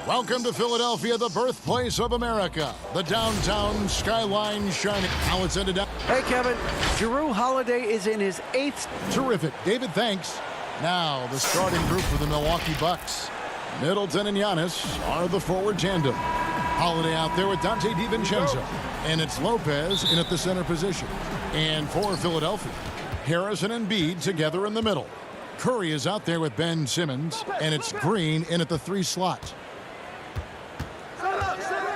Welcome to Philadelphia, the birthplace of America. The downtown skyline shining. Now it's ended up. Hey, Kevin. Jrue Holiday is in his 8th. Terrific. David, thanks. Now the starting group for the Milwaukee Bucks. Middleton and Giannis are the forward tandem. Holiday out there with Dante DiVincenzo. And it's Lopez in at the center position. And for Philadelphia, Harrison and Embiid together in the middle. Curry is out there with Ben Simmons. And it's Green in at the 3 slot.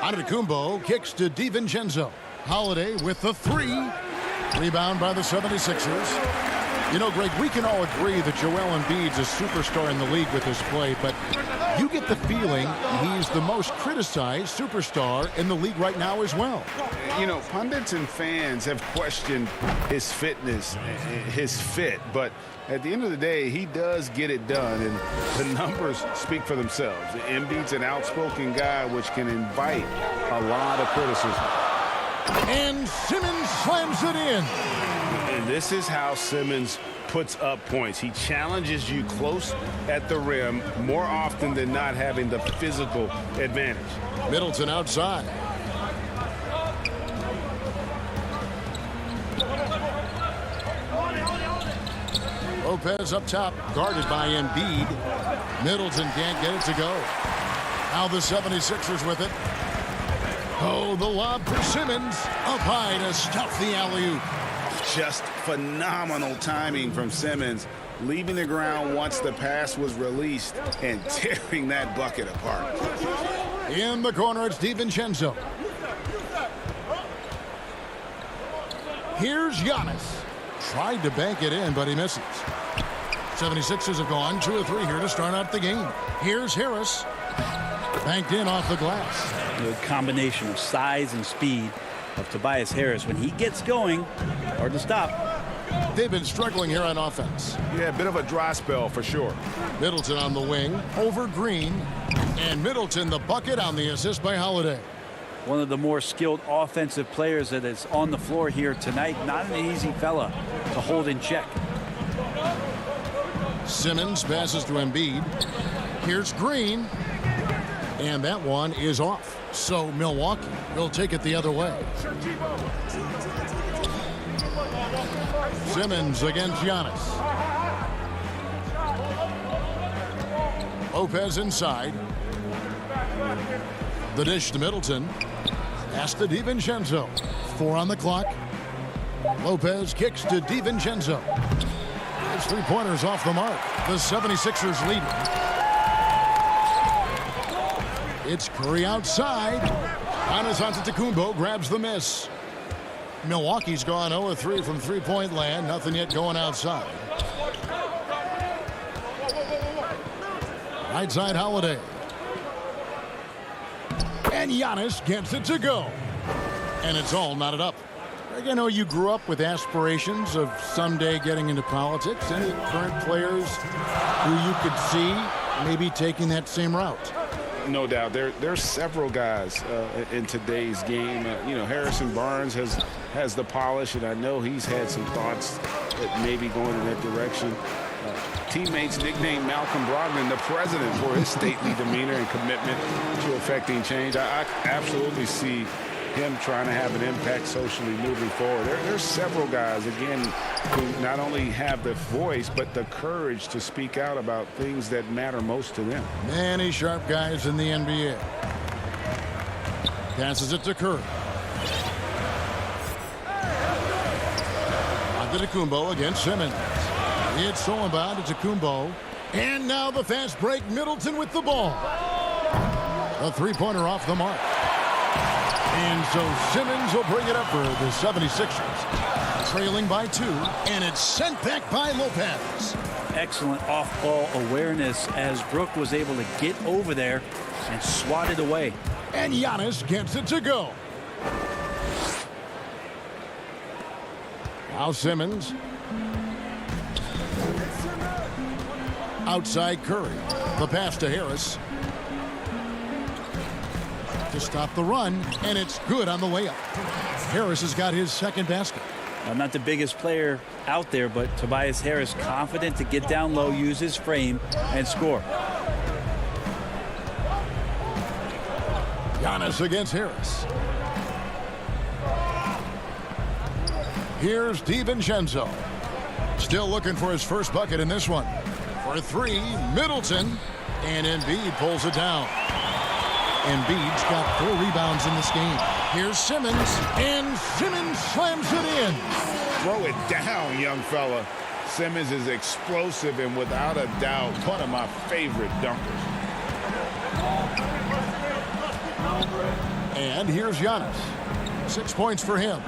Antetokounmpo kicks to DiVincenzo. Holiday with the 3. Rebound by the 76ers. You know, Greg, we can all agree that Joel Embiid's a superstar in the league with his play, but you get the feeling he's the most criticized superstar in the league right now as well. You know, pundits and fans have questioned his fitness, his fit, but at the end of the day, he does get it done, and the numbers speak for themselves. Embiid's an outspoken guy, which can invite a lot of criticism. And Simmons slams it in. And this is how Simmons puts up points. He challenges you close at the rim more often than not, having the physical advantage. Middleton outside. Lopez up top, guarded by Embiid. Middleton can't get it to go. Now the 76ers with it. Oh, the lob for Simmons. Up high to stuff the alley-oop. Just phenomenal timing from Simmons, leaving the ground once the pass was released and tearing that bucket apart. In the corner, it's DiVincenzo. Here's Giannis. Tried to bank it in, but he misses. 76ers have gone 2 of 3 here to start out the game. Here's Harris. Banked in off the glass. The combination of size and speed of Tobias Harris. When he gets going, hard to stop. They've been struggling here on offense. Yeah, a bit of a dry spell for sure. Middleton on the wing, over Green. And Middleton the bucket on the assist by Holiday. One of the more skilled offensive players that is on the floor here tonight. Not an easy fella to hold in check. Simmons passes to Embiid. Here's Green. And that one is off. So Milwaukee will take it the other way. Simmons against Giannis. Lopez inside. The dish to Middleton. Pass to DiVincenzo. 4 on the clock. Lopez kicks to DiVincenzo. His 3-pointers off the mark. The 76ers leading. It's Curry outside. Giannis Antetokounmpo grabs the miss. Milwaukee's gone 0 of 3 from 3-point land. Nothing yet going outside. Right side Holiday. And Giannis gets it to go. And it's all knotted up. Greg, I know you grew up with aspirations of someday getting into politics. Any current players who you could see maybe taking that same route? No doubt. There's several guys in today's game. You know, Harrison Barnes has the polish, and I know he's had some thoughts that maybe going in that direction. Teammates nicknamed Malcolm Brogdon the president for his stately demeanor and commitment to effecting change. I absolutely see him trying to have an impact socially moving forward. There's several guys, again, who not only have the voice, but the courage to speak out about things that matter most to them. Many sharp guys in the NBA. Passes it to Curry. Antetokounmpo against Simmons. It's stolen by Antetokounmpo. And now the fast break. Middleton with the ball. A 3-pointer off the mark. And so Simmons will bring it up for the 76ers. Trailing by 2. And it's sent back by Lopez. Excellent off-ball awareness as Brook was able to get over there and swat it away. And Giannis gets it to go. Now Simmons. Outside Curry. The pass to Harris. To stop the run, and it's good on the layup. Harris has got his second basket. I'm not the biggest player out there, but Tobias Harris confident to get down low, use his frame, and score. Giannis against Harris. Here's DiVincenzo. Still looking for his first bucket in this one. For three, Middleton. And Embiid pulls it down. Embiid's got 4 rebounds in this game. Here's Simmons. And Simmons slams it in. Throw it down, young fella. Simmons is explosive and without a doubt one of my favorite dunkers. And here's Giannis. 6 points for him.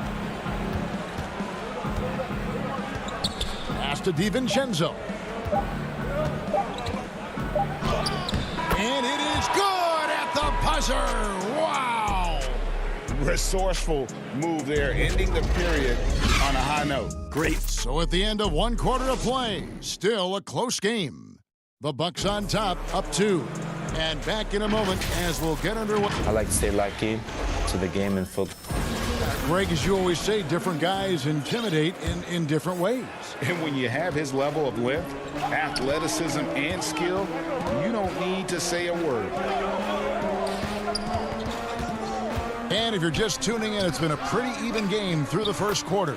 Pass to DiVincenzo. And it is good at the buzzer. Wow. Resourceful move there, ending the period on a high note. Great. So at the end of 1 quarter of play, still a close game. The Bucks on top, up 2. And back in a moment as we'll get underway. I like to stay locked in to the game and football. Greg, as you always say, different guys intimidate in different ways. And when you have his level of length, athleticism, and skill, you don't need to say a word. And if you're just tuning in, it's been a pretty even game through the first quarter.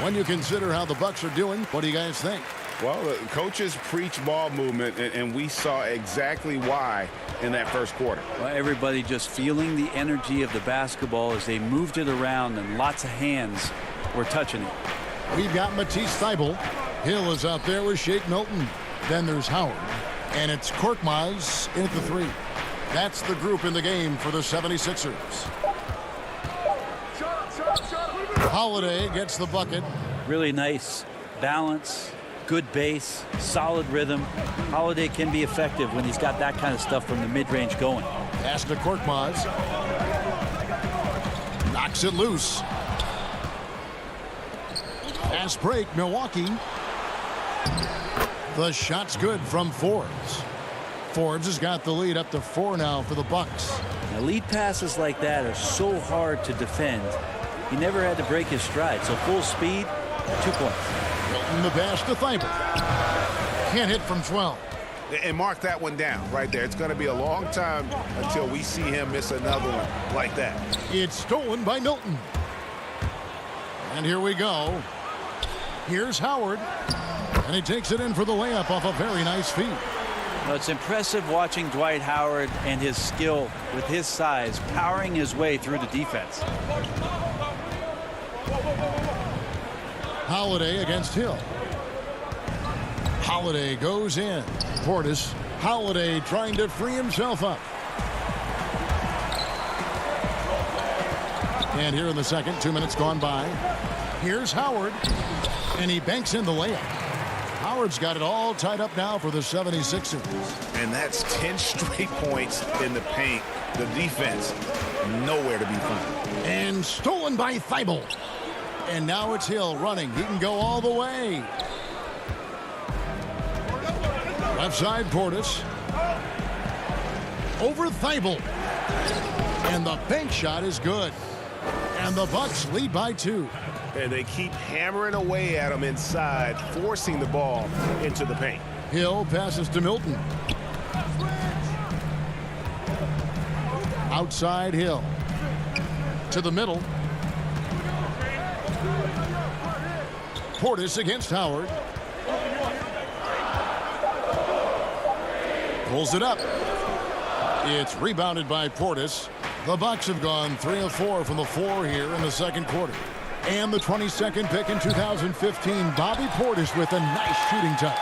When you consider how the Bucks are doing, what do you guys think? Well, the coaches preach ball movement, and we saw exactly why in that first quarter. Well, everybody just feeling the energy of the basketball as they moved it around, and lots of hands were touching it. We've got Matisse Thybulle. Hill is out there with Shake Milton. Then there's Howard. And it's Korkmaz in at the 3. That's the group in the game for the 76ers. Holiday gets the bucket. Really nice balance, good base, solid rhythm. Holiday can be effective when he's got that kind of stuff from the mid-range going. Pass to Korkmaz. Knocks it loose. Fast break, Milwaukee. The shot's good from Forbes. Forbes has got the lead up to 4 now for the Bucks. Now, lead passes like that are so hard to defend. He never had to break his stride, so full speed, 2 points. Milton the pass to Thybulle. Can't hit from 12. And mark that one down right there. It's going to be a long time until we see him miss another one like that. It's stolen by Milton. And here we go. Here's Howard. And he takes it in for the layup off a very nice feed. Now, it's impressive watching Dwight Howard and his skill with his size powering his way through the defense. Holiday against Hill. Holiday goes in. Portis. Holiday trying to free himself up. And here in the second, 2 minutes gone by. Here's Howard. And he banks in the layup. Howard's got it all tied up now for the 76ers. And that's 10 straight points in the paint. The defense, nowhere to be found. And stolen by Thybulle. And now it's Hill running. He can go all the way. Left side, Portis. Over Thybulle. And the bank shot is good. And the Bucks lead by 2. And they keep hammering away at him inside, forcing the ball into the paint. Hill passes to Milton. Outside Hill. To the middle. Portis against Howard. Pulls it up. It's rebounded by Portis. The Bucks have gone 3 of 4 from the floor here in the second quarter. And the 22nd pick in 2015, Bobby Portis with a nice shooting touch.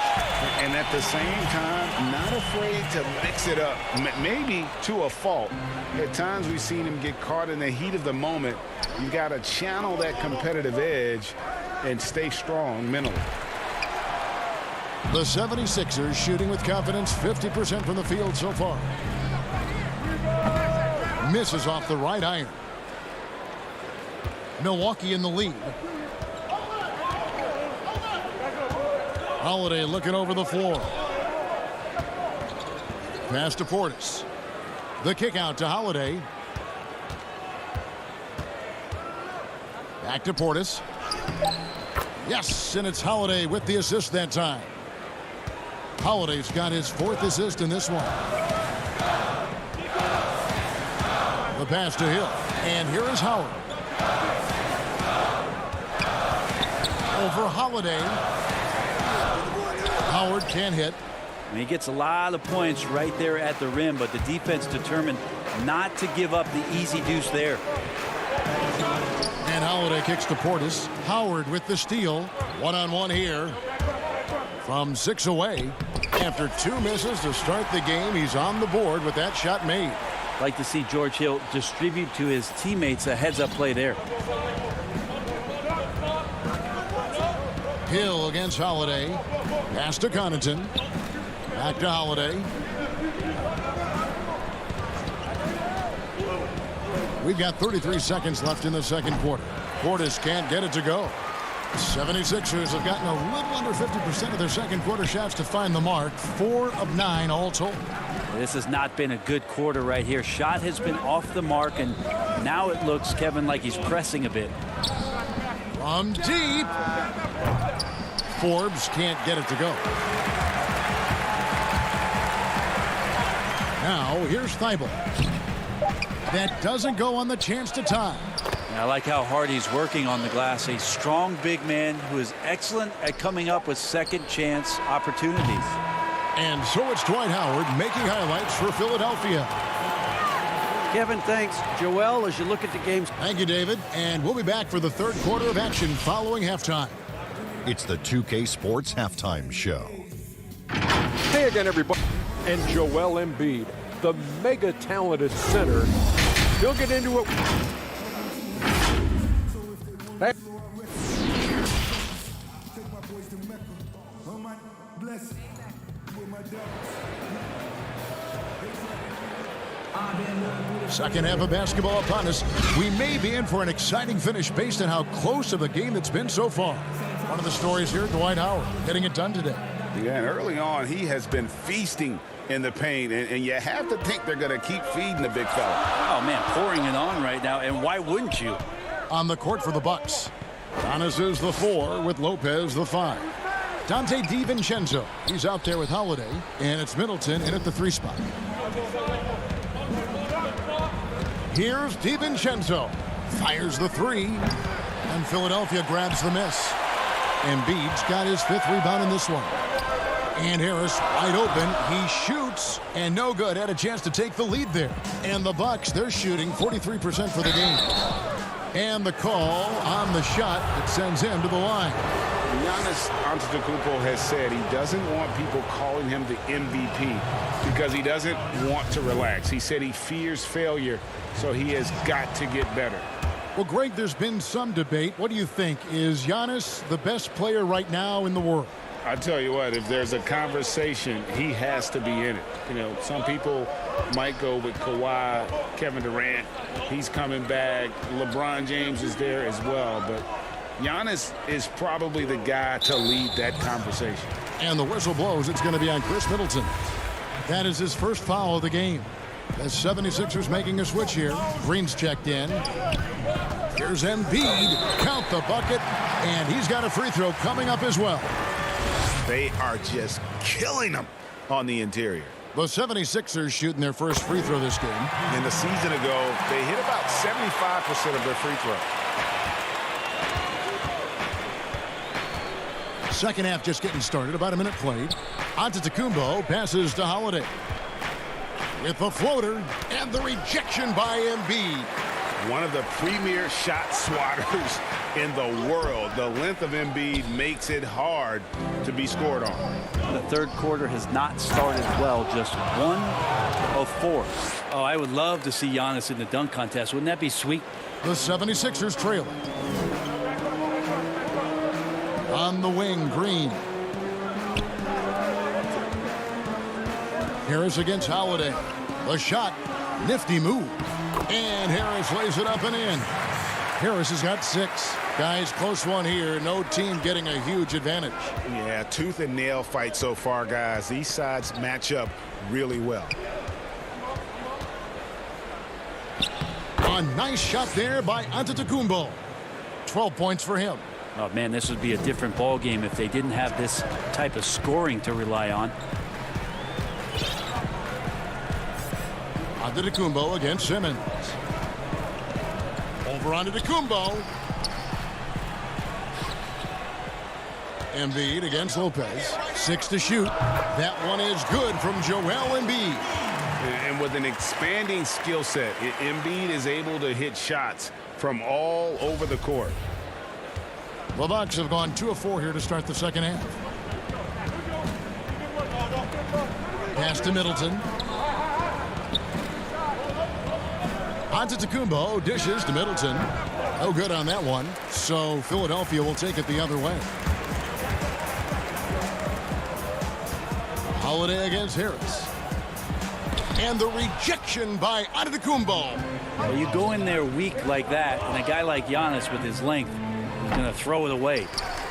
And at the same time, not afraid to mix it up, maybe to a fault. At times we've seen him get caught in the heat of the moment. You got to channel that competitive edge and stay strong mentally. The 76ers shooting with confidence, 50% from the field so far. Misses off the right iron. Milwaukee in the lead. Holiday looking over the floor. Pass to Portis. The kick out to Holiday. Back to Portis. Yes, and it's Holiday with the assist that time. Holiday's got his 4th assist in this one. The pass to Hill. And here is Howard. Over Holiday. Howard can't hit. And he gets a lot of points right there at the rim, but the defense determined not to give up the easy deuce there. And Holiday kicks to Portis. Howard with the steal. One-on-one here. From 6 away. After 2 misses to start the game, he's on the board with that shot made. Like to see George Hill distribute to his teammates a heads-up play there. Hill against Holiday. Pass to Connaughton. Back to Holiday. We've got 33 seconds left in the second quarter. Portis can't get it to go. 76ers have gotten a little under 50% of their second quarter shots to find the mark. 4 of 9 all told. This has not been a good quarter right here. Shot has been off the mark, and now it looks, Kevin, like he's pressing a bit. From deep. Forbes can't get it to go. Now here's Thibault. That doesn't go on the chance to tie. I like how hard he's working on the glass. A strong big man who is excellent at coming up with second chance opportunities. And so it's Dwight Howard making highlights for Philadelphia. Kevin, thanks. Joel, as you look at the games. Thank you, David. And we'll be back for the third quarter of action following halftime. It's the 2K Sports Halftime Show. Hey again, everybody. And Joel Embiid, the mega-talented center. He'll get into it. Second half of basketball upon us. We may be in for an exciting finish based on how close of a game it's been so far. One of the stories here, Dwight Howard getting it done today. Yeah, and early on, he has been feasting in the paint, and you have to think they're going to keep feeding the big fella. Oh, man, pouring it on right now, and why wouldn't you? On the court for the Bucks. Giannis is the 4 with Lopez the 5. Dante DiVincenzo, he's out there with Holiday, and it's Middleton in at the 3 spot. Here's DiVincenzo. Fires the 3, and Philadelphia grabs the miss. Embiid's got his 5th rebound in this one. And Harris wide open. He shoots, and no good. Had a chance to take the lead there. And the Bucks, they're shooting 43% for the game. And the call on the shot that sends him to the line. Giannis Antetokounmpo has said he doesn't want people calling him the MVP because he doesn't want to relax. He said he fears failure, so he has got to get better. Well, Greg, there's been some debate. What do you think? Is Giannis the best player right now in the world? I tell you what, if there's a conversation, he has to be in it. You know, some people might go with Kawhi, Kevin Durant. He's coming back. LeBron James is there as well. But Giannis is probably the guy to lead that conversation. And the whistle blows. It's going to be on Chris Middleton. That is his first foul of the game. The 76ers making a switch here. Green's checked in. Here's Embiid. Count the bucket. And he's got a free throw coming up as well. They are just killing them on the interior. The 76ers shooting their first free throw this game. In the season ago, they hit about 75% of their free throw. Second half just getting started. About a minute played. Antetokounmpo passes to Holiday. With the floater and the rejection by Embiid. One of the premier shot swatters in the world. The length of Embiid makes it hard to be scored on. The third quarter has not started well, just 1 of 4. Oh, I would love to see Giannis in the dunk contest. Wouldn't that be sweet? The 76ers trailing. On the wing, Green. Harris against Holiday. The shot, nifty move. And Harris lays it up and in. Harris has got 6. Guys, close one here. No team getting a huge advantage. Yeah, tooth and nail fight so far, guys. These sides match up really well. A nice shot there by Antetokounmpo. 12 points for him. Oh, man, this would be a different ball game if they didn't have this type of scoring to rely on. Antetokounmpo against Simmons. Over onto Kumbo. Embiid against Lopez. 6 to shoot. That one is good from Joel Embiid. And with an expanding skill set, Embiid is able to hit shots from all over the court. The Bucks have gone 2 of 4 here to start the second half. Pass to Middleton. Antetokounmpo dishes to Middleton. No good on that one. So Philadelphia will take it the other way. Holiday against Harris. And the rejection by Antetokounmpo. Well, you go in there weak like that, and a guy like Giannis with his length is going to throw it away.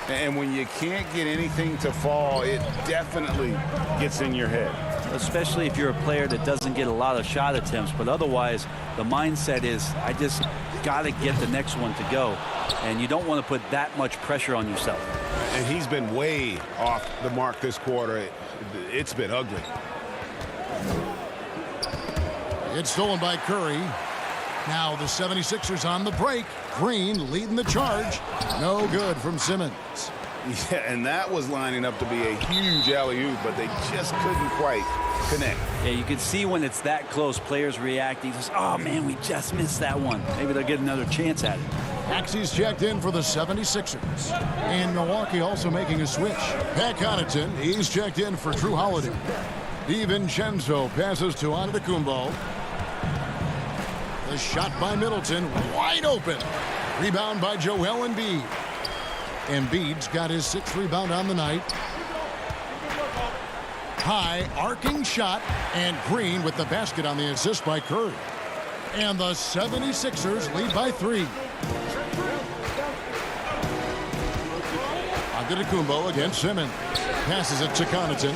And when you can't get anything to fall, it definitely gets in your head. Especially if you're a player that doesn't get a lot of shot attempts. But otherwise, the mindset is, I just got to get the next one to go. And you don't want to put that much pressure on yourself. And he's been way off the mark this quarter. It's been ugly. It's stolen by Curry. Now the 76ers on the break. Green leading the charge. No good from Simmons. Yeah, and that was lining up to be a huge alley-oop, but they just couldn't quite connect. Yeah, you can see when it's that close, players reacting. Just, oh, man, we just missed that one. Maybe they'll get another chance at it. Maxey's checked in for the 76ers. And Milwaukee also making a switch. Pat Connaughton, he's checked in for Drew Holiday. DiVincenzo passes to Antetokounmpo. The shot by Middleton, wide open. Rebound by Joel Embiid. Embiid's got his 6th rebound on the night. High arcing shot, and Green with the basket on the assist by Curry. And the 76ers lead by 3. Antetokounmpo against Simmons. Passes it to Connaughton.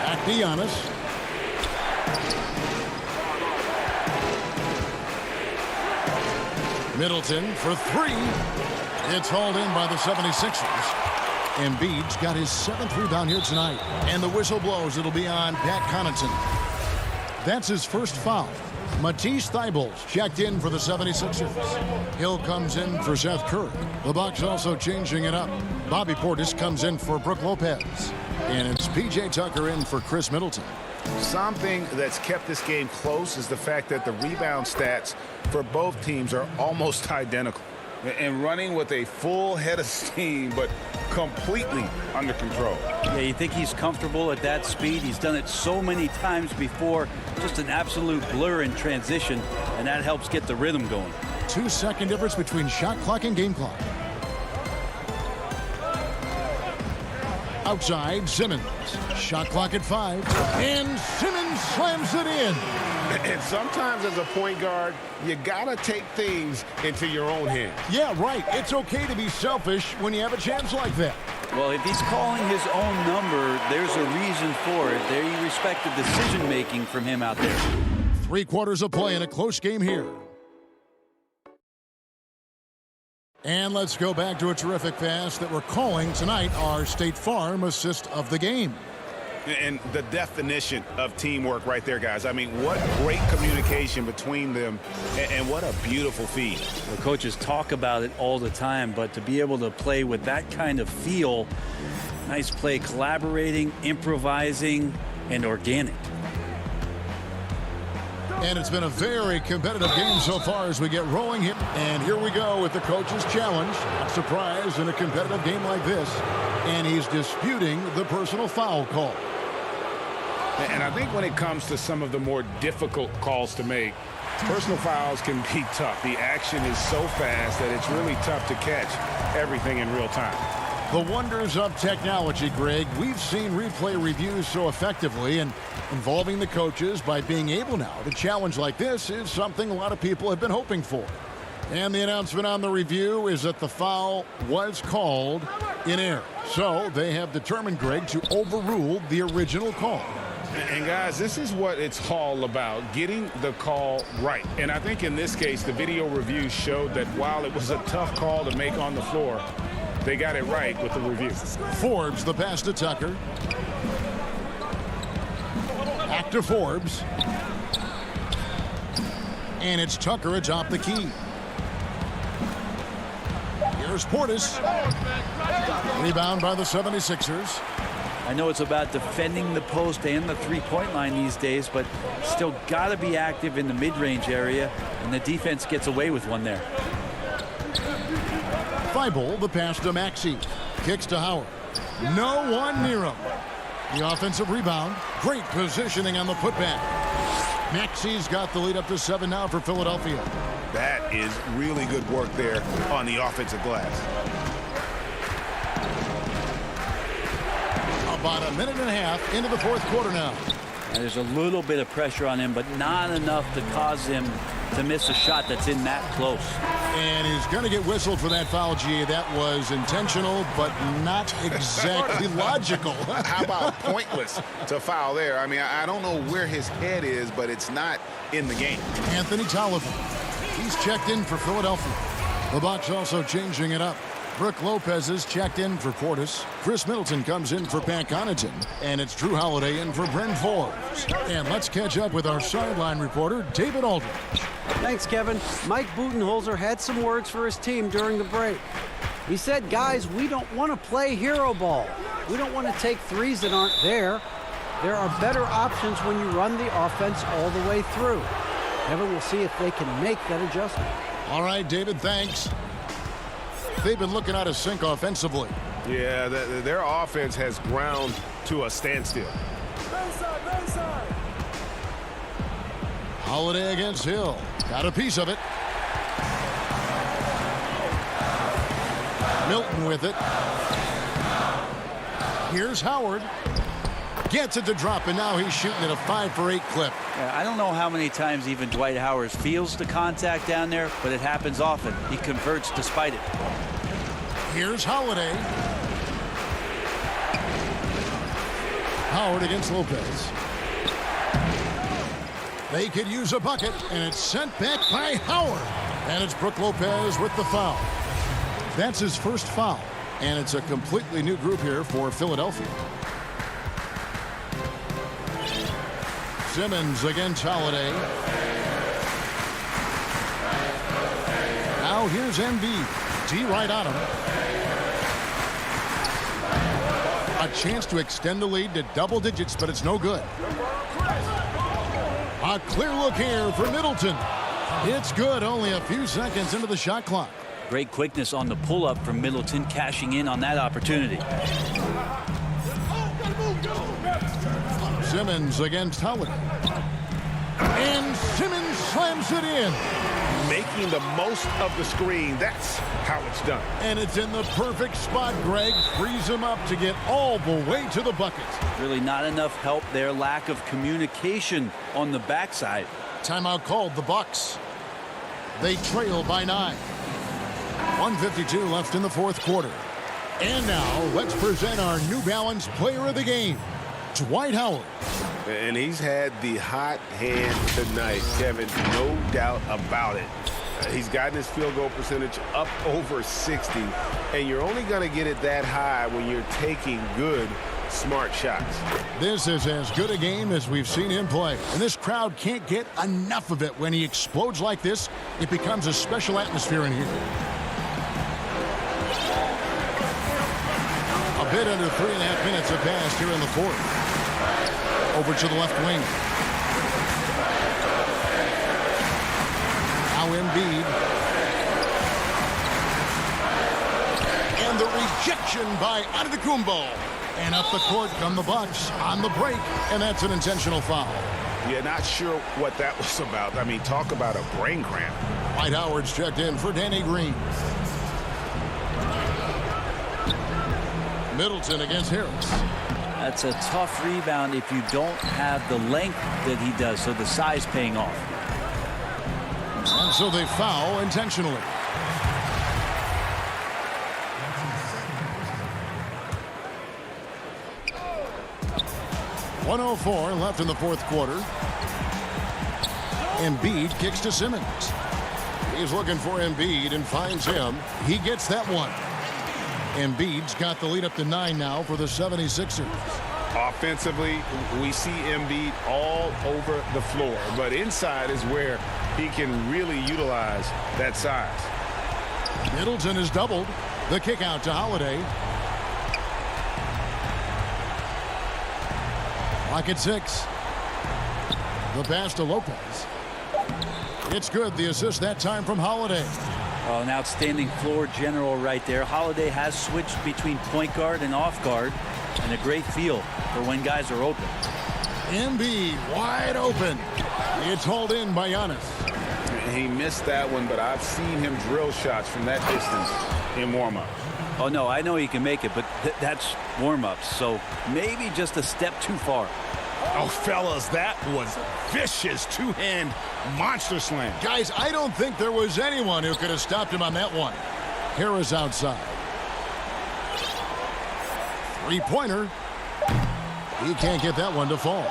Back to Giannis. Middleton for 3. It's hauled in by the 76ers. Embiid's got his 7th rebound here tonight. And the whistle blows. It'll be on Pat Connaughton. That's his first foul. Matisse Thybulle's checked in for the 76ers. Hill comes in for Seth Curry. The Bucks also changing it up. Bobby Portis comes in for Brook Lopez. And it's P.J. Tucker in for Chris Middleton. Something that's kept this game close is the fact that the rebound stats for both teams are almost identical. And running with a full head of steam, but completely under control. Yeah, you think he's comfortable at that speed. He's done it so many times before. Just an absolute blur in transition, and that helps get the rhythm going. 2-second difference between shot clock and game clock. Outside, Simmons. Shot clock at 5. And Simmons slams it in. And sometimes as a point guard, you gotta take things into your own hands. Yeah, right. It's okay to be selfish when you have a chance like that. Well, if he's calling his own number, there's a reason for it. There you respect the decision-making from him out there. 3 quarters of play in a close game here. And let's go back to a terrific pass that we're calling tonight our State Farm assist of the game. And the definition of teamwork right there, guys. I mean, what great communication between them, and what a beautiful feed. The coaches talk about it all the time, but to be able to play with that kind of feel, nice play, collaborating, improvising, and organic. And it's been a very competitive game so far as we get rolling here. And here we go with the coach's challenge. Not surprised in a competitive game like this. And he's disputing the personal foul call. And I think when it comes to some of the more difficult calls to make, personal fouls can be tough. The action is so fast that it's really tough to catch everything in real time. The wonders of technology, Greg. We've seen replay reviews so effectively, and involving the coaches by being able now to challenge like this is something a lot of people have been hoping for. And the announcement on the review is that the foul was called in error. So they have determined, Greg, to overrule the original call. And guys, this is what it's all about, getting the call right. And I think in this case, the video review showed that while it was a tough call to make on the floor, they got it right with the review. Forbes, the pass to Tucker. Back to Forbes. And it's Tucker atop the key. Here's Portis. Rebound by the 76ers. I know it's about defending the post and the three-point line these days, but still got to be active in the mid-range area, and the defense gets away with one there. Thibault, the pass to Maxey. Kicks to Howard. No one near him. The offensive rebound. Great positioning on the putback. Maxey's got the lead up to 7 now for Philadelphia. That is really good work there on the offensive glass. About a minute and a half into the fourth quarter now. And there's a little bit of pressure on him, but not enough to cause him to miss a shot that's in that close. And he's going to get whistled for that foul, G. That was intentional, but not exactly logical. How about pointless to foul there? I mean, I don't know where his head is, but it's not in the game. Anthony Tolliver. He's checked in for Philadelphia. The Bucks also changing it up. Brook Lopez is checked in for Portis. Chris Middleton comes in for Pat Connaughton. And it's Drew Holiday in for Bryn Forbes. And let's catch up with our sideline reporter, David Aldridge. Thanks, Kevin. Mike Budenholzer had some words for his team during the break. He said, guys, we don't want to play hero ball. We don't want to take threes that aren't there. There are better options when you run the offense all the way through. Kevin will see if they can make that adjustment. All right, David, thanks. They've been looking out of sync offensively. Yeah, their offense has ground to a standstill. Holiday against Hill. Got a piece of it. Milton with it. Here's Howard. Gets it to drop, and now he's shooting at a 5-for-8 clip. Yeah, I don't know how many times even Dwight Howard feels the contact down there, but it happens often. He converts despite it. Here's Holiday. Howard against Lopez. They could use a bucket, and it's sent back by Howard. And it's Brook Lopez with the foul. That's his first foul, and it's a completely new group here for Philadelphia. Simmons against Holiday. Now here's Embiid. D right on him. A chance to extend the lead to double digits, but it's no good. A clear look here for Middleton. It's good, only a few seconds into the shot clock. Great quickness on the pull-up from Middleton, cashing in on that opportunity. Simmons against Howard. And Simmons slams it in. Making the most of the screen. That's how it's done. And it's in the perfect spot. Greg frees him up to get all the way to the bucket. Really not enough help there. Lack of communication on the backside. Timeout called the Bucks. They trail by 9. 1:52 left in the fourth quarter. And now let's present our New Balance player of the game, Dwight Howard. And he's had the hot hand tonight, Kevin, no doubt about it. He's gotten his field goal percentage up over 60, and you're only going to get it that high when you're taking good, smart shots. This is as good a game as we've seen him play, and this crowd can't get enough of it. When he explodes like this, it becomes a special atmosphere in here. A bit under 3.5 minutes have passed here in the fourth. Over to the left wing. Now Embiid. And the rejection by Antetokounmpo. And up the court come the Bucks on the break, and that's an intentional foul. Yeah, not sure what that was about. I mean, talk about a brain cramp. Dwight Howard's checked in for Danny Green. Middleton against Harris. That's a tough rebound if you don't have the length that he does, so the size paying off. And so they foul intentionally. .104 left in the fourth quarter. Embiid kicks to Simmons. He's looking for Embiid and finds him. He gets that one. Embiid's got the lead up to 9 now for the 76ers. Offensively, we see Embiid all over the floor, but inside is where he can really utilize that size. Middleton is doubled. The kick out to Holiday. Clock at 6. The pass to Lopez. It's good. The assist that time from Holiday. Well, an outstanding floor general right there. Holiday has switched between point guard and off guard, and a great feel for when guys are open. Embiid wide open. It's hauled in by Giannis. He missed that one, but I've seen him drill shots from that distance in warm-up. Oh, no, I know he can make it, but that's warm-ups, so maybe just a step too far. Oh, fellas, that was vicious two-hand monster slam. Guys, I don't think there was anyone who could have stopped him on that one. Harris outside. Three-pointer. He can't get that one to fall.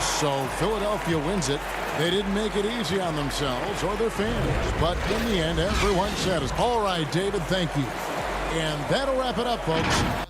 So Philadelphia wins it. They didn't make it easy on themselves or their fans, but in the end, everyone satisfied. All right, David, thank you. And that'll wrap it up, folks.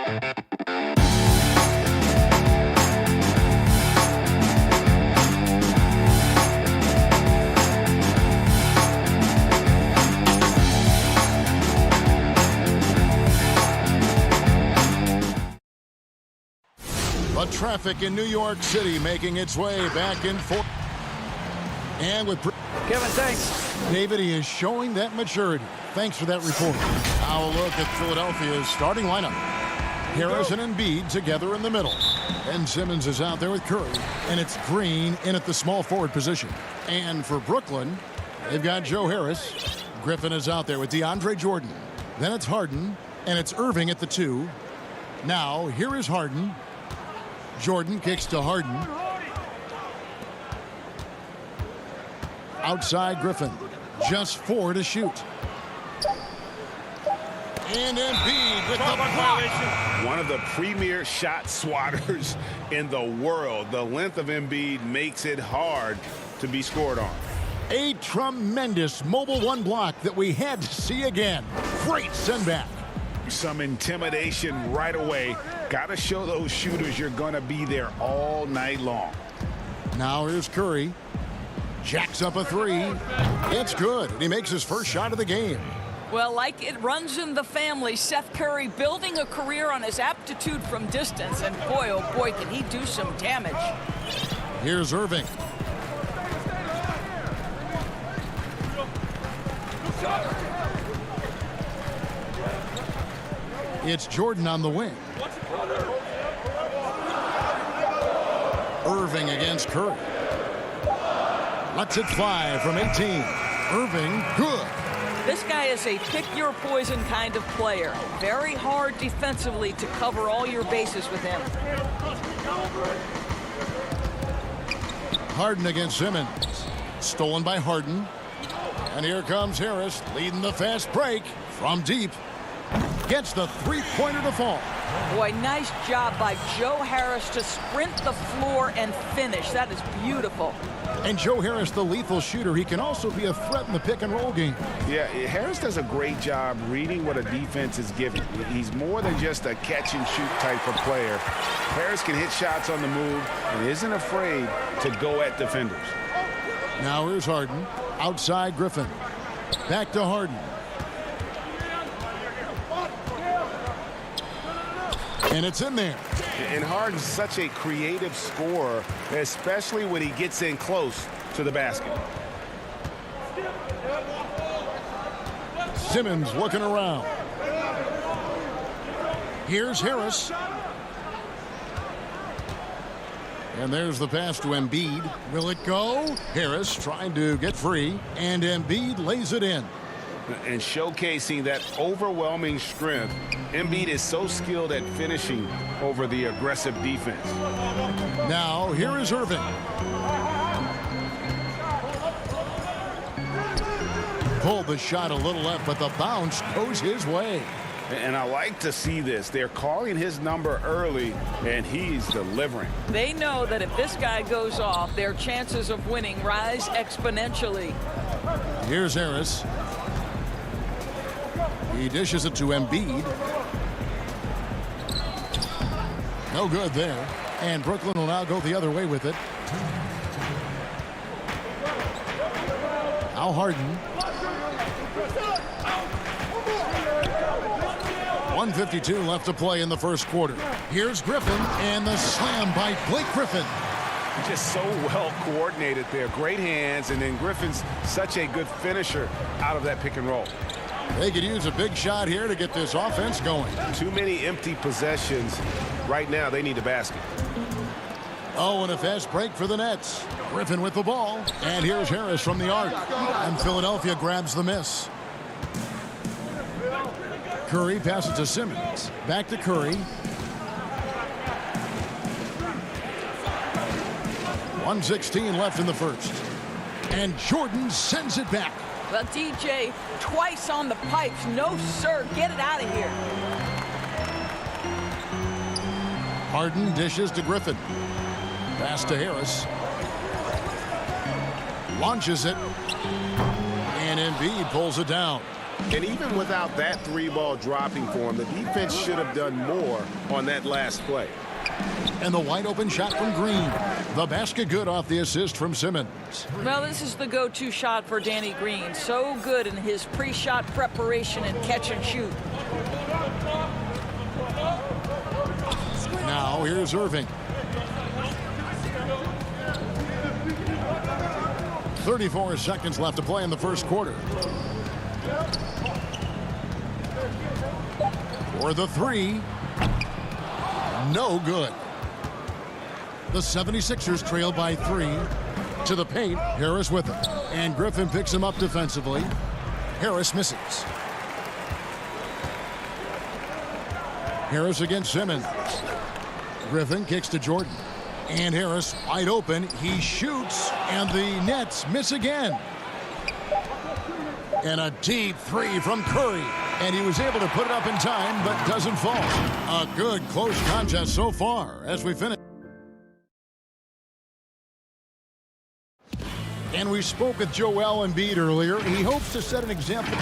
The traffic in New York City making its way back and forth. And with Kevin, thanks. David, he is showing that maturity. Thanks for that report. Now a look at Philadelphia's starting lineup. Harris and Embiid together in the middle. Ben Simmons is out there with Curry. And it's Green in at the small forward position. And for Brooklyn, they've got Joe Harris. Griffin is out there with DeAndre Jordan. Then it's Harden. And it's Irving at the 2. Now here is Harden. Jordan kicks to Harden. Outside Griffin. Just 4 to shoot. And Embiid with the block. One of the premier shot swatters in the world. The length of Embiid makes it hard to be scored on. A tremendous mobile one block that we had to see again. Great send back. Some intimidation right away. Got to show those shooters you're going to be there all night long. Now here's Curry. Jacks up a 3. It's good. And he makes his first shot of the game. Well, like it runs in the family, Seth Curry building a career on his aptitude from distance. And boy, oh boy, can he do some damage. Here's Irving. It's Jordan on the wing. Irving against Curry. Lets it fly from 18. Irving, good. This guy is a pick-your-poison kind of player. Very hard defensively to cover all your bases with him. Harden against Simmons. Stolen by Harden. And here comes Harris leading the fast break from deep. Gets the three-pointer to fall. Boy, nice job by Joe Harris to sprint the floor and finish. That is beautiful. And Joe Harris, the lethal shooter, he can also be a threat in the pick-and-roll game. Yeah, Harris does a great job reading what a defense is giving. He's more than just a catch-and-shoot type of player. Harris can hit shots on the move and isn't afraid to go at defenders. Now here's Harden. Outside Griffin. Back to Harden. And it's in there. And Harden's such a creative scorer, especially when he gets in close to the basket. Simmons looking around. Here's Harris. And there's the pass to Embiid. Will it go? Harris trying to get free. And Embiid lays it in. And showcasing that overwhelming strength, Embiid is so skilled at finishing over the aggressive defense. Now, here is Irving. Pulled the shot a little left, but the bounce goes his way. And I like to see this. They're calling his number early, and he's delivering. They know that if this guy goes off, their chances of winning rise exponentially. Here's Harris. He dishes it to Embiid. No good there. And Brooklyn will now go the other way with it. Now Harden. 1:52 left to play in the first quarter. Here's Griffin, and the slam by Blake Griffin. Just so well coordinated there. Great hands, and then Griffin's such a good finisher out of that pick and roll. They could use a big shot here to get this offense going. Too many empty possessions. Right now, they need a basket. Oh, and a fast break for the Nets. Griffin with the ball. And here's Harris from the arc. And Philadelphia grabs the miss. Curry passes to Simmons. Back to Curry. 1:16 left in the first. And Jordan sends it back. Well, DJ, twice on the pipes. No, sir. Get it out of here. Harden dishes to Griffin. Pass to Harris. Launches it. And Embiid pulls it down. And even without that 3-ball dropping for him, the defense should have done more on that last play. And the wide open shot from Green. The basket good off the assist from Simmons. Well, this is the go-to shot for Danny Green. So good in his pre-shot preparation and catch and shoot. Now here's Irving. 34 seconds left to play in the first quarter. For the three. No good. The 76ers trail by 3. To the paint, Harris with it. And Griffin picks him up defensively. Harris misses. Harris against Simmons. Griffin kicks to Jordan. And Harris wide open. He shoots, and the Nets miss again. And a deep 3 from Curry. And he was able to put it up in time, but doesn't fall. A good close contest so far as we finish. And we spoke with Joel Embiid earlier. He hopes to set an example.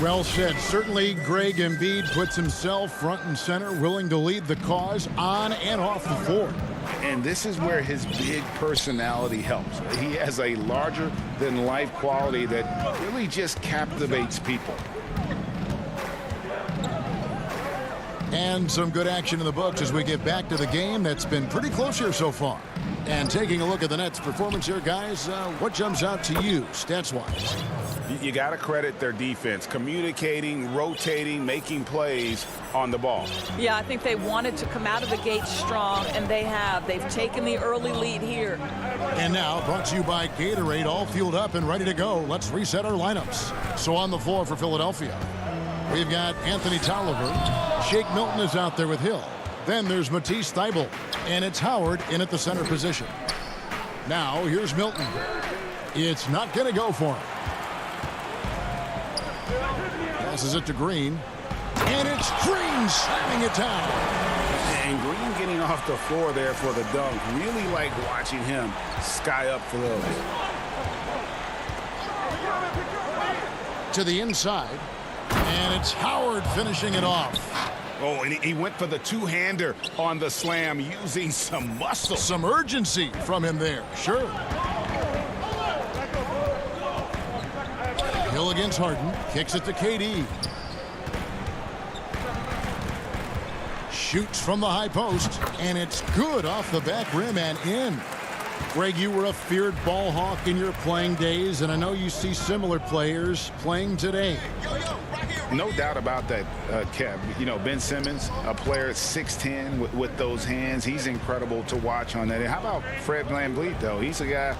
Well said. Certainly, Greg Embiid puts himself front and center, willing to lead the cause on and off the floor. And this is where his big personality helps. He has a larger-than-life quality that really just captivates people. And some good action in the books as we get back to the game that's been pretty close here so far. And taking a look at the Nets' performance here, guys, what jumps out to you stats-wise? You got to credit their defense, communicating, rotating, making plays on the ball. Yeah, I think they wanted to come out of the gate strong, and they have. They've taken the early lead here. And now, brought to you by Gatorade, all fueled up and ready to go. Let's reset our lineups. So on the floor for Philadelphia, we've got Anthony Tolliver. Shake Milton is out there with Hill. Then there's Matisse Thybulle, and it's Howard in at the center position. Now, here's Milton. It's not going to go for him. Passes it to Green. And it's Green slamming it down. And Green getting off the floor there for the dunk. Really like watching him sky up for those. To the inside. And it's Howard finishing it off. Oh, and he went for the two-hander on the slam using some muscle. Some urgency from him there. Sure. Hill against Harden. Kicks it to KD. Shoots from the high post. And it's good off the back rim and in. Greg, you were a feared ball hawk in your playing days, and I know you see similar players playing today. No doubt about that, Kev. You know, Ben Simmons, a player at 6'10" with those hands. He's incredible to watch on that. And how about Fred VanVleet, though? He's a guy,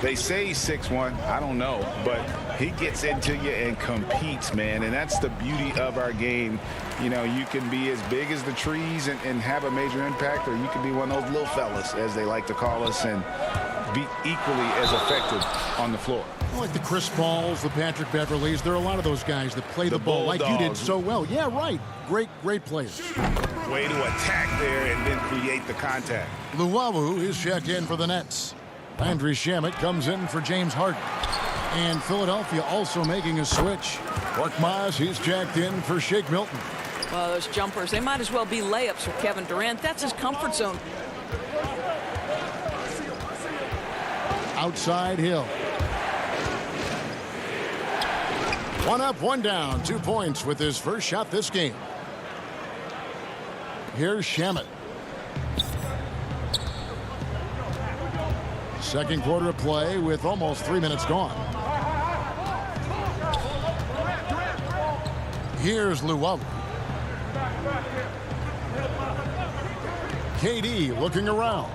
they say he's 6'1". I don't know. But he gets into you and competes, man. And that's the beauty of our game. You know, you can be as big as the trees and have a major impact, or you can be one of those little fellas, as they like to call us, and be equally as effective on the floor. Like the Chris Pauls, the Patrick Beverleys, there are a lot of those guys that play the ball like you did so well. Yeah, right. Great players. Way to attack there and then create the contact. Luwawu is checked in for the Nets. Landry Shamet comes in for James Harden. And Philadelphia also making a switch. Korkmaz, he's checked in for Shake Milton. Well, those jumpers, they might as well be layups for Kevin Durant. That's his comfort zone. Outside Hill. One up, one down. 2 points with his first shot this game. Here's Shamet. Second quarter of play with almost 3 minutes gone. Here's Luwawu. KD looking around.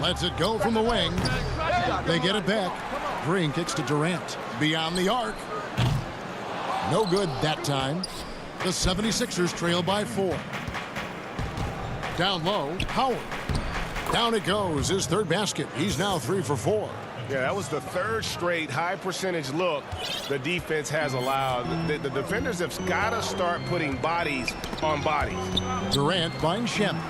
Lets it go from the wing. They get it back. Green kicks to Durant. Beyond the arc. No good that time. The 76ers trail by 4. Down low, Howard. Down it goes. His third basket. He's now 3 for 4. Yeah, that was the third straight high-percentage look the defense has allowed. The defenders have got to start putting bodies on bodies. Durant finds Shamet.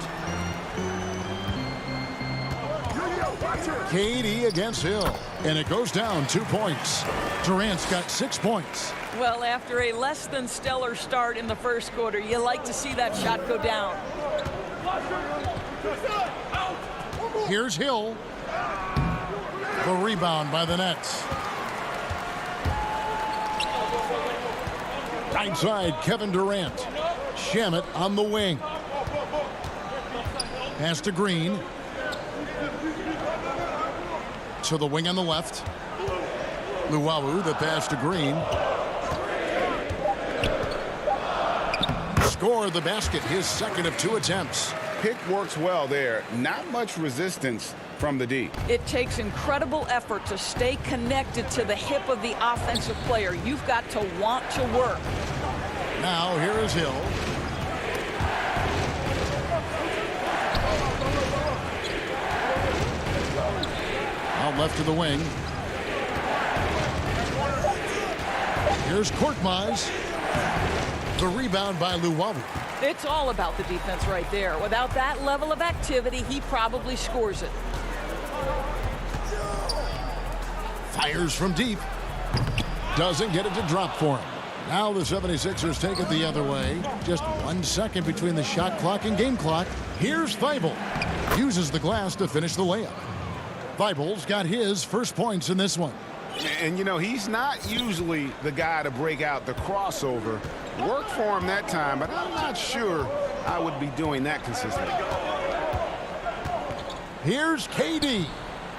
KD against Hill. And it goes down 2 points. Durant's got 6 points. Well, after a less than stellar start in the first quarter, you like to see that shot go down. Here's Hill. The rebound by the Nets. Right side, Kevin Durant. Shamet on the wing. Pass to Green. To the wing on the left. Luwawu, the pass to Green. Score the basket, his second of 2 attempts. Pick works well there. Not much resistance from the D. It takes incredible effort to stay connected to the hip of the offensive player. You've got to want to work. Now here is Hill. Out left to the wing. Here's Korkmaz. The rebound by Luwawu. It's all about the defense right there. Without that level of activity, he probably scores it. Fires from deep. Doesn't get it to drop for him. Now the 76ers take it the other way. Just 1 second between the shot clock and game clock. Here's Thibault. Uses the glass to finish the layup. Thibault's got his first points in this one. And, you know, he's not usually the guy to break out the crossover. Worked for him that time, but I'm not sure I would be doing that consistently. Here's KD,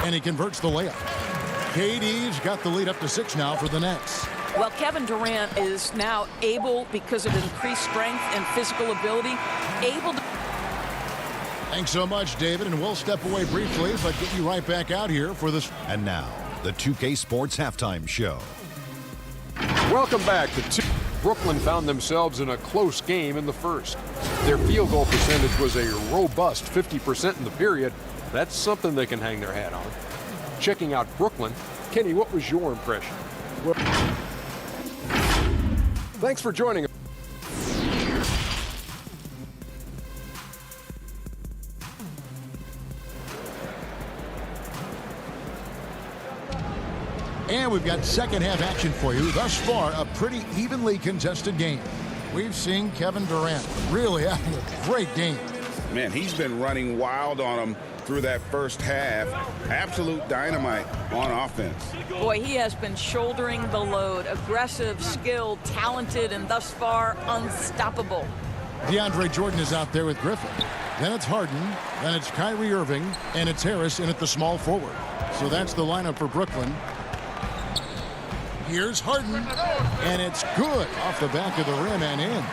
and he converts the layup. KD's got the lead up to 6 now for the Nets. Well, Kevin Durant is now able, because of increased strength and physical ability, able to... Thanks so much, David, and we'll step away briefly, but get you right back out here for this. And now, the 2K Sports Halftime Show. Welcome back to Brooklyn found themselves in a close game in the first. Their field goal percentage was a robust 50% in the period. That's something they can hang their hat on. Checking out Brooklyn, Kenny, what was your impression? Well, thanks for joining us. And we've got second half action for you. Thus far, a pretty evenly contested game. We've seen Kevin Durant really having a great game. Man, he's been running wild on him through that first half. Absolute dynamite on offense. Boy, he has been shouldering the load. Aggressive, skilled, talented, and thus far unstoppable. DeAndre Jordan is out there with Griffin. Then it's Harden. Then it's Kyrie Irving. And it's Harris in at the small forward. So that's the lineup for Brooklyn. Here's Harden, and it's good off the back of the rim and in.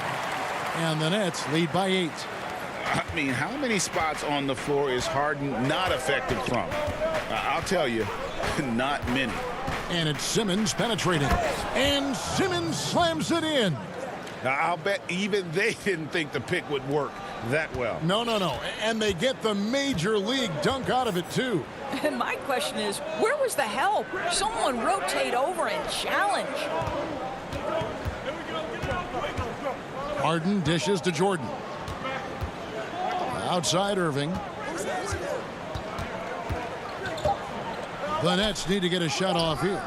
And the Nets lead by 8. I mean, how many spots on the floor is Harden not effective from? I'll tell you, not many. And it's Simmons penetrating. And Simmons slams it in. Now, I'll bet even they didn't think the pick would work that well. No. And they get the major league dunk out of it, too. And my question is, where was the help? Someone rotate over and challenge. Harden dishes to Jordan. Outside Irving. The Nets need to get a shot off here.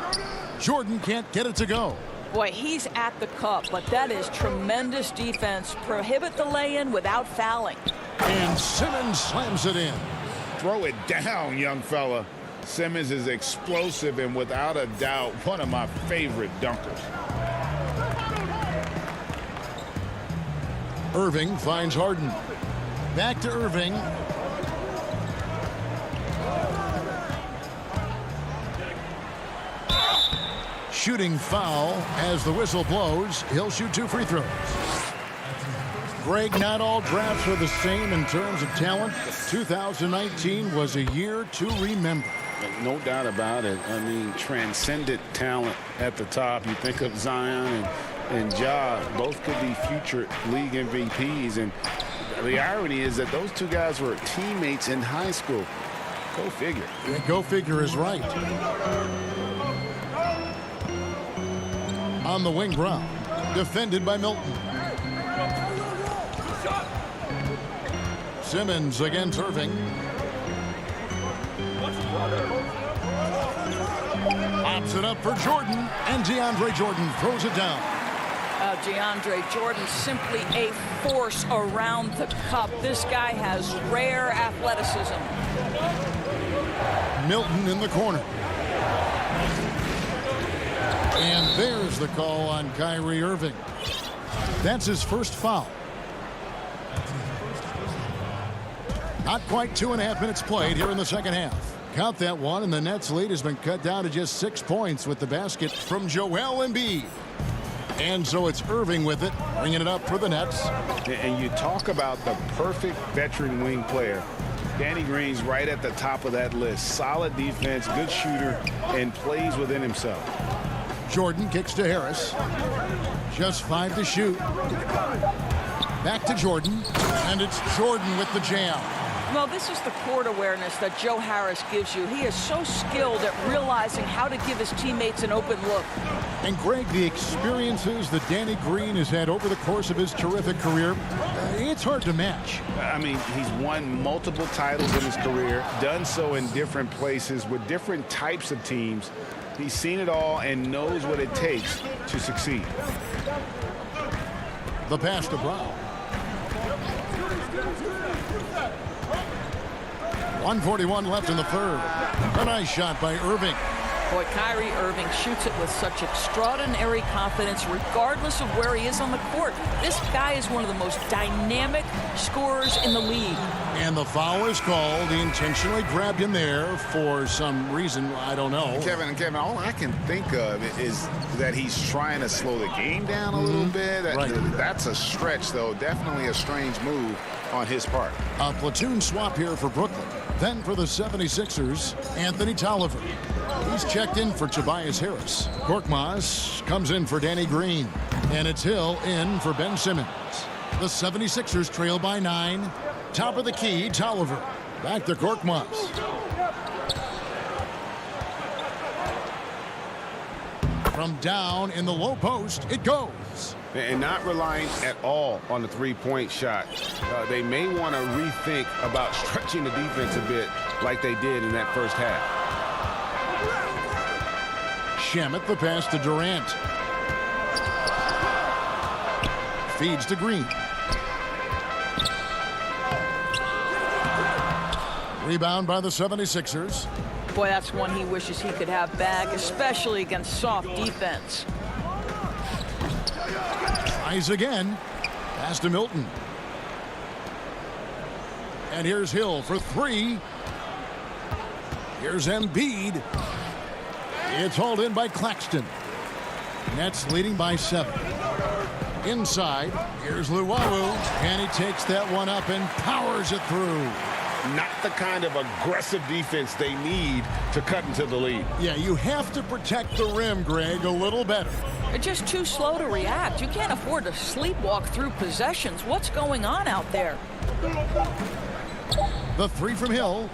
Jordan can't get it to go. Boy, he's at the cup, but that is tremendous defense. Prohibit the lay-in without fouling. And Simmons slams it in. Throw it down, young fella. Simmons is explosive and without a doubt one of my favorite dunkers. Irving finds Harden. Back to Irving. Shooting foul as the whistle blows. He'll shoot 2 free throws. Greg, not all drafts are the same in terms of talent. 2019 was a year to remember. No doubt about it. I mean, transcendent talent at the top. You think of Zion and Ja, both could be future league MVPs. And the irony is that those two guys were teammates in high school. Go figure. Yeah, go figure is right. On the wing, Brown. Defended by Milton. Simmons against Irving. Puts it up for Jordan, and DeAndre Jordan throws it down. DeAndre Jordan simply a force around the cup. This guy has rare athleticism. Milton in the corner. And there's the call on Kyrie Irving. That's his first foul. Not quite 2.5 minutes played here in the second half. Count that one, and the Nets' lead has been cut down to just 6 points with the basket from Joel Embiid. And so it's Irving with it, bringing it up for the Nets. And you talk about the perfect veteran wing player. Danny Green's right at the top of that list. Solid defense, good shooter, and plays within himself. Jordan kicks to Harris. Just 5 to shoot. Back to Jordan, and it's Jordan with the jam. Well, this is the court awareness that Joe Harris gives you. He is so skilled at realizing how to give his teammates an open look. And Greg, the experiences that Danny Green has had over the course of his terrific career, it's hard to match. I mean, he's won multiple titles in his career, done so in different places with different types of teams. He's seen it all and knows what it takes to succeed. The pass to Brown. 1:41 left in the third. A nice shot by Irving. Boy, Kyrie Irving shoots it with such extraordinary confidence regardless of where he is on the court. This guy is one of the most dynamic scorers in the league. And the foul is called. He intentionally grabbed him there for some reason. I don't know. Kevin, all I can think of is that he's trying to slow the game down a little bit. Right. That's a stretch, though. Definitely a strange move on his part. A platoon swap here for Brooklyn. Then for the 76ers, Anthony Tolliver. He's checked in for Tobias Harris. Korkmaz comes in for Danny Green. And it's Hill in for Ben Simmons. The 76ers trail by 9. Top of the key, Tolliver. Back to Korkmaz. From down in the low post, it goes. And not relying at all on the three-point shot. They may want to rethink about stretching the defense a bit like they did in that first half. Shamet the pass to Durant. Feeds to Green. Rebound by the 76ers. Boy, that's one he wishes he could have back, especially against soft defense. Tries again. Pass to Milton. And here's Hill for 3. Here's Embiid. It's hauled in by Claxton. Nets leading by 7. Inside, here's Luwawu. And he takes that one up and powers it through. Not the kind of aggressive defense they need to cut into the lead. Yeah, you have to protect the rim, Greg, a little better. They're just too slow to react. You can't afford to sleepwalk through possessions. What's going on out there? The 3 from Hill.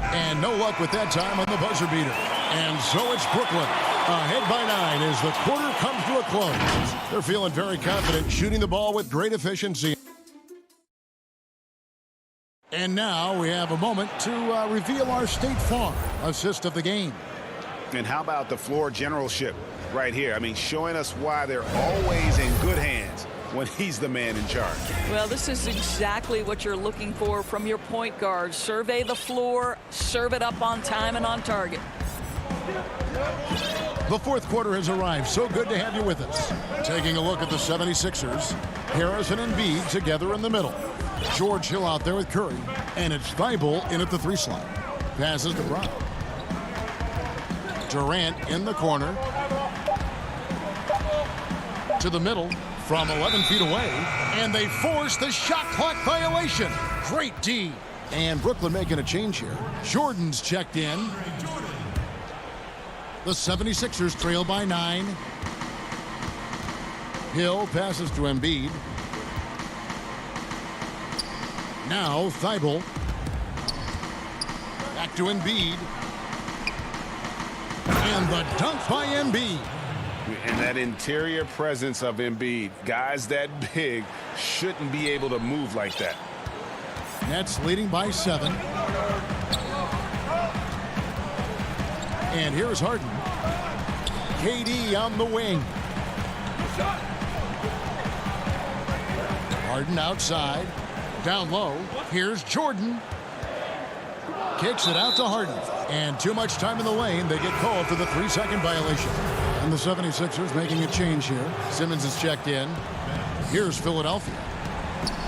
And no luck with that time on the buzzer beater. And so it's Brooklyn. Ahead by 9 as the quarter comes to a close. They're feeling very confident, shooting the ball with great efficiency. And now we have a moment to reveal our State Farm assist of the game. And how about the floor generalship right here? I mean, showing us why they're always in good hands when he's the man in charge. Well, this is exactly what you're looking for from your point guard. Survey the floor, serve it up on time and on target. The fourth quarter has arrived. So good to have you with us. Taking a look at the 76ers. Harris and Embiid together in the middle. George Hill out there with Curry. And it's Thibault in at the 3 slot. Passes to Brown. Durant in the corner. To the middle from 11 feet away. And they force the shot clock violation. Great D. And Brooklyn making a change here. Jordan's checked in. The 76ers trail by 9. Hill passes to Embiid. Now Thibault. Back to Embiid. And the dunk by Embiid. And that interior presence of Embiid, guys that big shouldn't be able to move like that. Nets leading by 7. And here's Harden. KD on the wing. Harden outside. Down low. Here's Jordan. Kicks it out to Harden. And too much time in the lane. They get called for the 3-second violation. And the 76ers making a change here. Simmons is checked in. Here's Philadelphia.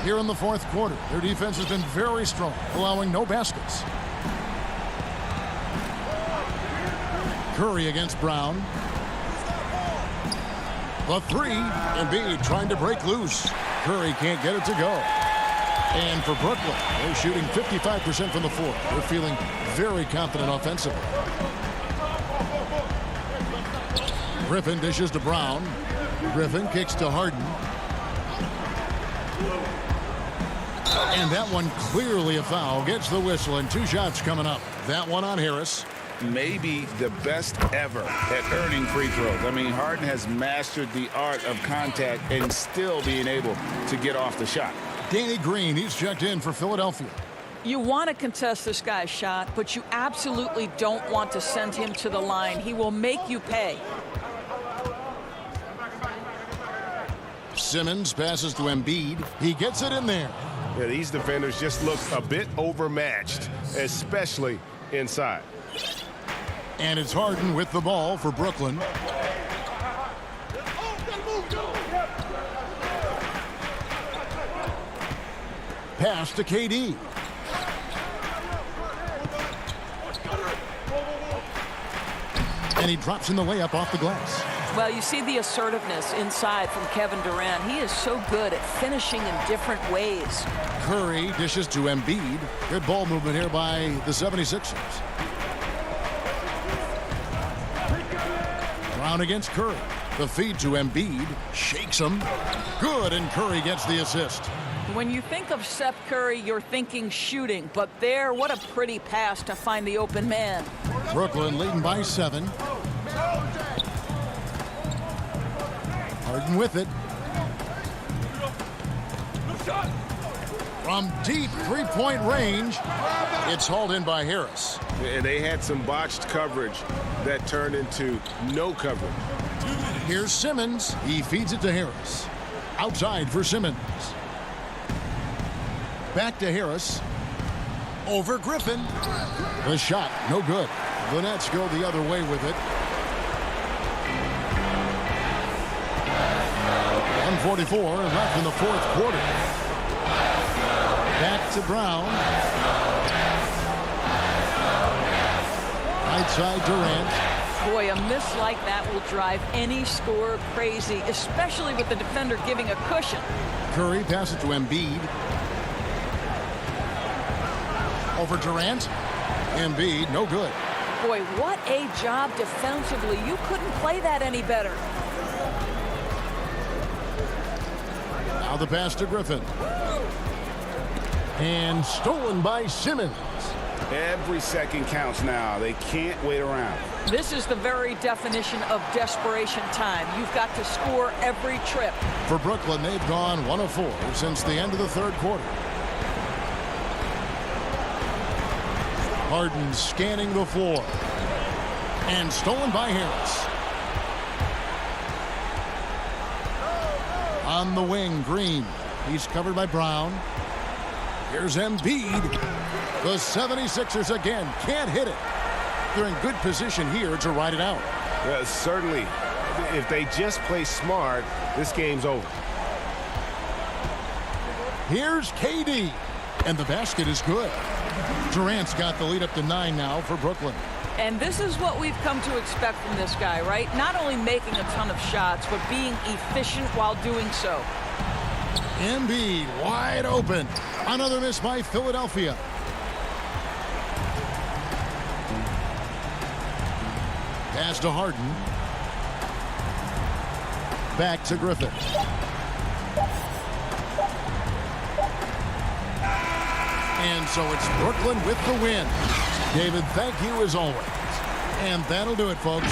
Here in the fourth quarter, their defense has been very strong, allowing no baskets. Curry against Brown. The three. Embiid trying to break loose. Curry can't get it to go. And for Brooklyn, they're shooting 55% from the floor. They're feeling very confident offensively. Griffin dishes to Brown. Griffin kicks to Harden. And that one clearly a foul. Gets the whistle, and 2 shots coming up. That one on Harris. Maybe the best ever at earning free throws. I mean, Harden has mastered the art of contact and still being able to get off the shot. Danny Green, he's checked in for Philadelphia. You want to contest this guy's shot, but you absolutely don't want to send him to the line. He will make you pay. Simmons passes to Embiid. He gets it in there. Yeah, these defenders just look a bit overmatched, especially inside. And it's Harden with the ball for Brooklyn. Pass to KD. And he drops in the layup off the glass. Well, you see the assertiveness inside from Kevin Durant. He is so good at finishing in different ways. Curry dishes to Embiid. Good ball movement here by the 76ers. Brown against Curry. The feed to Embiid. Shakes him. Good, and Curry gets the assist. When you think of Seth Curry, you're thinking shooting. But there, what a pretty pass to find the open man. Brooklyn leading by 7. Harden with it. From deep three-point range, it's hauled in by Harris. And they had some botched coverage that turned into no coverage. Here's Simmons. He feeds it to Harris. Outside for Simmons. Back to Harris. Over Griffin. The shot, no good. The Nets go the other way with it. 1:44 left in the fourth quarter. Back to Brown. Right side Durant. Boy, a miss like that will drive any scorer crazy, especially with the defender giving a cushion. Curry passes to Embiid. Over Durant. Embiid, no good. Boy, what a job defensively. You couldn't play that any better. Now the pass to Griffin. And stolen by Simmons. Every second counts now. They can't wait around. This is the very definition of desperation time. You've got to score every trip. For Brooklyn, they've gone 1 of 4 since the end of the third quarter. Harden scanning the floor. And stolen by Harris. On the wing, Green. He's covered by Brown. Here's Embiid. The 76ers again can't hit it. They're in good position here to ride it out. Certainly, if they just play smart, this game's over. Here's KD. And the basket is good. Durant's got the lead up to 9 now for Brooklyn. And this is what we've come to expect from this guy, right? Not only making a ton of shots, but being efficient while doing so. Embiid wide open. Another miss by Philadelphia. Pass to Harden. Back to Griffin. And so it's Brooklyn with the win. David, thank you as always. And that'll do it, folks.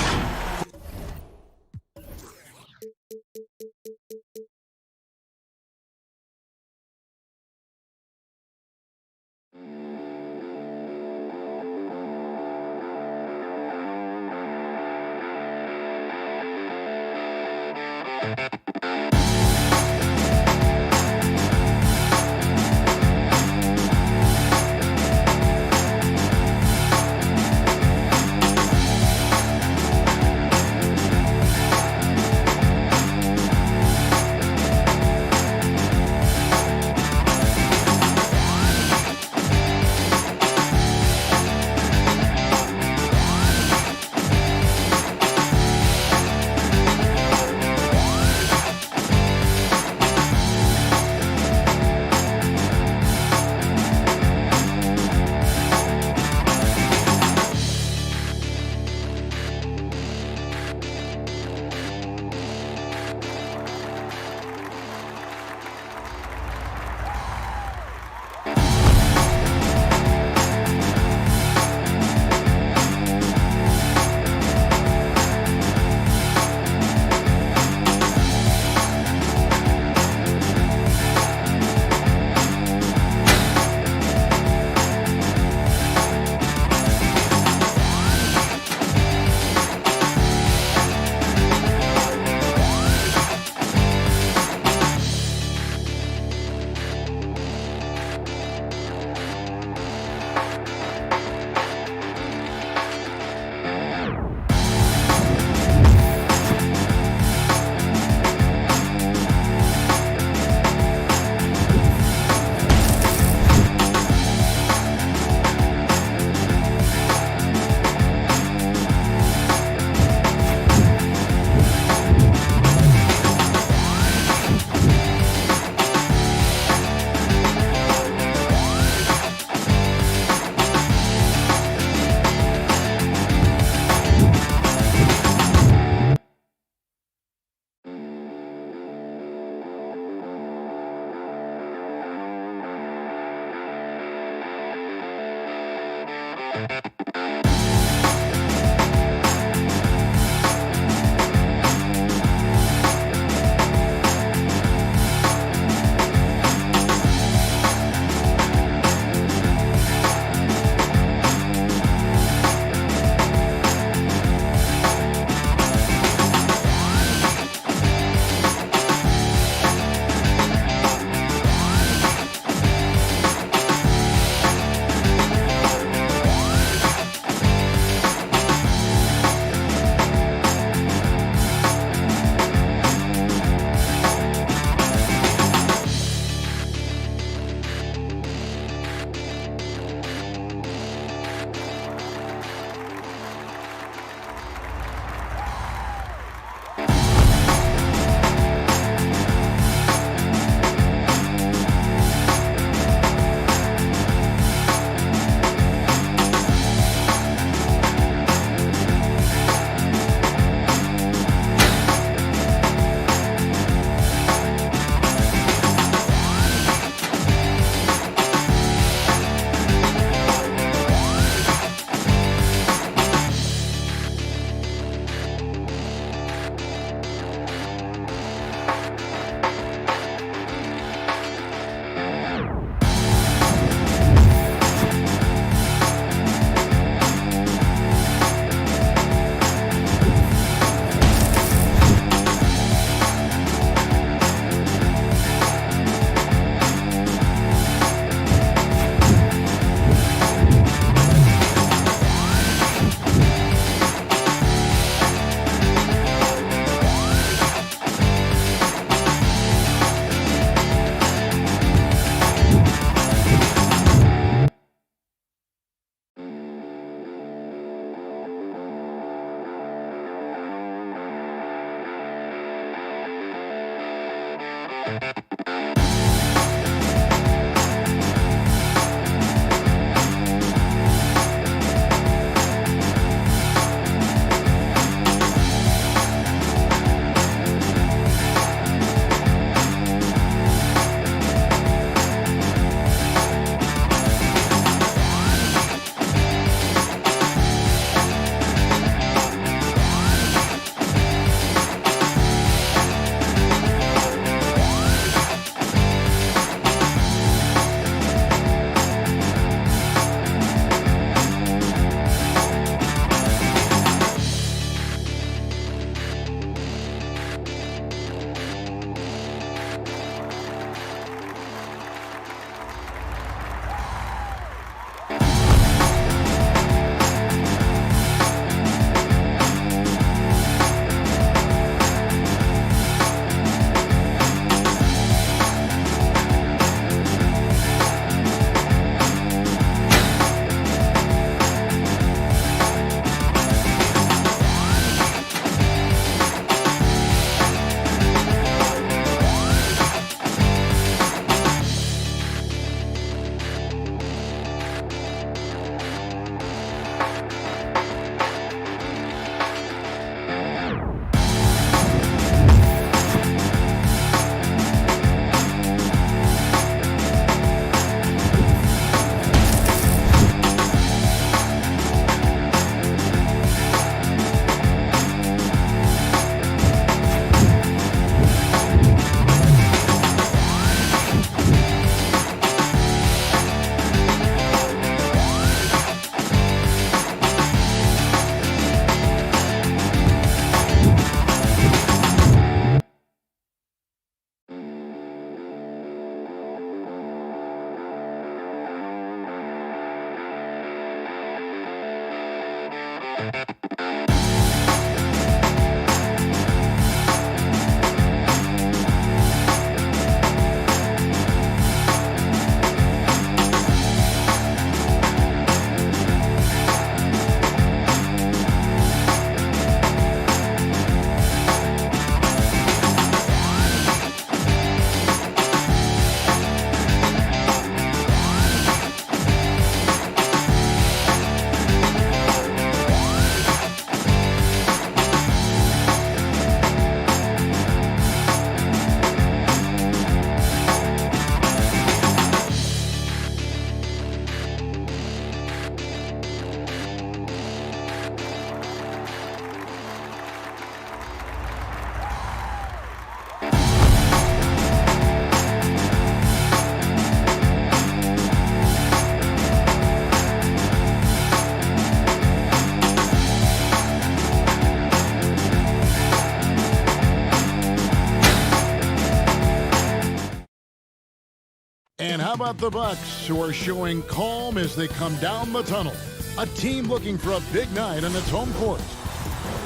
And how about the Bucks, who are showing calm as they come down the tunnel? A team looking for a big night on its home court.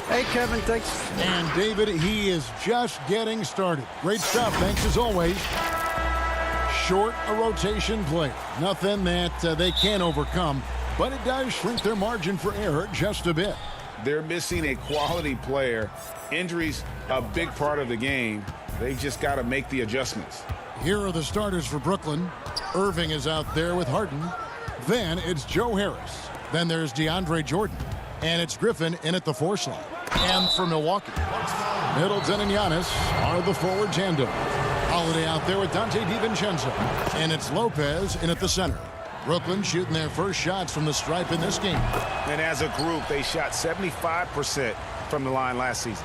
Hey, Kevin, thanks. And David, he is just getting started. Great stuff, thanks as always. Short a rotation play. Nothing that they can't overcome, but it does shrink their margin for error just a bit. They're missing a quality player. Injuries, a big part of the game. They've just got to make the adjustments. Here are the starters for Brooklyn. Irving is out there with Harden. Then it's Joe Harris. Then there's DeAndre Jordan. And it's Griffin in at the 4 slot. And for Milwaukee, Middleton and Giannis are the forward tandem. Holiday out there with Dante DiVincenzo. And it's Lopez in at the center. Brooklyn shooting their first shots from the stripe in this game. And as a group, they shot 75% from the line last season.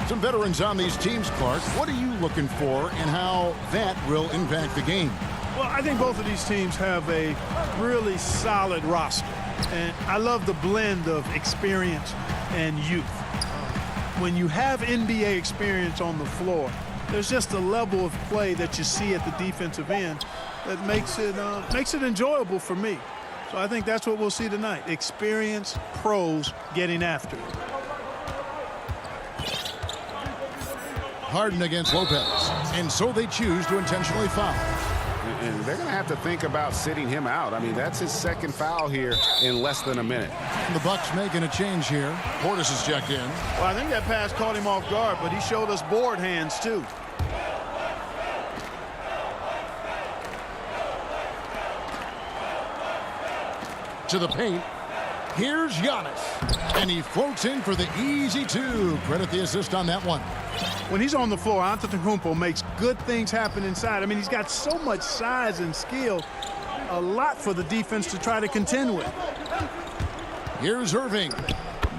Some veterans on these teams, Clark. What are you looking for and how that will impact the game? Well, I think both of these teams have a really solid roster. And I love the blend of experience and youth. When you have NBA experience on the floor, there's just a level of play that you see at the defensive end that makes it enjoyable for me. So I think that's what we'll see tonight. Experienced pros getting after it. Harden against Lopez. And so they choose to intentionally foul. And they're going to have to think about sitting him out. I mean, that's his second foul here in less than a minute. The Bucks making a change here. Portis is checked in. Well, I think that pass caught him off guard, but he showed us board hands too. To the paint. Here's Giannis. And he floats in for the easy 2. Credit the assist on that one. When he's on the floor, Antetokounmpo makes good things happen inside. I mean, he's got so much size and skill, a lot for the defense to try to contend with. Here's Irving.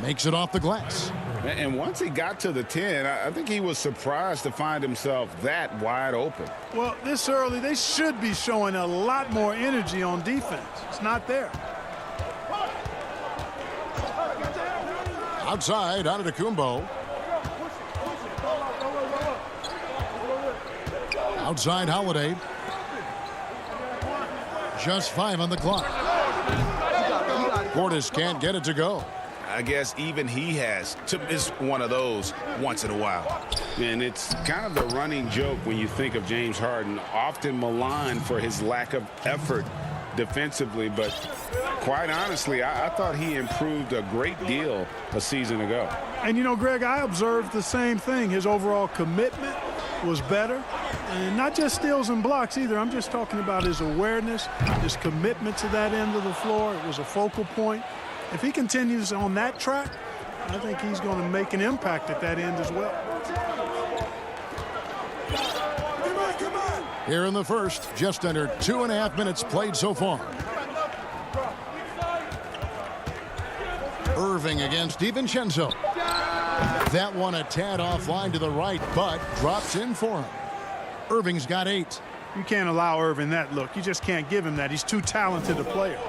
Makes it off the glass. And once he got to the 10, I think he was surprised to find himself that wide open. Well, this early, they should be showing a lot more energy on defense. It's not there. Outside, Antetokounmpo. Outside Holiday. Just 5 on the clock. Portis can't get it to go. I guess even he has to miss one of those once in a while. And it's kind of the running joke when you think of James Harden, often maligned for his lack of effort defensively, but quite honestly, I thought he improved a great deal a season ago. And, you know, Greg, I observed the same thing. His overall commitment was better. And not just steals and blocks either. I'm just talking about his awareness, his commitment to that end of the floor. It was a focal point. If he continues on that track, I think he's going to make an impact at that end as well. Here in the first, just under 2.5 minutes played so far. Irving against DiVincenzo. That one a tad offline to the right, but drops in for him. Irving's got 8. You can't allow Irving that look. You just can't give him that. He's too talented a player.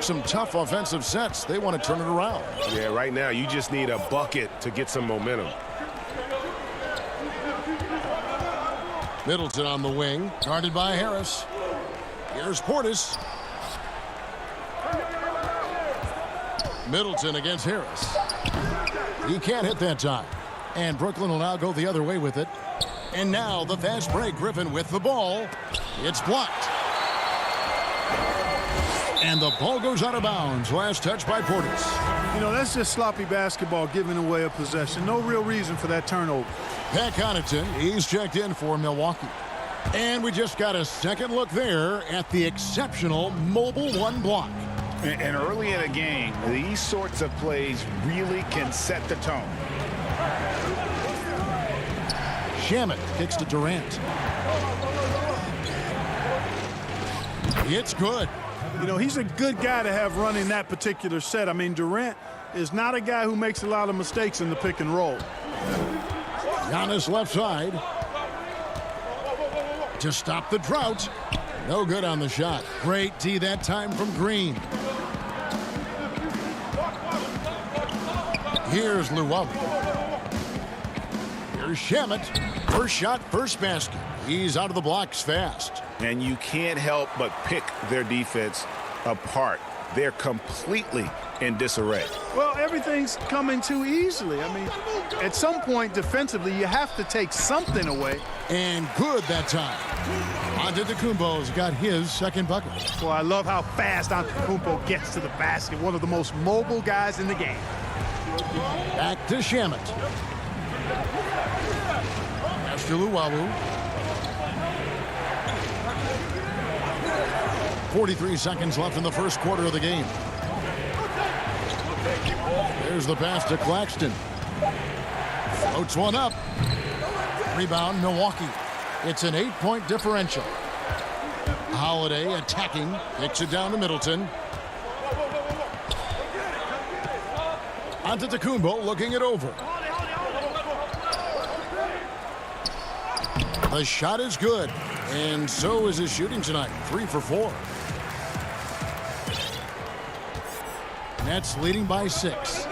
Some tough offensive sets. They want to turn it around. Yeah, right now you just need a bucket to get some momentum. Middleton on the wing, guarded by Harris. Here's Portis. Middleton against Harris. He can't hit that time. And Brooklyn will now go the other way with it. And now the fast break. Griffin with the ball. It's blocked. And the ball goes out of bounds. Last touch by Portis. You know, that's just sloppy basketball, giving away a possession. No real reason for that turnover. Pat Connaughton, he's checked in for Milwaukee. And we just got a second look there at the exceptional mobile 1 block. And early in a game, these sorts of plays really can set the tone. Shamet kicks to Durant. It's good. You know, he's a good guy to have running that particular set. I mean, Durant is not a guy who makes a lot of mistakes in the pick and roll. Giannis left side. To stop the drought. No good on the shot. Great D that time from Green. Here's Luwawu. Here's Shamet. First shot, first basket. He's out of the blocks fast. And you can't help but pick their defense apart. They're completely in disarray. Well, everything's coming too easily. I mean, at some point defensively, you have to take something away. And good that time. Antetokounmpo's got his second bucket. Well, I love how fast Antetokounmpo gets to the basket. One of the most mobile guys in the game. Back to Shamet. Master Luwawu. 43 seconds left in the first quarter of the game. There's the pass to Claxton. Floats one up. Rebound, Milwaukee. It's an 8-point differential. Holiday attacking. Kicks it down to Middleton. Antetokounmpo looking it over. The shot is good. And so is his shooting tonight. 3 for 4. Nets leading by 6.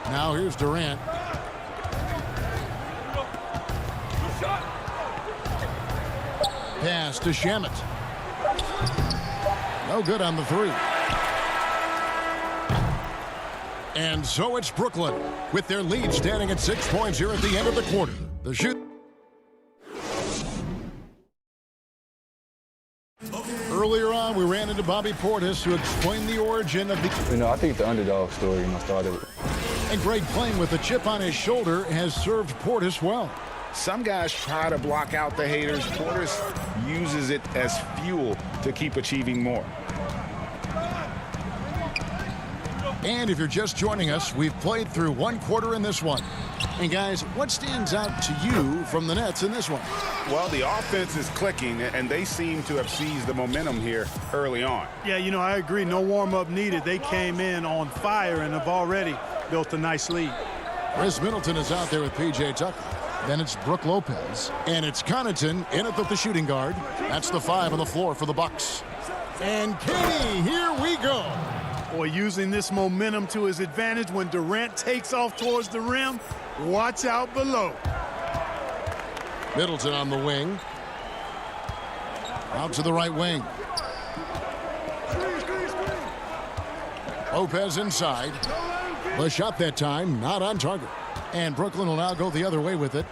Now here's Durant. Pass to Shamet. No good on the 3. And so it's Brooklyn with their lead standing at 6 points here at the end of the quarter. The shoot. Earlier on, we ran into Bobby Portis to explain the origin of the... I think the underdog story, started. And Greg, playing with a chip on his shoulder, has served Portis well. Some guys try to block out the haters. Portis uses it as fuel to keep achieving more. And if you're just joining us, we've played through one quarter in this one. And guys, what stands out to you from the Nets in this one? Well, the offense is clicking, and they seem to have seized the momentum here early on. Yeah, I agree. No warm-up needed. They came in on fire and have already built a nice lead. Chris Middleton is out there with P.J. Tucker. Then it's Brook Lopez. And it's Connaughton in at the shooting guard. That's the 5 on the floor for the Bucks. And Kenny, here we go. Boy, using this momentum to his advantage when Durant takes off towards the rim. Watch out below. Middleton on the wing. Out to the right wing. Lopez inside. The shot that time, not on target. And Brooklyn will now go the other way with it.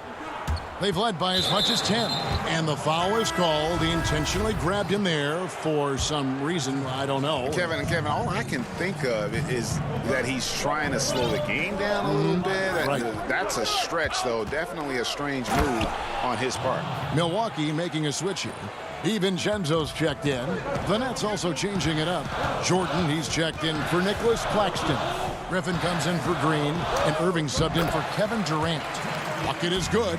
They've led by as much as 10. And the foul is called. He intentionally grabbed him there for some reason. I don't know. Kevin, all I can think of is that he's trying to slow the game down a little bit. Right. That's a stretch, though. Definitely a strange move on his part. Milwaukee making a switch here. DiVincenzo's checked in. The Nets also changing it up. Jordan, he's checked in for Nicholas Claxton. Griffin comes in for Green. And Irving subbed in for Kevin Durant. Bucket is good.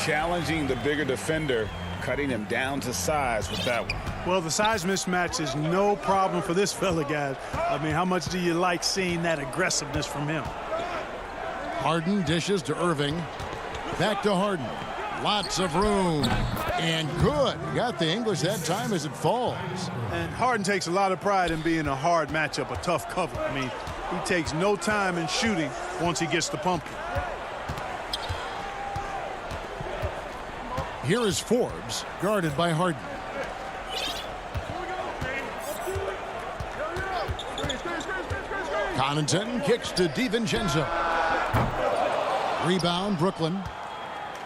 Challenging the bigger defender, cutting him down to size with that one. Well, the size mismatch is no problem for this fella, guys. I mean, how much do you like seeing that aggressiveness from him? Harden dishes to Irving. Back to Harden. Lots of room. And good. Got the English that time as it falls. And Harden takes a lot of pride in being a hard matchup, a tough cover. I mean, he takes no time in shooting once he gets the pumpkin. Here is Forbes, guarded by Harden. Connaughton kicks to DiVincenzo. Rebound, Brooklyn.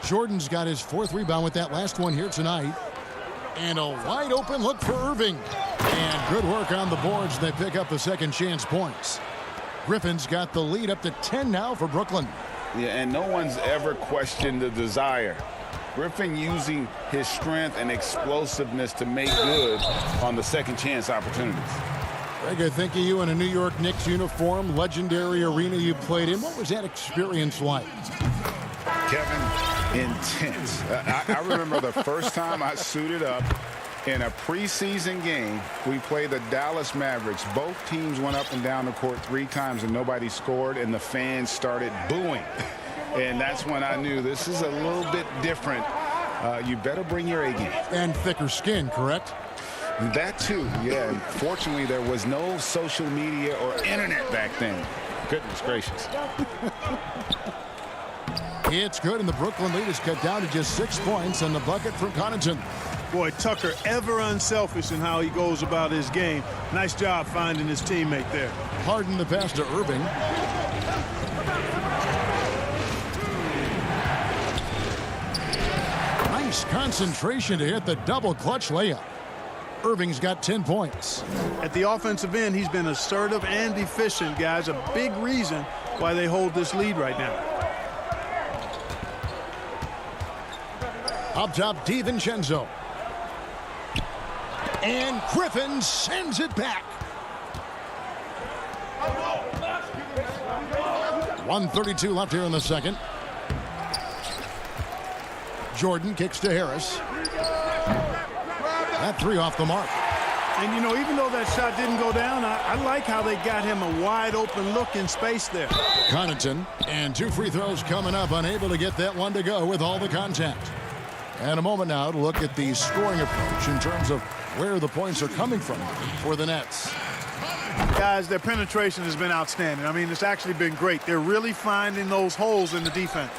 Jordan's got his 4th rebound with that last one here tonight. And a wide open look for Irving. And good work on the boards. They pick up the second chance points. Griffin's got the lead up to 10 now for Brooklyn. Yeah, and no one's ever questioned the desire. Griffin using his strength and explosiveness to make good on the second chance opportunities. Greg, I think of you in a New York Knicks uniform, legendary arena you played in. What was that experience like? Kevin, intense. I remember the first time I suited up in a preseason game. We played the Dallas Mavericks. Both teams went up and down the court 3 times and nobody scored, and the fans started booing. And that's when I knew this is a little bit different. You better bring your A game. And thicker skin, correct? That too, yeah. And fortunately, there was no social media or internet back then. Goodness gracious. It's good, and the Brooklyn lead is cut down to just 6 points, and the bucket from Connaughton. Boy, Tucker ever unselfish in how he goes about his game. Nice job finding his teammate there. Harden the pass to Irving. Nice concentration to hit the double clutch layup. Irving's got 10 points. At the offensive end, he's been assertive and efficient, guys. A big reason why they hold this lead right now. Up top, DiVincenzo. And Griffin sends it back. 1:32 left here in the second. Jordan kicks to Harris. That three off the mark. And, you know, even though that shot didn't go down, I like how they got him a wide open look in space there. Connaughton, and 2 free throws coming up, unable to get that one to go with all the contact. And a moment now to look at the scoring approach in terms of where the points are coming from for the Nets. Guys, their penetration has been outstanding. I mean, it's actually been great. They're really finding those holes in the defense.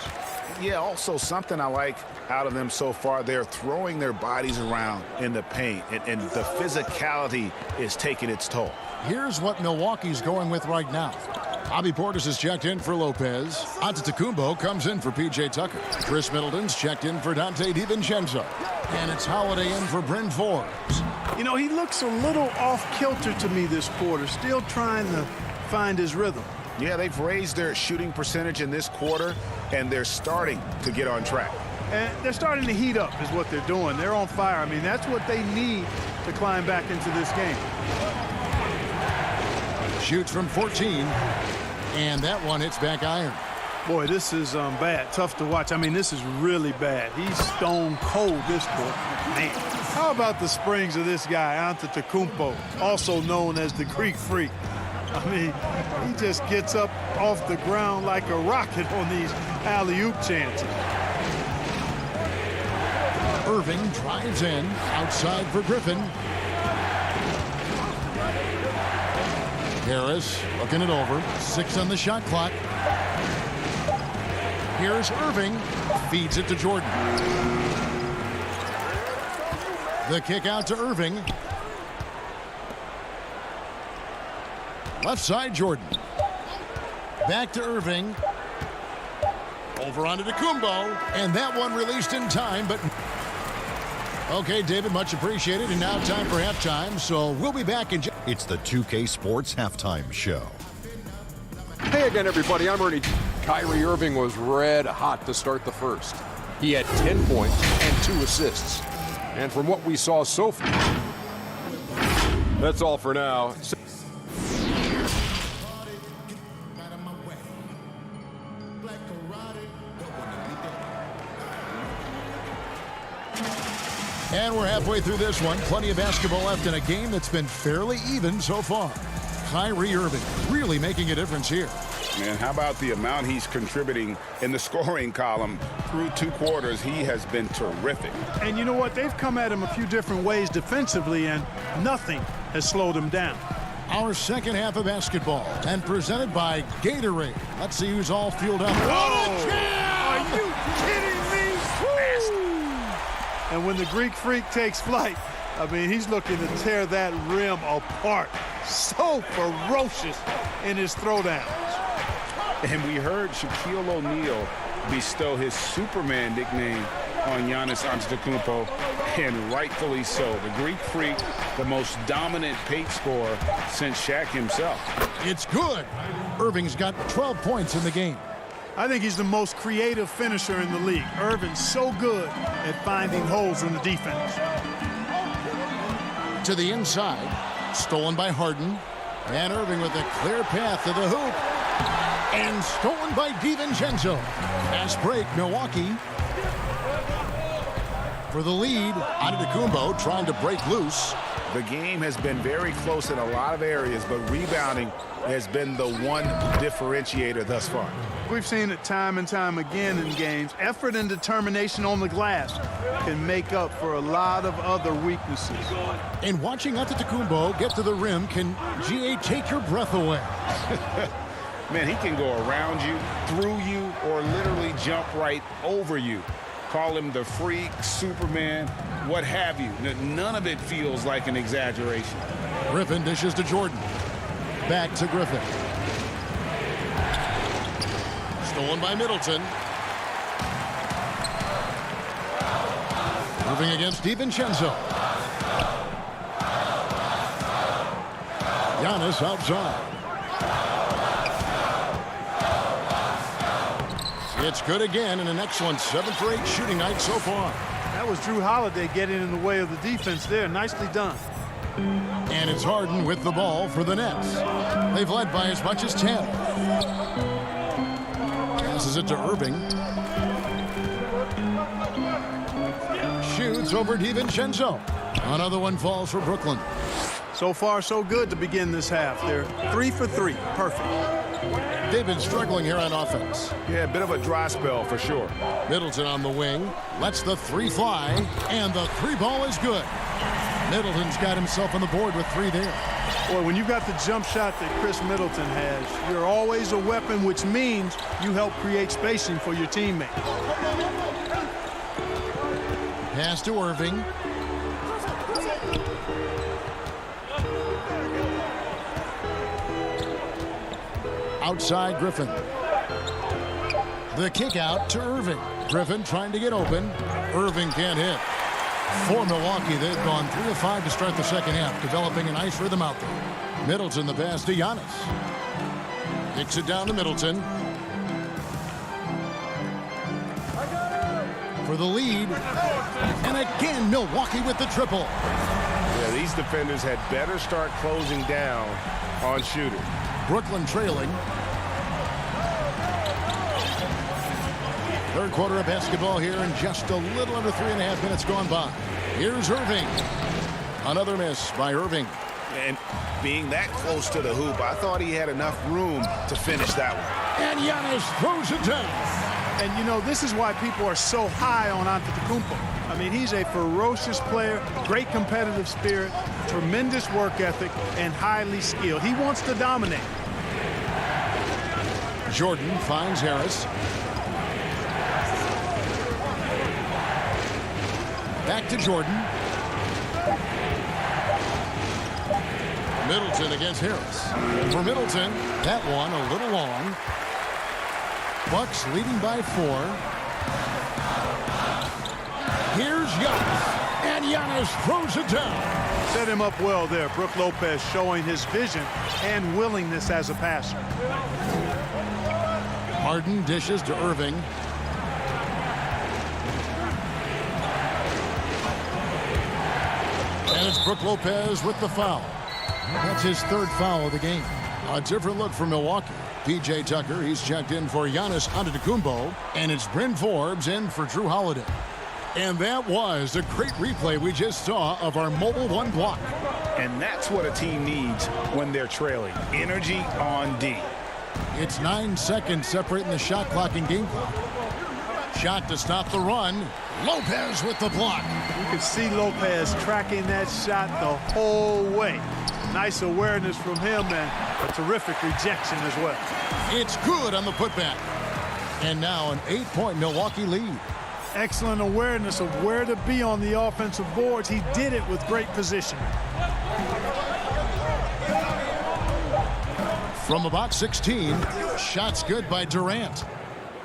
Yeah, also something I like out of them so far, they're throwing their bodies around in the paint, and the physicality is taking its toll. Here's what Milwaukee's going with right now. Bobby Portis has checked in for Lopez. Antetokounmpo comes in for P.J. Tucker. Chris Middleton's checked in for Dante DiVincenzo. And it's Holiday in for Bryn Forbes. You know, he looks a little off-kilter to me this quarter, still trying to find his rhythm. Yeah, they've raised their shooting percentage in this quarter, and they're starting to get on track. And they're starting to heat up is what they're doing. They're on fire. I mean, that's what they need to climb back into this game. Shoots from 14, and that one hits back iron. Boy, this is bad. Tough to watch. I mean, this is really bad. He's stone cold this quarter. Man, how about the springs of this guy, Antetokounmpo, also known as the Greek Freak? I mean, he just gets up off the ground like a rocket on these alley-oop chances. Irving drives in, outside for Griffin. Harris looking it over. 6 on the shot clock. Here's Irving. Feeds it to Jordan. The kick out to Irving. Left side, Jordan. Back to Irving. Over onto Kumbo. And that one released in time, but... Okay, David, much appreciated. And now time for halftime, so we'll be back in... It's the 2K Sports Halftime Show. Hey again, everybody. I'm Ernie. Kyrie Irving was red hot to start the first. He had 10 points and 2 assists. And from what we saw so far, that's all for now. And we're halfway through this one. Plenty of basketball left in a game that's been fairly even so far. Kyrie Irving really making a difference here. Man, how about the amount he's contributing in the scoring column through 2 quarters? He has been terrific. And you know what? They've come at him a few different ways defensively, and nothing has slowed him down. Our second half of basketball, and presented by Gatorade. Let's see who's all fueled up. Oh, are you kidding me? And when the Greek Freak takes flight, I mean, he's looking to tear that rim apart. So ferocious in his throwdowns. And we heard Shaquille O'Neal bestow his Superman nickname on Giannis Antetokounmpo, and rightfully so. The Greek Freak, the most dominant paint scorer since Shaq himself. It's good. Irving's got 12 points in the game. I think he's the most creative finisher in the league. Irving's so good at finding holes in the defense. To the inside, stolen by Harden. And Irving with a clear path to the hoop. And stolen by DiVincenzo. Fast break, Milwaukee. For the lead, Antetokounmpo trying to break loose. The game has been very close in a lot of areas, but rebounding has been the one differentiator thus far. We've seen it time and time again in games. Effort and determination on the glass can make up for a lot of other weaknesses. And watching Antetokounmpo get to the rim can, GA, take your breath away. Man, he can go around you, through you, or literally jump right over you. Call him the freak, Superman, what have you. None of it feels like an exaggeration. Griffin dishes to Jordan. Back to Griffin. Stolen by Middleton. Moving against DiVincenzo. Giannis outside. It's good again, and an excellent 7 for 8 shooting night so far. That was Drew Holiday getting in the way of the defense there. Nicely done. And it's Harden with the ball for the Nets. They've led by as much as 10. Passes it to Irving. Shoots over DiVincenzo. Another one falls for Brooklyn. So far, so good to begin this half. They're 3 for 3. Perfect. They've been struggling here on offense. Yeah, a bit of a dry spell for sure. Middleton on the wing. Lets the 3 fly. And the 3 ball is good. Middleton's got himself on the board with 3 there. Boy, when you've got the jump shot that Chris Middleton has, you're always a weapon, which means you help create spacing for your teammate. Pass to Irving. Outside Griffin. The kick out to Irving. Griffin trying to get open. Irving can't hit. For Milwaukee, they've gone 3 of 5 to start the second half, developing a nice rhythm out there. Middleton the pass to Giannis. Kicks it down to Middleton. For the lead. And again, Milwaukee with the triple. Yeah, these defenders had better start closing down on shooting. Brooklyn trailing. Third quarter of basketball here, and just a little under 3.5 minutes gone by. Here's Irving. Another miss by Irving. And being that close to the hoop, I thought he had enough room to finish that one. And Giannis throws it down. And, you know, this is why people are so high on Antetokounmpo. I mean, he's a ferocious player, great competitive spirit, tremendous work ethic, and highly skilled. He wants to dominate. Jordan finds Harris. Back to Jordan. Middleton against Harris. For Middleton, that one a little long. Bucks leading by 4. Here's Giannis. And Giannis throws it down. Set him up well there. Brook Lopez showing his vision and willingness as a passer. Harden dishes to Irving. And it's Brook Lopez with the foul. That's his 3rd foul of the game. A different look for Milwaukee. P.J. Tucker, he's checked in for Giannis Antetokounmpo. And it's Bryn Forbes in for Drew Holiday. And that was a great replay we just saw of our Mobile One block. And that's what a team needs when they're trailing. Energy on D. It's 9 seconds separating the shot clock and game clock. Shot to stop the run. Lopez with the block. You can see Lopez tracking that shot the whole way. Nice awareness from him and a terrific rejection as well. It's good on the putback. And now an 8-point Milwaukee lead. Excellent awareness of where to be on the offensive boards. He did it with great position. From about 16, shots good by Durant.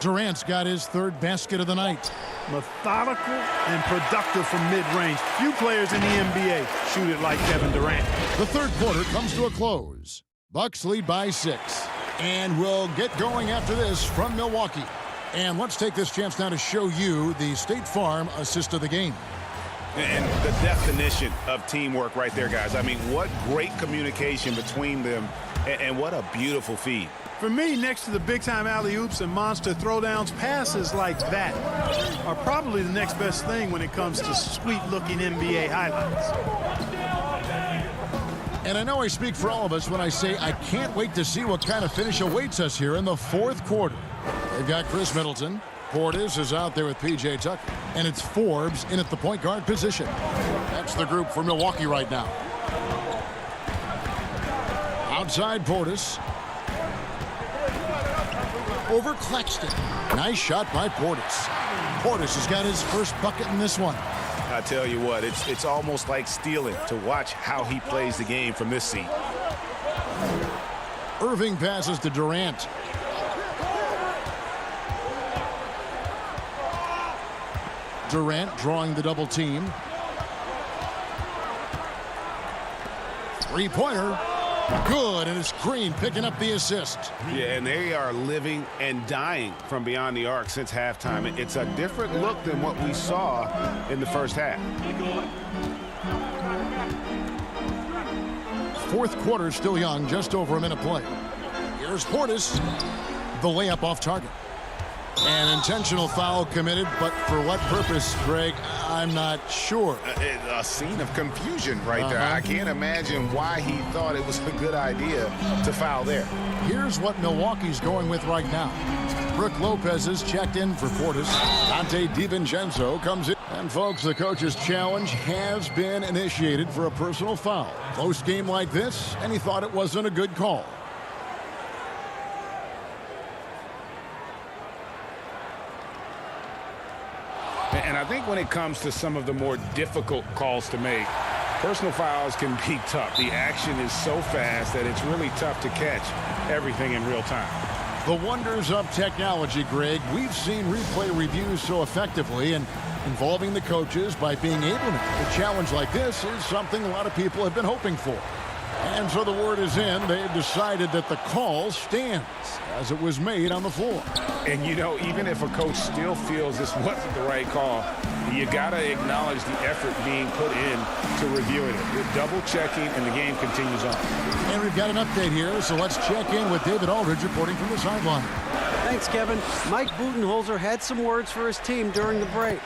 Durant's got his 3rd basket of the night. Methodical and productive from mid-range. Few players in the NBA shoot it like Kevin Durant. The 3rd quarter comes to a close. Bucks lead by 6. And we'll get going after this from Milwaukee. And let's take this chance now to show you the State Farm assist of the game. And the definition of teamwork right there, guys. I mean, what great communication between them, and what a beautiful feed. For me, next to the big-time alley-oops and monster throwdowns, passes like that are probably the next best thing when it comes to sweet-looking NBA highlights. And I know I speak for all of us when I say I can't wait to see what kind of finish awaits us here in the 4th quarter. They've got Chris Middleton. Portis is out there with P.J. Tucker. And it's Forbes in at the point guard position. That's the group for Milwaukee right now. Outside Portis. over Claxton. Nice shot by Portis. Portis has got his first bucket in this one. I tell you what, it's almost like stealing to watch how he plays the game from this seat. Irving passes to Durant. Durant drawing the double team. Three-pointer. Good, and it's Green picking up the assist. Yeah, and they are living and dying from beyond the arc since halftime. It's a different look than what we saw in the first half. Fourth quarter still young, just over a minute play. Here's Portis. The layup off target. An intentional foul committed, but for what purpose, Greg? I'm not sure. A scene of confusion right there. I can't imagine why he thought it was a good idea to foul there. Here's what Milwaukee's going with right now. Brook Lopez is checked in for Portis. Dante DiVincenzo comes in. And folks, the coach's challenge has been initiated for a personal foul. Close game like this, and he thought it wasn't a good call. And I think when it comes to some of the more difficult calls to make, personal fouls can be tough. The action is so fast that it's really tough to catch everything in real time. The wonders of technology, Greg. We've seen replay reviews so effectively, and involving the coaches by being able to make a challenge like this is something a lot of people have been hoping for. And so the word is in. They've decided that the call stands as it was made on the floor. And, you know, even if a coach still feels this wasn't the right call, you got to acknowledge the effort being put in to reviewing it. You're double-checking, and the game continues on. And we've got an update here, so let's check in with David Aldridge reporting from the sideline. Thanks, Kevin. Mike Budenholzer had some words for his team during the break.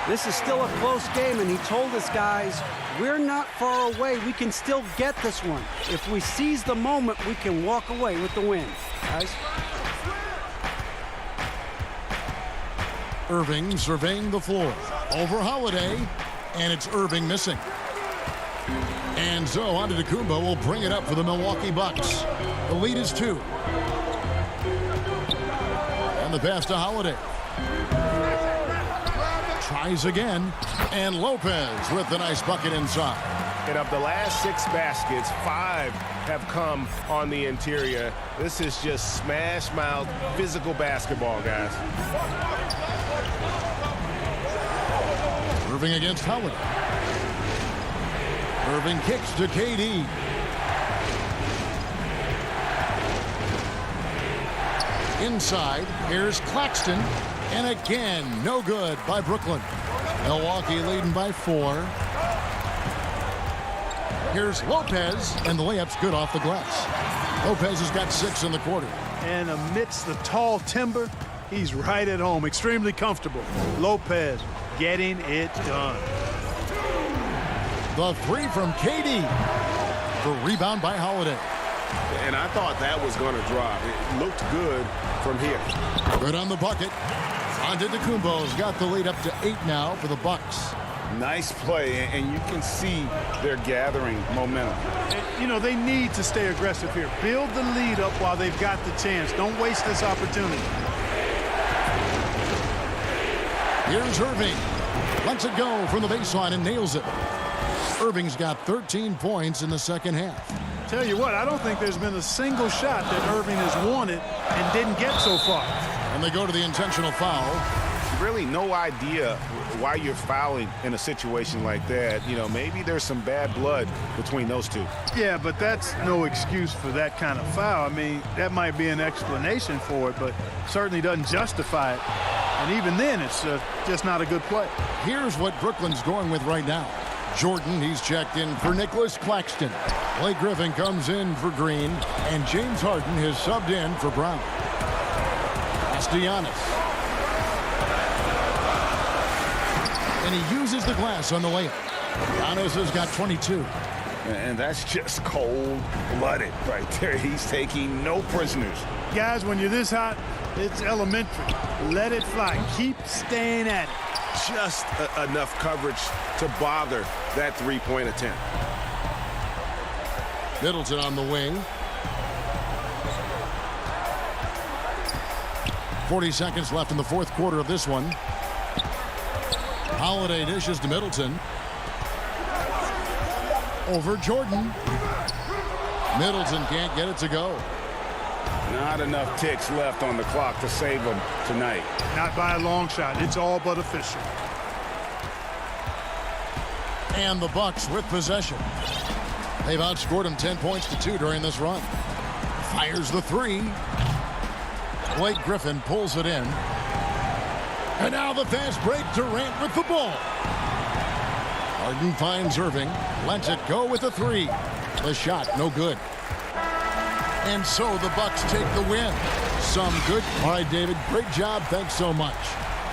This is still a close game, and he told us, guys, we're not far away. We can still get this one. If we seize the moment, we can walk away with the win. Guys? Irving surveying the floor. Over Holiday, and it's Irving missing. And so Antetokounmpo will bring it up for the Milwaukee Bucks. The lead is 2. And the pass to Holiday. Tries again, and Lopez with the nice bucket inside. And of the last 6 baskets, 5 have come on the interior. This is just smash mouth physical basketball, guys. Irving against Howard. Irving kicks to KD. Inside, here's Claxton. And again, no good by Brooklyn. Milwaukee leading by 4. Here's Lopez, and the layup's good off the glass. Lopez has got 6 in the quarter. And amidst the tall timber, he's right at home, extremely comfortable. Lopez getting it done. The 3 from KD. The rebound by Holiday. And I thought that was going to drop. It looked good from here. Good on the bucket. Antetokounmpo's got the lead up to 8 now for the Bucks. Nice play, and you can see they're gathering momentum. And, you know, they need to stay aggressive here. Build the lead up while they've got the chance. Don't waste this opportunity. Here's Irving. Lets it go from the baseline and nails it. Irving's got 13 points in the second half. Tell you what, I don't think there's been a single shot that Irving has wanted and didn't get so far. And they go to the intentional foul. Really no idea why you're fouling in a situation like that. You know, maybe there's some bad blood between those two. Yeah, but that's no excuse for that kind of foul. I mean, that might be an explanation for it, but certainly doesn't justify it. And even then, it's just not a good play. Here's what Brooklyn's going with right now. Jordan, he's checked in for Nicholas Claxton. Blake Griffin comes in for Green, and James Harden has subbed in for Brown. Giannis. And he uses the glass on the layup. Giannis has got 22. And that's just cold-blooded right there. He's taking no prisoners. Guys, when you're this hot, it's elementary. Let it fly. Keep staying at it. Just enough coverage to bother that three-point attempt. Middleton on the wing. 40 seconds left in the fourth quarter of this one. Holiday dishes to Middleton. Over Jordan. Middleton can't get it to go. Not enough ticks left on the clock to save them tonight. Not by a long shot. It's all but official. And the Bucks with possession. They've outscored them 10 points to 2 during this run. Fires the three. Blake Griffin pulls it in. And now the fast break. Durant with the ball. Harden finds Irving. Lets it go with the three. The shot, no good. And so the Bucks take the win. Some good. All right, David, great job. Thanks so much.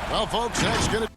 Well, folks, that's going to...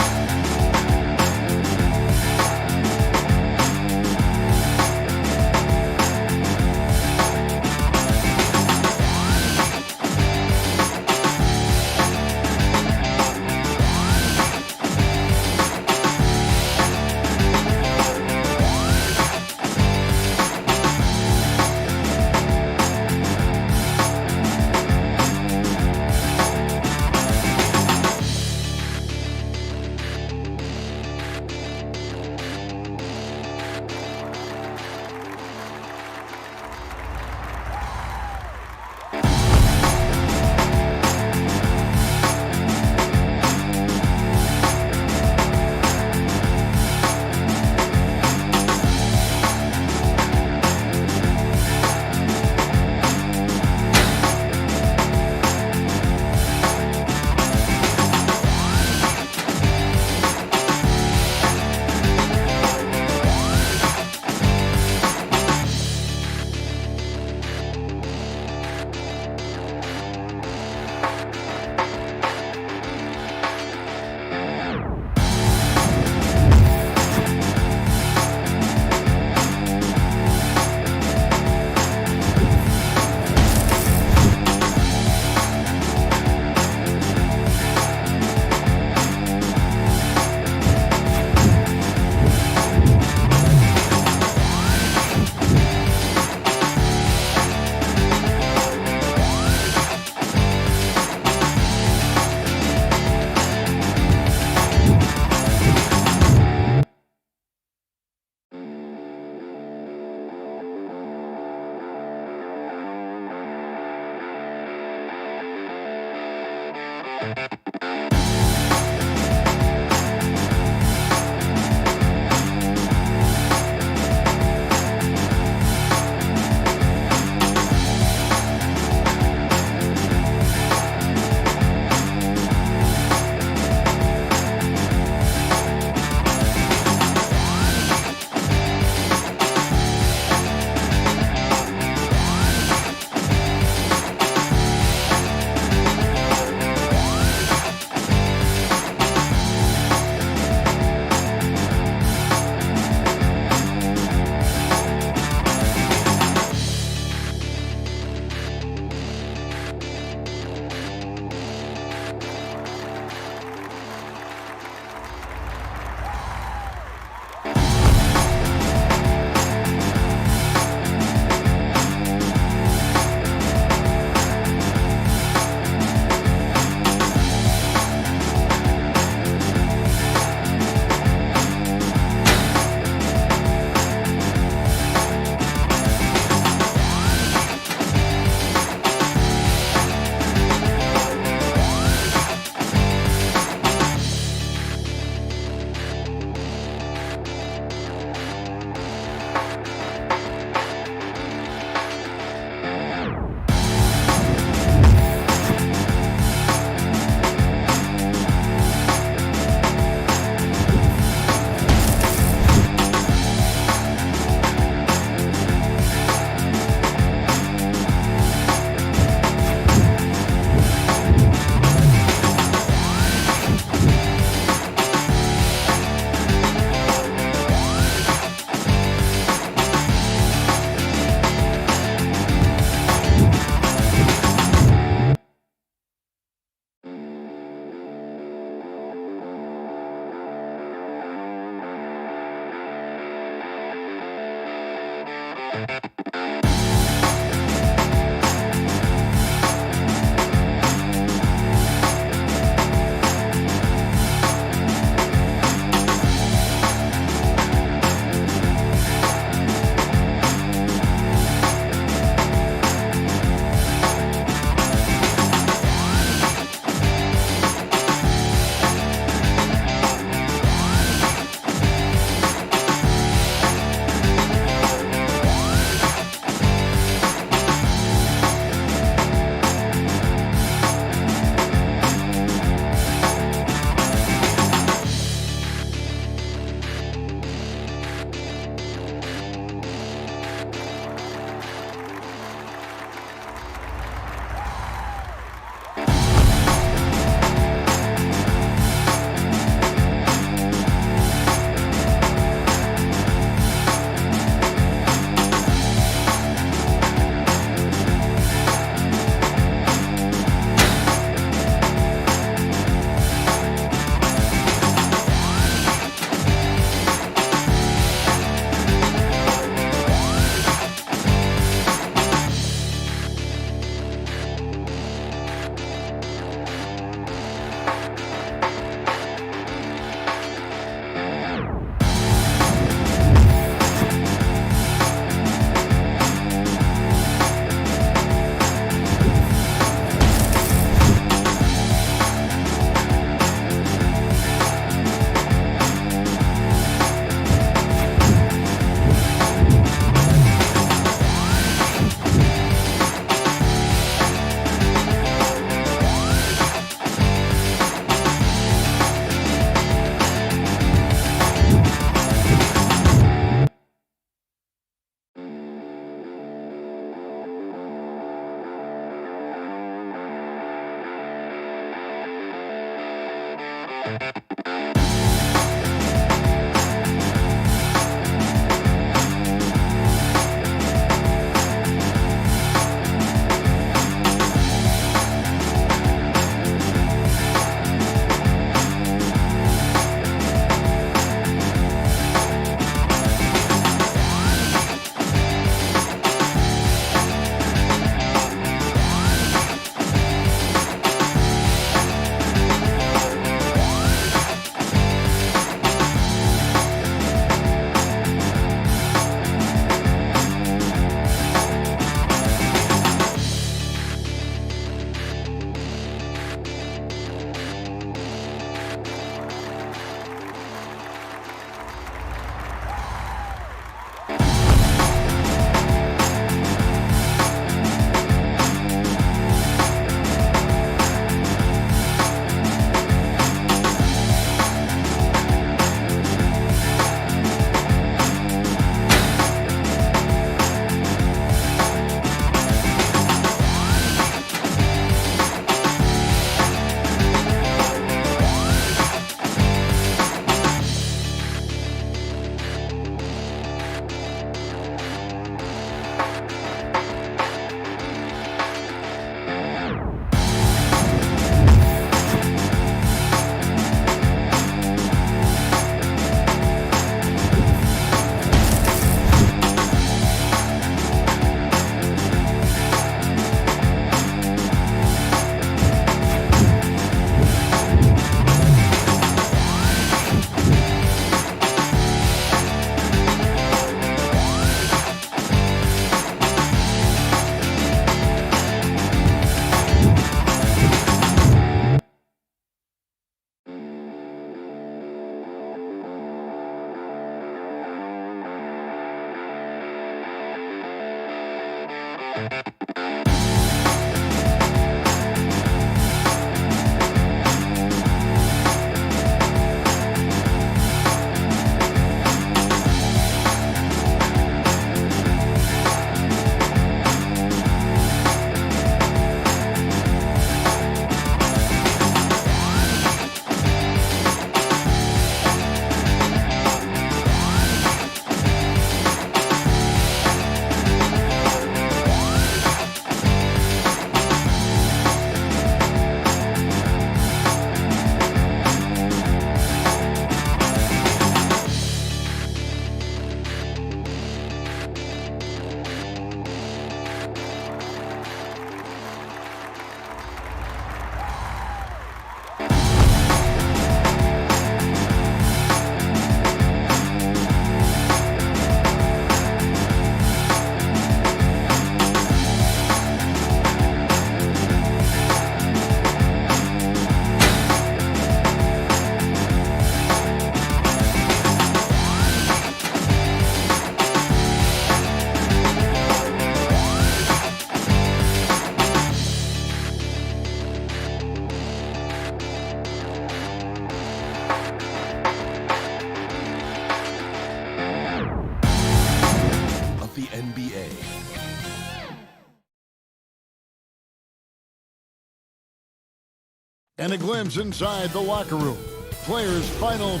And a glimpse inside the locker room. Players' final.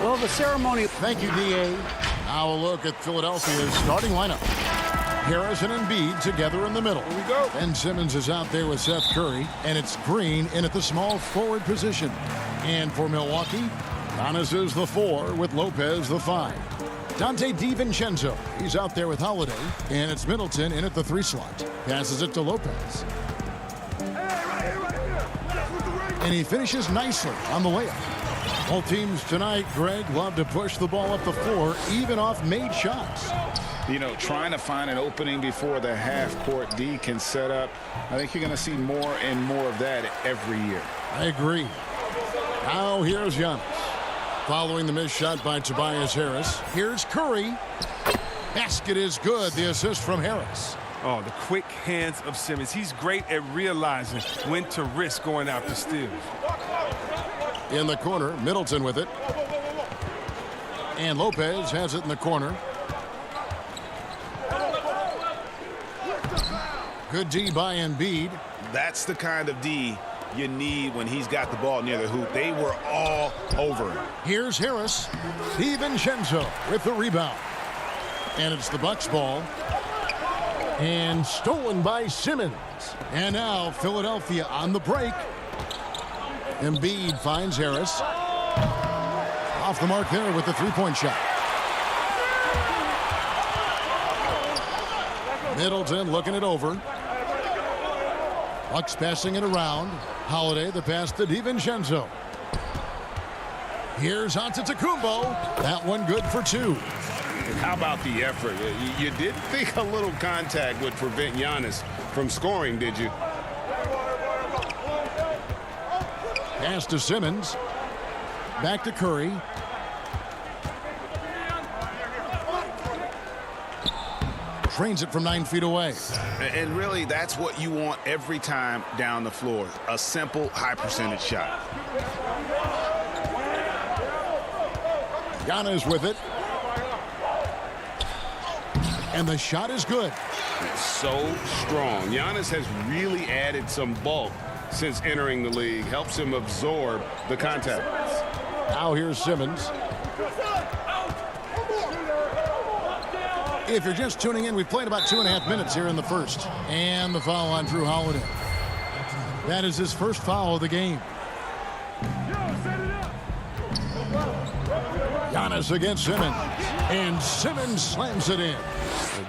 Well, the ceremony. Thank you, D.A. Now a look at Philadelphia's starting lineup. Harris and Embiid together in the middle. Here we go. Ben Simmons is out there with Seth Curry, and it's Green in at the small forward position. And for Milwaukee, Giannis is the 4 with Lopez the 5. Dante DiVincenzo, he's out there with Holiday, and it's Middleton in at the 3 slot. Passes it to Lopez. And he finishes nicely on the layup. Both teams tonight, Greg, love to push the ball up the floor, even off made shots. You know, trying to find an opening before the half-court D can set up. I think you're going to see more and more of that every year. I agree. Now here's Giannis. Following the missed shot by Tobias Harris. Here's Curry. Basket is good. The assist from Harris. Oh, the quick hands of Simmons. He's great at realizing when to risk going out to steal. In the corner, Middleton with it. And Lopez has it in the corner. Good D by Embiid. That's the kind of D you need when he's got the ball near the hoop. They were all over him. Here's Harris. DiVincenzo with the rebound. And it's the Bucks ball. And stolen by Simmons. And now Philadelphia on the break. Embiid finds Harris. Off the mark there with the 3-point shot. Middleton looking it over. Bucks passing it around. Holiday the pass to DiVincenzo. Here's Antetokounmpo. That one good for 2. And how about the effort? You didn't think a little contact would prevent Giannis from scoring, did you? Pass to Simmons. Back to Curry. Trains it from 9 feet away. And really, that's what you want every time down the floor. A simple, high-percentage shot. Giannis with it. And the shot is good. So strong. Giannis has really added some bulk since entering the league. Helps him absorb the contact. Now here's Simmons. If you're just tuning in, we've played about 2.5 minutes here in the first. And the foul on Drew Holiday. That is his first foul of the game. Giannis against Simmons. And Simmons slams it in.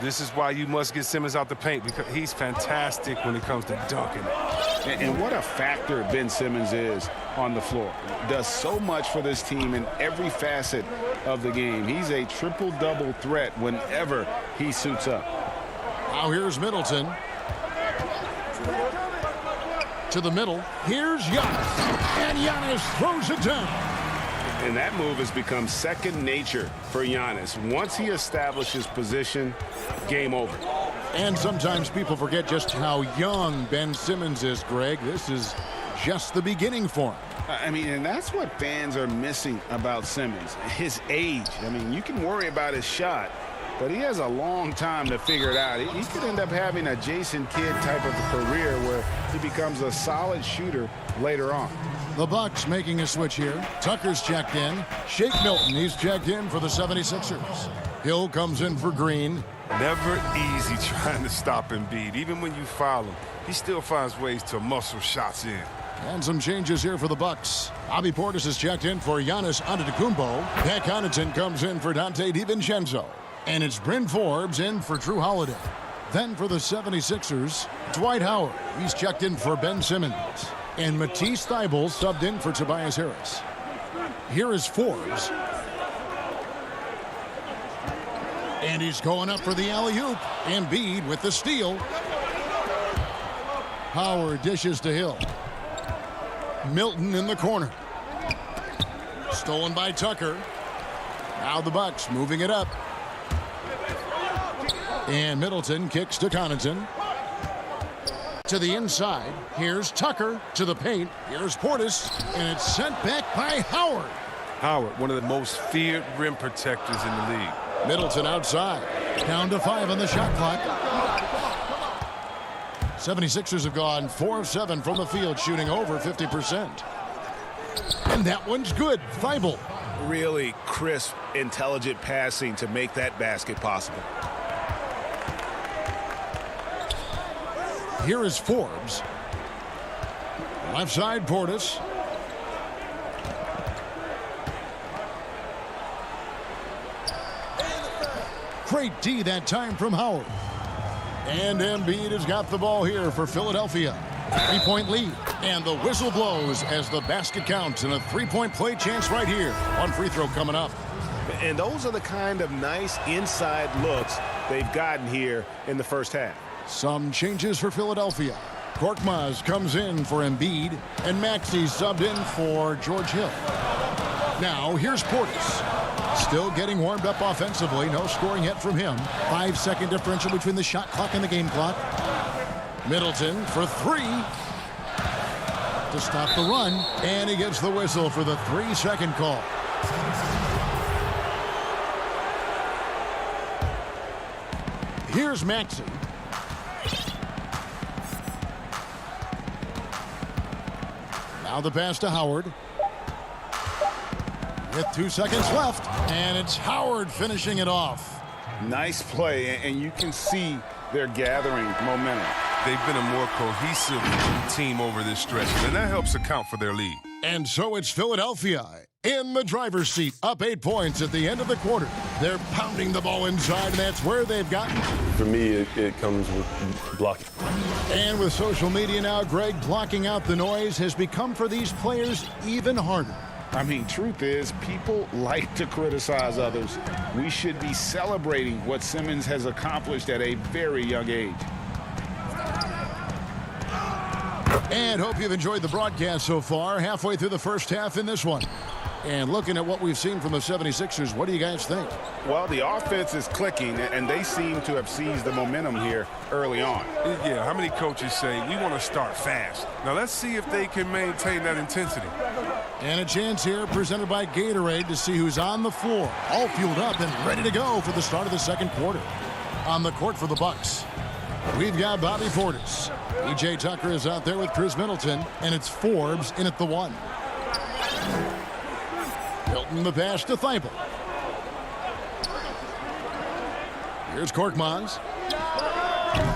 This is why you must get Simmons out the paint, because he's fantastic when it comes to dunking. And what a factor Ben Simmons is on the floor. Does so much for this team in every facet of the game. He's a triple-double threat whenever he suits up. Now here's Middleton. To the middle. Here's Giannis. And Giannis throws it down. And that move has become second nature for Giannis. Once he establishes position, game over. And sometimes people forget just how young Ben Simmons is, Greg. This is just the beginning for him. I mean, and that's what fans are missing about Simmons. His age. I mean, you can worry about his shot, but he has a long time to figure it out. He could end up having a Jason Kidd type of a career where he becomes a solid shooter later on. The Bucks making a switch here. Tucker's checked in. Shake Milton, he's checked in for the 76ers. Hill comes in for Green. Never easy trying to stop Embiid. Even when you foul him, he still finds ways to muscle shots in. And some changes here for the Bucks. Bobby Portis is checked in for Giannis Antetokounmpo. Pat Connaughton comes in for Dante DiVincenzo. And it's Bryn Forbes in for Drew Holiday. Then for the 76ers, Dwight Howard. He's checked in for Ben Simmons. And Matisse Thybulle subbed in for Tobias Harris. Here is Forbes. And he's going up for the alley-oop. Embiid with the steal. Howard dishes to Hill. Milton in the corner. Stolen by Tucker. Now the Bucks moving it up. And Middleton kicks to Connaughton. To the inside. Here's Tucker to the paint. Here's Portis. And it's sent back by Howard. Howard, one of the most feared rim protectors in the league. Middleton outside. Down to 5 on the shot clock. 76ers have gone 4 of 7 from the field, shooting over 50%. And that one's good. Thibault. Really crisp, intelligent passing to make that basket possible. Here is Forbes. Left side, Portis. Great D that time from Howard. And Embiid has got the ball here for Philadelphia. 3-point lead. And the whistle blows as the basket counts, and a 3-point play chance right here. One free throw coming up. And those are the kind of nice inside looks they've gotten here in the first half. Some changes for Philadelphia. Korkmaz comes in for Embiid, and Maxey subbed in for George Hill. Now here's Portis. Still getting warmed up offensively. No scoring yet from him. 5-second differential between the shot clock and the game clock. Middleton for 3 to stop the run, and he gets the whistle for the 3-second call. Here's Maxey. Now the pass to Howard. With 2 seconds left, and it's Howard finishing it off. Nice play, and you can see they're gathering momentum. They've been a more cohesive team over this stretch, and that helps account for their lead. And so it's Philadelphia in the driver's seat, up 8 points at the end of the quarter. They're pounding the ball inside, and that's where they've gotten. For me, it comes with blocking. And with social media now, Greg, blocking out the noise has become for these players even harder. I mean, truth is, people like to criticize others. We should be celebrating what Simmons has accomplished at a very young age. And hope you've enjoyed the broadcast so far. Halfway through the first half in this one. And looking at what we've seen from the 76ers, what do you guys think? Well, the offense is clicking, and they seem to have seized the momentum here early on. Yeah, how many coaches say, we want to start fast? Now, let's see if they can maintain that intensity. And a chance here presented by Gatorade to see who's on the floor. All fueled up and ready to go for the start of the second quarter. On the court for the Bucks, we've got Bobby Portis. P.J. Tucker is out there with Chris Middleton, and it's Forbes in at the 1. Hilton the pass to Thibault. Here's Korkmaz.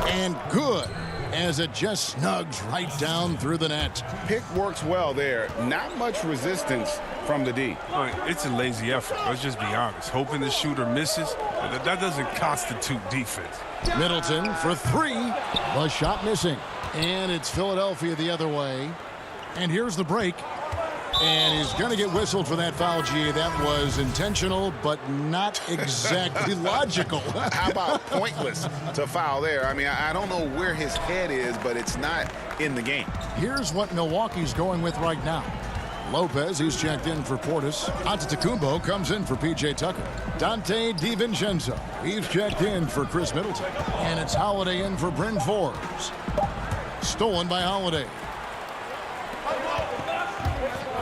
And good, as it just snugs right down through the net. Pick works well there. Not much resistance from the D. It's a lazy effort. Let's just be honest. Hoping the shooter misses, that doesn't constitute defense. Middleton for 3. The shot missing. And it's Philadelphia the other way. And here's the break. And he's going to get whistled for that foul, G. That was intentional, but not exactly logical. How about pointless to foul there? I mean, I don't know where his head is, but it's not in the game. Here's what Milwaukee's going with right now. Lopez, he's checked in for Portis. Antetokounmpo comes in for P.J. Tucker. Dante DiVincenzo, he's checked in for Chris Middleton. And it's Holiday in for Bryn Forbes. Stolen by Holiday.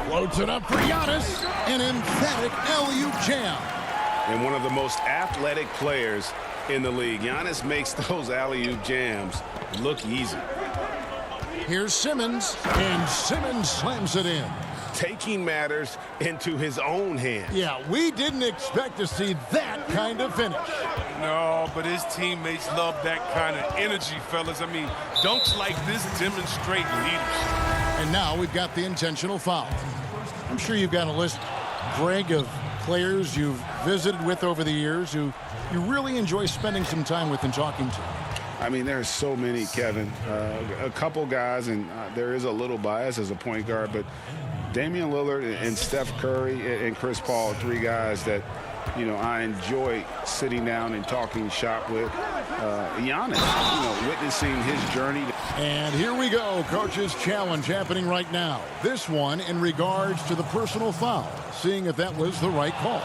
Floats it up for Giannis. An emphatic alley-oop jam. And one of the most athletic players in the league. Giannis makes those alley-oop jams look easy. Here's Simmons, and Simmons slams it in. Taking matters into his own hands. Yeah, we didn't expect to see that kind of finish. No, but his teammates love that kind of energy, fellas. I mean, dunks like this demonstrate leadership. And now we've got the intentional foul. I'm sure you've got a list, Greg, of players you've visited with over the years who you really enjoy spending some time with and talking to. I mean, there's so many, Kevin. A couple guys, and there is a little bias as a point guard, but Damian Lillard and Steph Curry and Chris Paul, 3 guys that, you know, I enjoy sitting down and talking shop with. Giannis, witnessing his journey. And here we go, Coach's Challenge happening right now. This one in regards to the personal foul, seeing if that was the right call.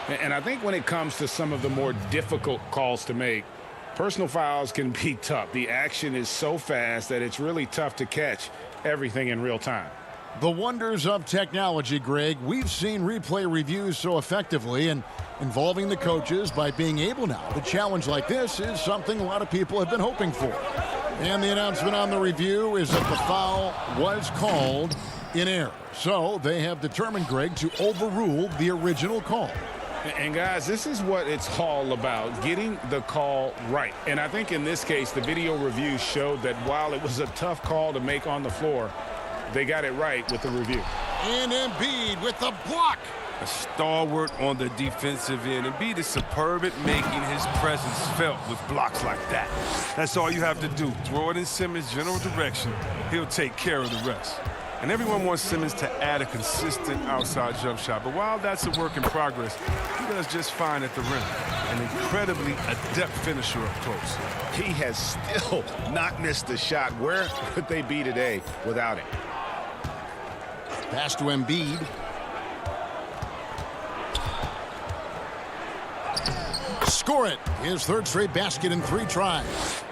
And I think when it comes to some of the more difficult calls to make, personal fouls can be tough. The action is so fast that it's really tough to catch everything in real time. The wonders of technology, Greg. We've seen replay reviews so effectively, and involving the coaches by being able now to challenge like this is something a lot of people have been hoping for. And the announcement on the review is that the foul was called in error. So they have determined, Greg, to overrule the original call. And guys, this is what it's all about, getting the call right. And I think in this case, the video review showed that while it was a tough call to make on the floor, they got it right with the review. And Embiid with the block. A stalwart on the defensive end. Embiid is superb at making his presence felt with blocks like that. That's all you have to do. Throw it in Simmons' general direction. He'll take care of the rest. And everyone wants Simmons to add a consistent outside jump shot. But while that's a work in progress, he does just fine at the rim. An incredibly adept finisher up close. He has still not missed a shot. Where could they be today without him? Pass to Embiid. Score it. His third straight basket in 3 tries.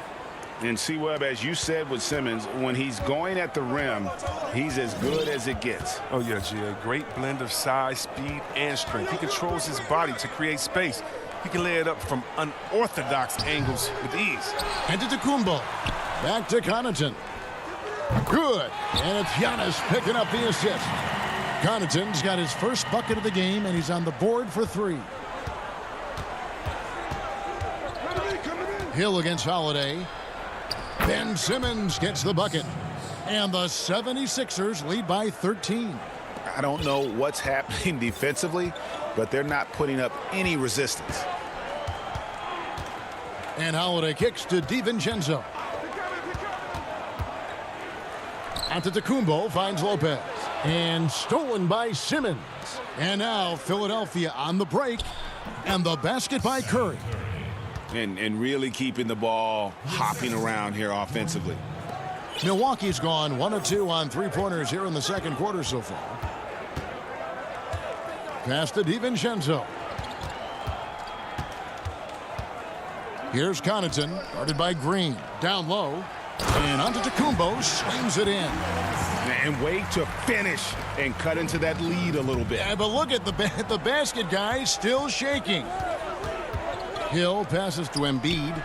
And C-Webb, as you said with Simmons, when he's going at the rim, he's as good as it gets. Oh, yeah, G. A great blend of size, speed, and strength. He controls his body to create space. He can lay it up from unorthodox angles with ease. Antetokounmpo. Back to Connaughton. Good. And it's Giannis picking up the assist. Connaughton's got his first bucket of the game, and he's on the board for 3. Hill against Holiday. Ben Simmons gets the bucket. And the 76ers lead by 13. I don't know what's happening defensively, but they're not putting up any resistance. And Holiday kicks to DiVincenzo. Antetokounmpo finds Lopez. And stolen by Simmons. And now Philadelphia on the break. And the basket by Curry. And really keeping the ball hopping around here offensively. Milwaukee's gone 1 of 2 on 3-pointers here in the second quarter so far. Pass to DiVincenzo. Here's Connaughton, guarded by Green. Down low. And Antetokounmpo slams it in. And wait to finish and cut into that lead a little bit. Yeah, but look at the basket guy still shaking. Hill passes to Embiid.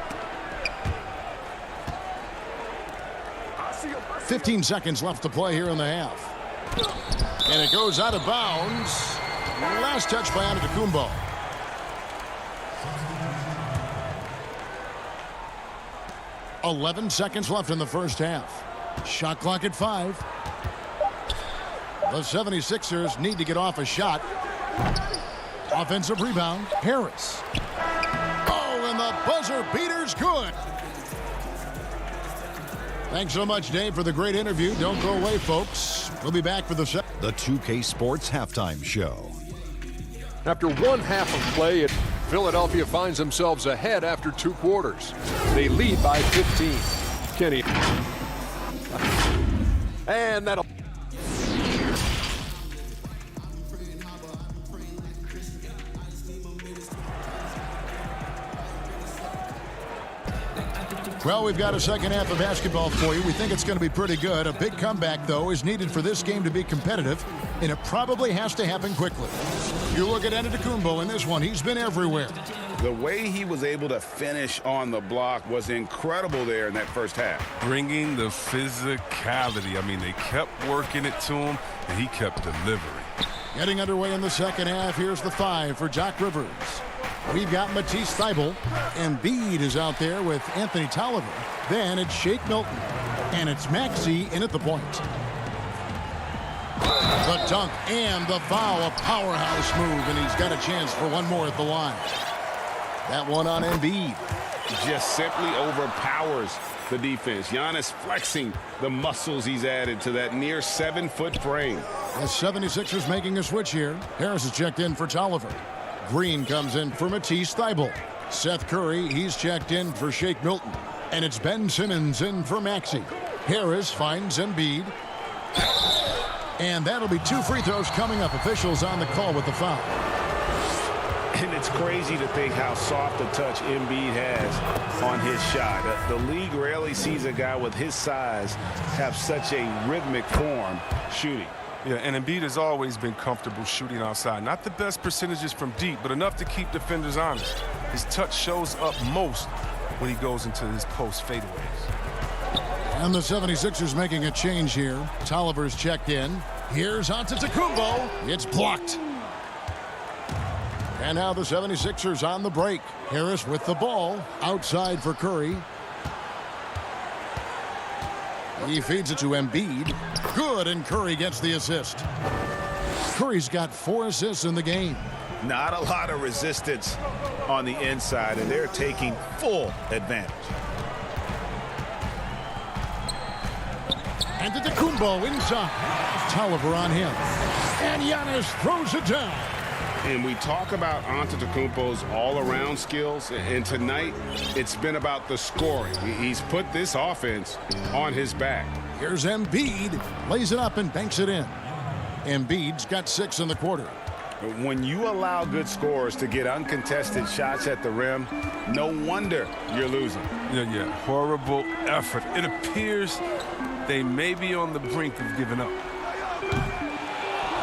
15 seconds left to play here in the half. And it goes out of bounds. Last touch by Antetokounmpo. .11 seconds left in the first half. Shot clock at 5. The 76ers need to get off a shot. Offensive rebound, Harris. And the buzzer beater's good. Thanks so much, Dave, for the great interview. Don't go away, folks. We'll be back for the 2K Sports Halftime Show. After 1 half of play, Philadelphia finds themselves ahead after 2 quarters. They lead by 15. Kenny. And that'll... Well, we've got a second half of basketball for you. We think it's going to be pretty good. A big comeback, though, is needed for this game to be competitive, and it probably has to happen quickly. You look at Antetokounmpo in this one. He's been everywhere. The way he was able to finish on the block was incredible there in that first half. Bringing the physicality. I mean, they kept working it to him, and he kept delivering. Getting underway in the second half. Here's the 5 for Doc Rivers. We've got Matisse Thybulle. Embiid is out there with Anthony Tolliver. Then it's Shake Milton. And it's Maxey in at the point. The dunk and the foul. A powerhouse move. And he's got a chance for one more at the line. That one on Embiid. Just simply overpowers the defense. Giannis flexing the muscles he's added to that near 7-foot frame. The 76ers making a switch here. Harris is checked in for Tolliver. Green comes in for Matisse Thybulle. Seth Curry, he's checked in for Shake Milton. And it's Ben Simmons in for Maxey. Harris finds Embiid. And that'll be 2 free throws coming up. Officials on the call with the foul. And it's crazy to think how soft a touch Embiid has on his shot. The league rarely sees a guy with his size have such a rhythmic form shooting. Yeah, and Embiid has always been comfortable shooting outside. Not the best percentages from deep, but enough to keep defenders honest. His touch shows up most when he goes into his post fadeaways. And the 76ers making a change here. Tolliver's checked in. Here's Antetokounmpo. It's blocked. And now the 76ers on the break. Harris with the ball. Outside for Curry. He feeds it to Embiid. Good, and Curry gets the assist. Curry's got 4 assists in the game. Not a lot of resistance on the inside, and they're taking full advantage. And Antetokounmpo inside. Tolliver on him. And Giannis throws it down. And we talk about Antetokounmpo's all-around skills, and tonight it's been about the scoring. He's put this offense on his back. Here's Embiid. Lays it up and banks it in. Embiid's got 6 in the quarter. When you allow good scorers to get uncontested shots at the rim, no wonder you're losing. Yeah, horrible effort. It appears they may be on the brink of giving up.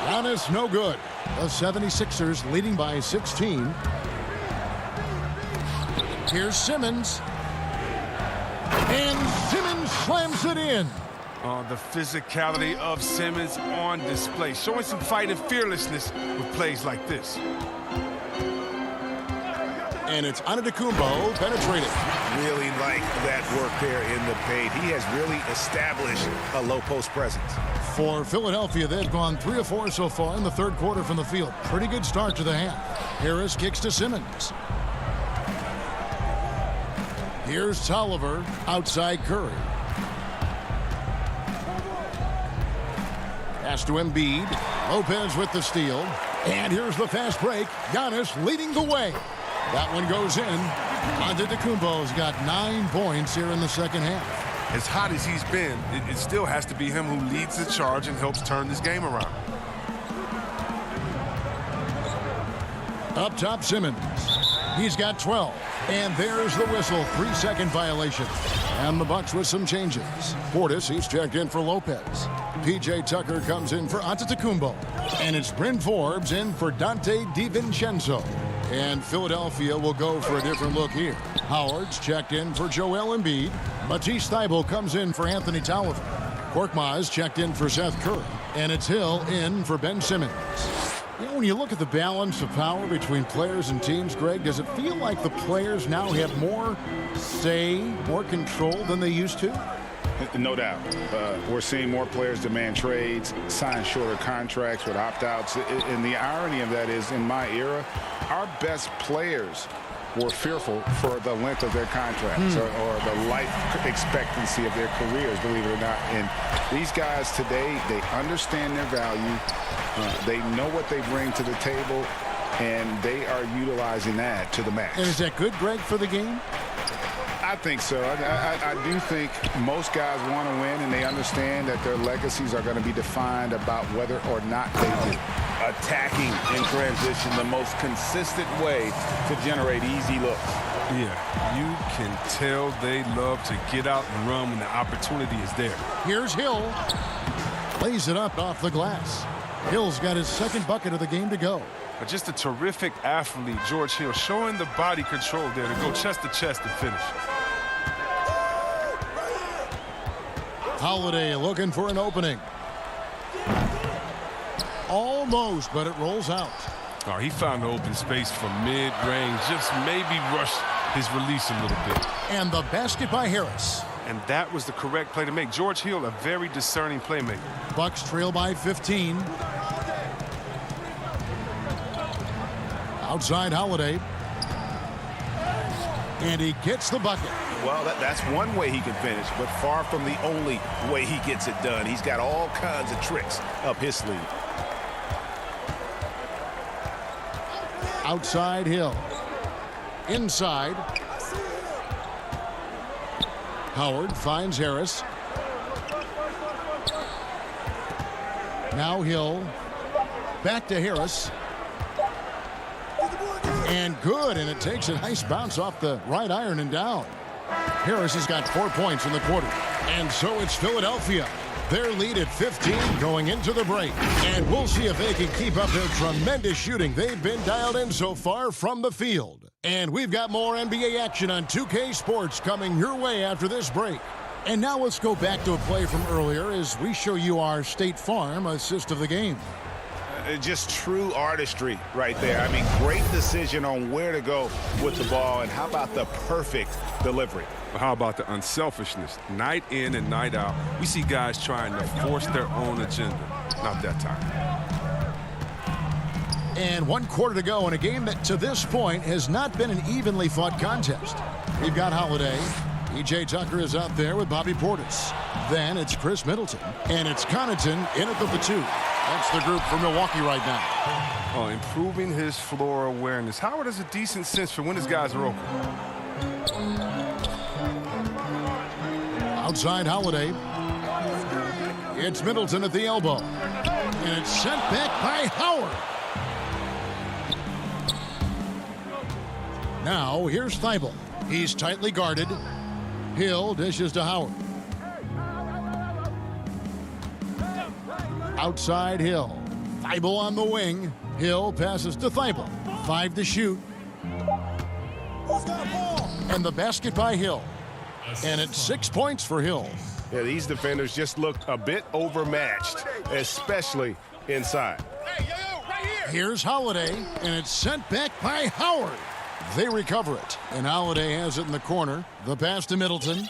Giannis no good. The 76ers leading by 16. Here's Simmons. And Simmons slams it in. The physicality of Simmons on display, showing some fight and fearlessness with plays like this. And it's Antetokounmpo penetrated. Really like that work there in the paint. He has really established a low post presence. For Philadelphia, they've gone 3 of 4 so far in the third quarter from the field. Pretty good start to the half. Harris kicks to Simmons. Here's Tolliver outside Curry. Pass to Embiid. Lopez with the steal. And here's the fast break. Giannis leading the way. That one goes in. Antetokounmpo's got 9 points here in the second half. As hot as he's been, it still has to be him who leads the charge and helps turn this game around. Up top, Simmons. He's got 12. And there's the whistle. 3-second violation. And the Bucks with some changes. Portis, he's checked in for Lopez. P.J. Tucker comes in for Antetokounmpo. And it's Bryn Forbes in for Dante DiVincenzo. And Philadelphia will go for a different look here. Howard's checked in for Joel Embiid. Matisse Thybulle comes in for Anthony Tolliver. Korkmaz checked in for Seth Curry. And it's Hill in for Ben Simmons. You know, when you look at the balance of power between players and teams, Greg, does it feel like the players now have more say, more control than they used to? No doubt. We're seeing more players demand trades, sign shorter contracts with opt-outs. And the irony of that is, in my era, our best players were fearful for the length of their contracts or the life expectancy of their careers, believe it or not. And these guys today, they understand their value. They know what they bring to the table, and they are utilizing that to the max. And is that good, Greg, for the game? I think so. I do think most guys want to win, and they understand that their legacies are going to be defined about whether or not they do. Attacking in transition, the most consistent way to generate easy looks. Yeah, you can tell they love to get out and run when the opportunity is there. Here's Hill. Lays it up off the glass. Hill's got his second bucket of the game to go. But just a terrific athlete, George Hill, showing the body control there to go chest to chest and finish. Holiday looking for an opening. Almost, but it rolls out. Oh, he found the open space from mid-range, just maybe rushed his release a little bit. And the basket by Harris. And that was the correct play to make. George Hill, a very discerning playmaker. Bucks trail by 15. Outside Holiday. And he gets the bucket. Well, that's one way he can finish, but far from the only way he gets it done. He's got all kinds of tricks up his sleeve. Outside Hill. Inside. Howard finds Harris. Now Hill. Back to Harris. And good, and it takes a nice bounce off the right iron and down. Harris has got 4 points in the quarter. And so it's Philadelphia. Their lead at 15 going into the break. And we'll see if they can keep up their tremendous shooting they've been dialed in so far from the field. And we've got more NBA action on 2K Sports coming your way after this break. And now let's go back to a play from earlier as we show you our State Farm assist of the game. Just true artistry right there. I mean, great decision on where to go with the ball, and how about the perfect delivery? How about the unselfishness? Night in and night out, we see guys trying to force their own agenda. Not that time. And 1 quarter to go in a game that to this point has not been an evenly fought contest. We've got Holiday. P.J. Tucker is out there with Bobby Portis. Then it's Chris Middleton. And it's Connaughton in at the 2. That's the group for Milwaukee right now. Improving his floor awareness. Howard has a decent sense for when his guys are open. Outside Holiday. It's Middleton at the elbow. And it's sent back by Howard. Now here's Thibault. He's tightly guarded. Hill dishes to Howard. Outside Hill. Thibault on the wing. Hill passes to Thibault. 5 to shoot. And the basket by Hill. And it's 6 points for Hill. Yeah, these defenders just look a bit overmatched, especially inside. Here's Holiday, and it's sent back by Howard. They recover it, and Holiday has it in the corner. The pass to Middleton.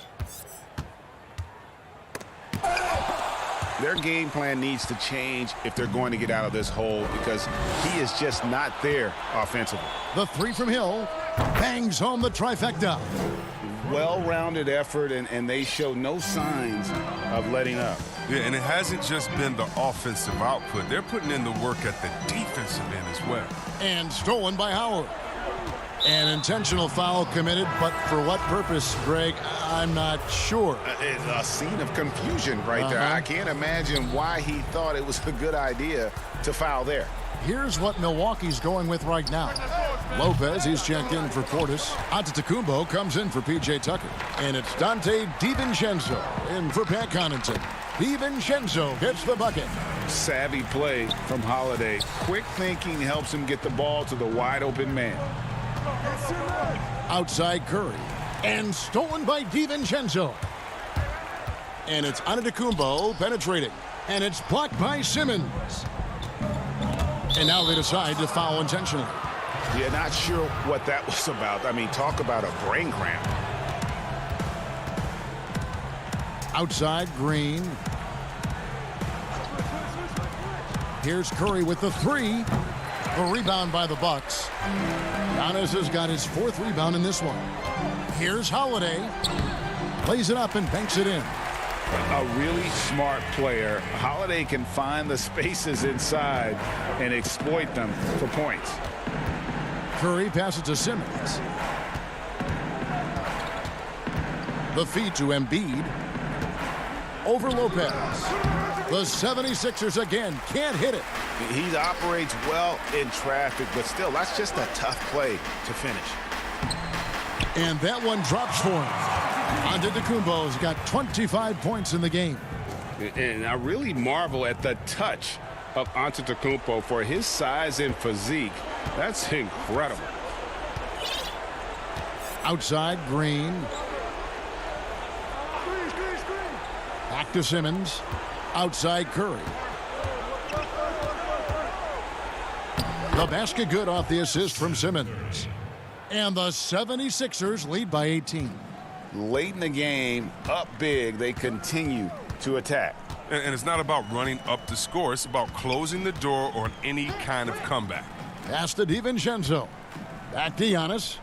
Their game plan needs to change if they're going to get out of this hole, because he is just not there offensively. The 3 from Hill bangs home the trifecta. Well-rounded effort, and they show no signs of letting up. Yeah, and it hasn't just been the offensive output. They're putting in the work at the defensive end as well. And stolen by Howard. An intentional foul committed, but for what purpose, Greg? I'm not sure. It's a scene of confusion right there. I can't imagine why he thought it was a good idea to foul there. Here's what Milwaukee's going with right now. Lopez, he's checked in for Portis. Antetokounmpo comes in for P.J. Tucker. And it's Dante DiVincenzo in for Pat Connaughton. DiVincenzo gets the bucket. Savvy play from Holiday. Quick thinking helps him get the ball to the wide open man. Outside Curry. And stolen by DiVincenzo. And it's Antetokounmpo penetrating. And it's blocked by Simmons. And now they decide to foul intentionally. Yeah, not sure what that was about. I mean, talk about a brain cramp. Outside Green. Here's Curry with the 3. A rebound by the Bucks. Giannis has got his 4th rebound in this one. Here's Holiday. Plays it up and banks it in. A really smart player. Holiday can find the spaces inside and exploit them for points. Curry passes to Simmons. The feed to Embiid. Over Lopez. The 76ers again can't hit it. He operates well in traffic, but still, that's just a tough play to finish. And that one drops for him. Antetokounmpo's got 25 points in the game. And I really marvel at the touch of Antetokounmpo for his size and physique. That's incredible. Outside Green. Back to Simmons. Outside Curry. The basket good off the assist from Simmons. And the 76ers lead by 18. Late in the game, up big, they continue to attack. And it's not about running up the score. It's about closing the door on any kind of comeback. Pass to DiVincenzo. Back to Giannis.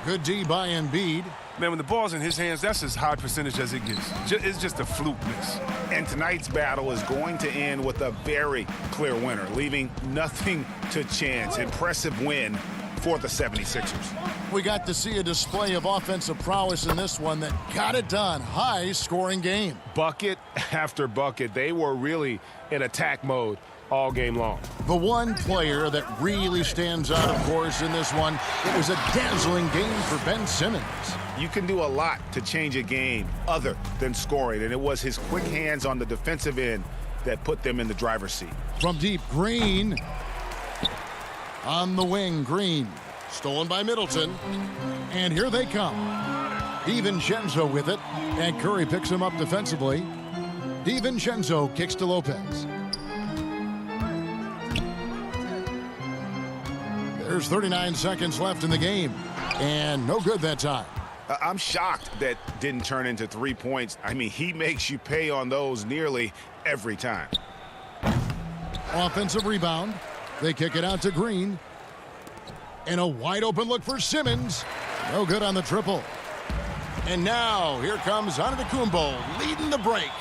Good D by Embiid. Man, when the ball's in his hands, that's as high percentage as it gets. It's just a fluke miss. And tonight's battle is going to end with a very clear winner, leaving nothing to chance. Impressive win for the 76ers. We got to see a display of offensive prowess in this one that got it done. High-scoring game. Bucket after bucket. They were really in attack mode all game long. The one player that really stands out, of course, in this one, it was a dazzling game for Ben Simmons. You can do a lot to change a game other than scoring, and it was his quick hands on the defensive end that put them in the driver's seat. From deep, Green. On the wing, Green. Stolen by Middleton. And here they come. DiVincenzo with it. And Curry picks him up defensively. DiVincenzo kicks to Lopez. There's 39 seconds left in the game. And no good that time. I'm shocked that didn't turn into 3 points. I mean, he makes you pay on those nearly every time. Offensive rebound. They kick it out to Green. And a wide open look for Simmons. No good on the triple. And now here comes Antetokounmpo leading the break.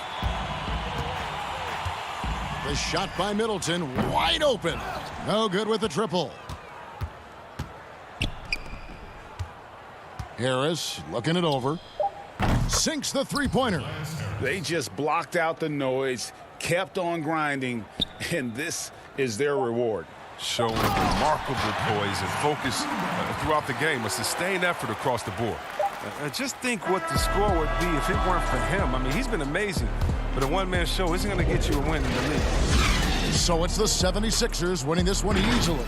The shot by Middleton wide open. No good with the triple. Harris looking it over. Sinks the three-pointer. They just blocked out the noise, kept on grinding, and this is their reward. Showing remarkable poise and focus throughout the game, a sustained effort across the board. Just think what the score would be if it weren't for him. I mean, he's been amazing, but a one-man show isn't going to get you a win in the league. So it's the 76ers winning this one easily.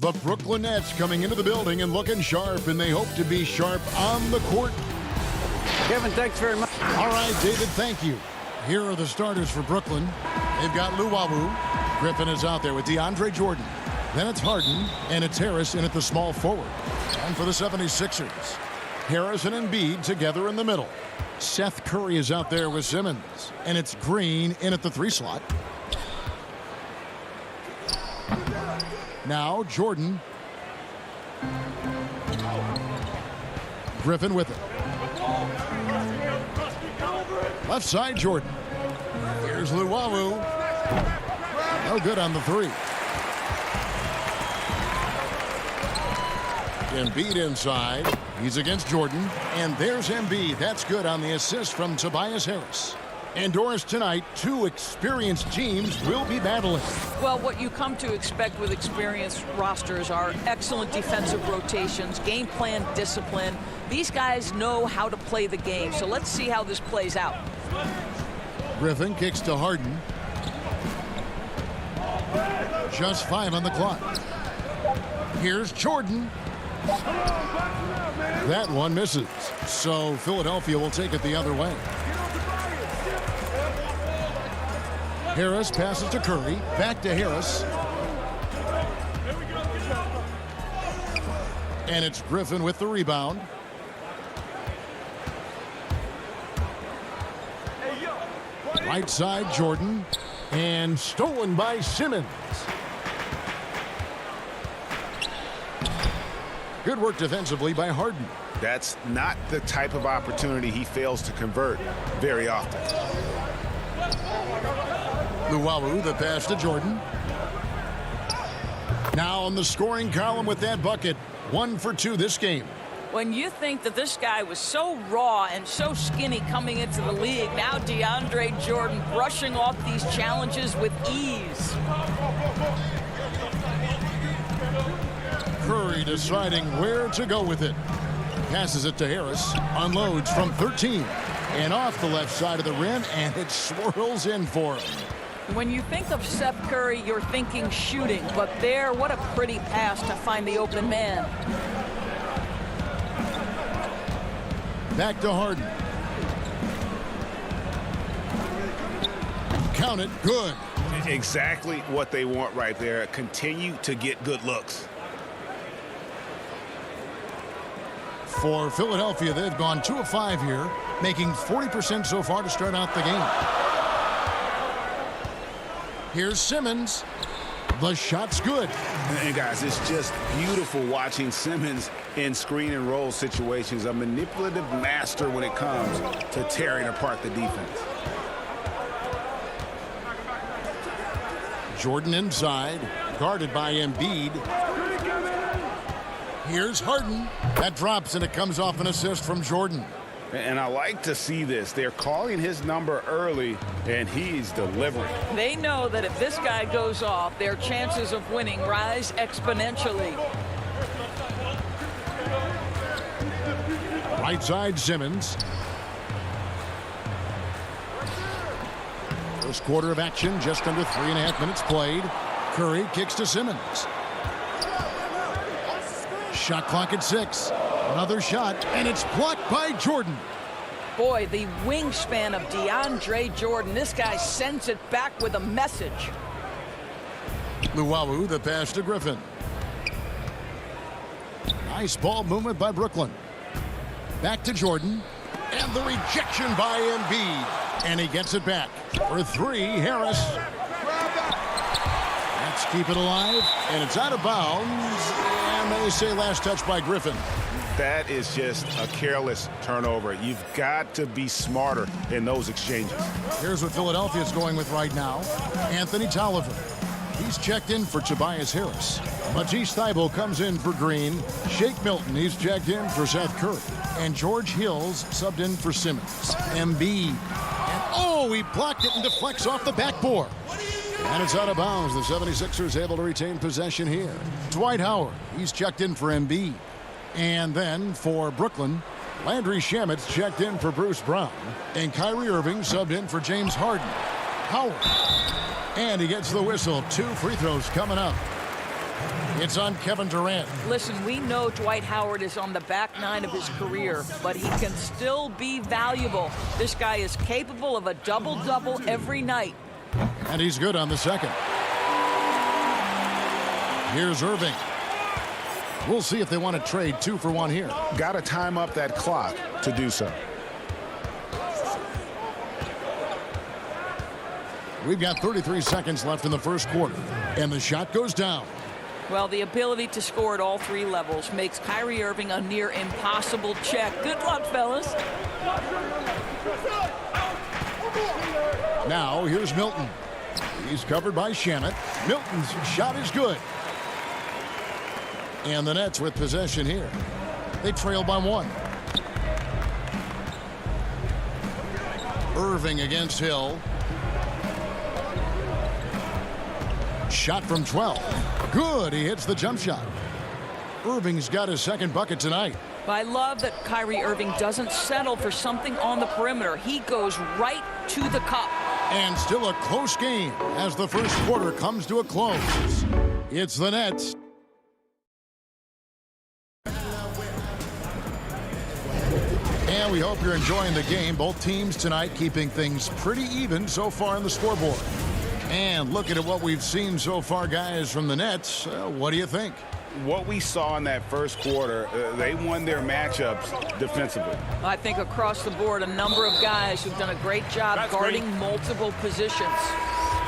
The Brooklyn Nets coming into the building and looking sharp, and they hope to be sharp on the court. Kevin, thanks very much. All right, David, thank you. Here are the starters for Brooklyn. They've got Luwawu. Griffin is out there with DeAndre Jordan. Then it's Harden, and it's Harris in at the small forward. And for the 76ers, Harris and Embiid together in the middle. Seth Curry is out there with Simmons, and it's Green in at the 3 slot. Now Jordan. Griffin with it. Left side, Jordan. Here's Luwawu. No good on the 3. Embiid inside. He's against Jordan. And there's Embiid. That's good on the assist from Tobias Harris. And Doris, tonight, 2 experienced teams will be battling. Well, what you come to expect with experienced rosters are excellent defensive rotations, game plan discipline. These guys know how to play the game. So let's see how this plays out. Griffin kicks to Harden. Just 5 on the clock. Here's Jordan. That one misses. So Philadelphia will take it the other way. Harris passes to Curry. Back to Harris. And it's Griffin with the rebound. Right side, Jordan. And stolen by Simmons. Good work defensively by Harden. That's not the type of opportunity he fails to convert very often. Luwawu, the pass to Jordan. Now on the scoring column with that bucket. 1 for 2 this game. When you think that this guy was so raw and so skinny coming into the league, now DeAndre Jordan brushing off these challenges with ease. Curry deciding where to go with it. Passes it to Harris. Unloads from 13. And off the left side of the rim, and it swirls in for him. When you think of Seth Curry, you're thinking shooting. But there, what a pretty pass to find the open man. Back to Harden. Count it. Good. Exactly what they want right there. Continue to get good looks. For Philadelphia, they've gone 2 of 5 here, making 40% so far to start out the game. Here's Simmons. The shot's good. And guys, it's just beautiful watching Simmons in screen and roll situations. A manipulative master when it comes to tearing apart the defense. Jordan inside, guarded by Embiid. Here's Harden. That drops, and it comes off an assist from Jordan. And I like to see this. They're calling his number early, and he's delivering. They know that if this guy goes off, their chances of winning rise exponentially. Right side, Simmons. First quarter of action, just under 3.5 minutes played. Curry kicks to Simmons. Shot clock at 6. Another shot, and it's blocked by Jordan. Boy, the wingspan of DeAndre Jordan. This guy sends it back with a message. Luwawu, the pass to Griffin. Nice ball movement by Brooklyn. Back to Jordan. And the rejection by Embiid. And he gets it back. For 3, Harris. Let's keep it alive. And it's out of bounds. And they say last touch by Griffin. That is just a careless turnover. You've got to be smarter in those exchanges. Here's what Philadelphia's going with right now. Anthony Tolliver. He's checked in for Tobias Harris. Matisse Thybulle comes in for Green. Shake Milton, he's checked in for Seth Curry. And George Hill's subbed in for Simmons. Embiid. And oh, he blocked it and deflects off the backboard. And it's out of bounds. The 76ers able to retain possession here. Dwight Howard, he's checked in for Embiid. And then for Brooklyn, Landry Shamet's checked in for Bruce Brown. And Kyrie Irving subbed in for James Harden. Howard. And he gets the whistle. 2 free throws coming up. It's on Kevin Durant. Listen, we know Dwight Howard is on the back nine of his career, but he can still be valuable. This guy is capable of a double-double every night. And he's good on the second. Here's Irving. We'll see if they want to trade 2 for 1 here. Got to time up that clock to do so. We've got 33 seconds left in the first quarter, and the shot goes down. Well, the ability to score at all 3 levels makes Kyrie Irving a near impossible check. Good luck, fellas. Now, here's Milton. He's covered by Shamet. Milton's shot is good. And the Nets with possession here. They trail by 1. Irving against Hill. Shot from 12. Good. He hits the jump shot. Irving's got his second bucket tonight. I love that Kyrie Irving doesn't settle for something on the perimeter. He goes right to the cup. And still a close game as the first quarter comes to a close. It's the Nets. And we hope you're enjoying the game. Both teams tonight keeping things pretty even so far on the scoreboard. And looking at what we've seen so far, guys, from the Nets, what do you think? What we saw in that first quarter, they won their matchups defensively. I think across the board, a number of guys who've done a great job guarding multiple positions.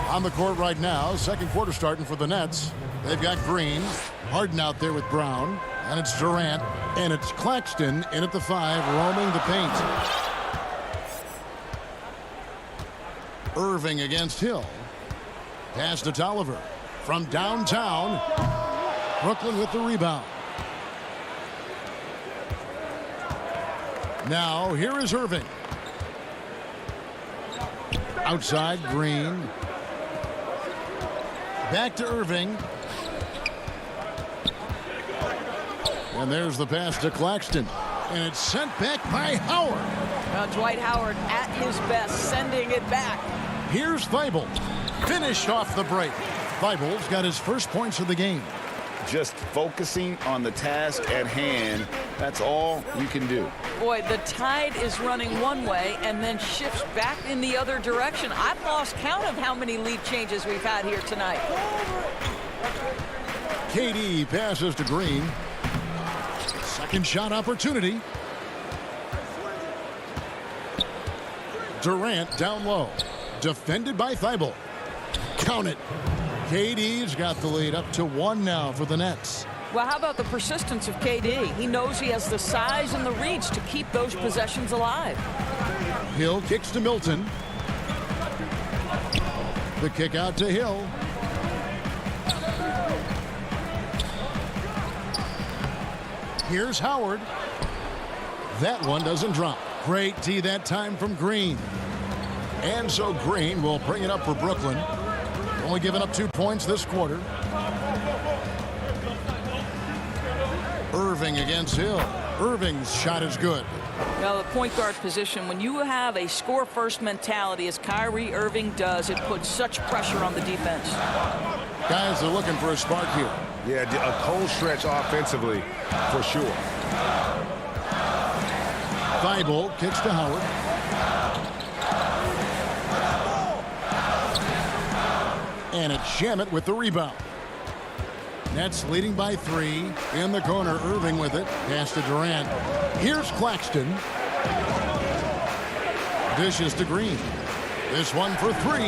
On the court right now, second quarter starting for the Nets. They've got Green, Harden out there with Brown, and it's Durant, and it's Claxton in at the 5, roaming the paint. Irving against Hill. Pass to Tolliver from downtown. Brooklyn with the rebound. Now here is Irving. Outside, Green. Back to Irving. And there's the pass to Claxton. And it's sent back by Howard. Well, Dwight Howard at his best, sending it back. Here's Thibault. Finished off the break. Thibault's got his first points of the game. Just focusing on the task at hand, that's all you can do. Boy, the tide is running one way and then shifts back in the other direction. I've lost count of how many lead changes we've had here tonight. KD passes to Green. Second shot opportunity. Durant down low. Defended by Thibault. Count it. KD's got the lead up to 1 now for the Nets. Well, how about the persistence of KD? He knows he has the size and the reach to keep those possessions alive. Hill kicks to Milton. The kick out to Hill. Here's Howard. That one doesn't drop. Great D that time from Green. And so Green will bring it up for Brooklyn. Only giving up 2 points this quarter. Irving against Hill. Irving's shot is good. Now, the point guard position, when you have a score-first mentality, as Kyrie Irving does, it puts such pressure on the defense. Guys are looking for a spark here. Yeah, a cold stretch offensively, for sure. Thibault kicks to Howard. And it's Shamet with the rebound. Nets leading by 3. In the corner, Irving with it. Pass to Durant. Here's Claxton. Dishes to Green. This one for 3.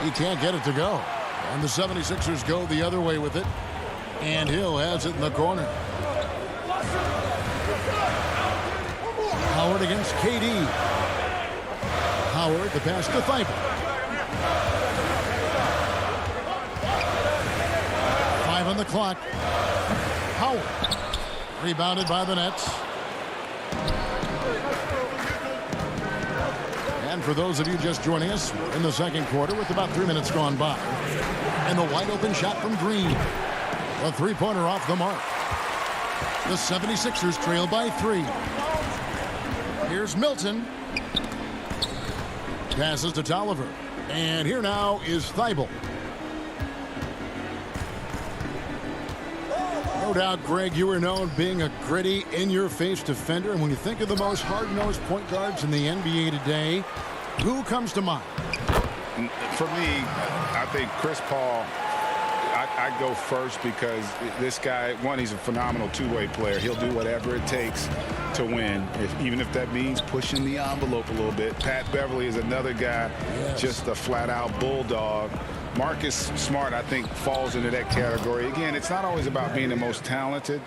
He can't get it to go. And the 76ers go the other way with it. And Hill has it in the corner. Howard against KD. Howard, the pass to Thibault. 5 on the clock. Howard. Rebounded by the Nets. And for those of you just joining us, we're in the second quarter with about 3 minutes gone by. And the wide open shot from Green. A three-pointer off the mark. The 76ers trail by 3. Here's Milton. Passes to Tolliver. And here now is Thibault. No doubt, Greg, you were known being a gritty, in-your-face defender. And when you think of the most hard-nosed point guards in the NBA today, who comes to mind? For me, I think Chris Paul. I go first because this guy, one, he's a phenomenal two-way player. He'll do whatever it takes to win, even if that means pushing the envelope a little bit. Pat Beverly is another guy, just a flat-out bulldog. Marcus Smart, I think, falls into that category. Again, it's not always about being the most talented,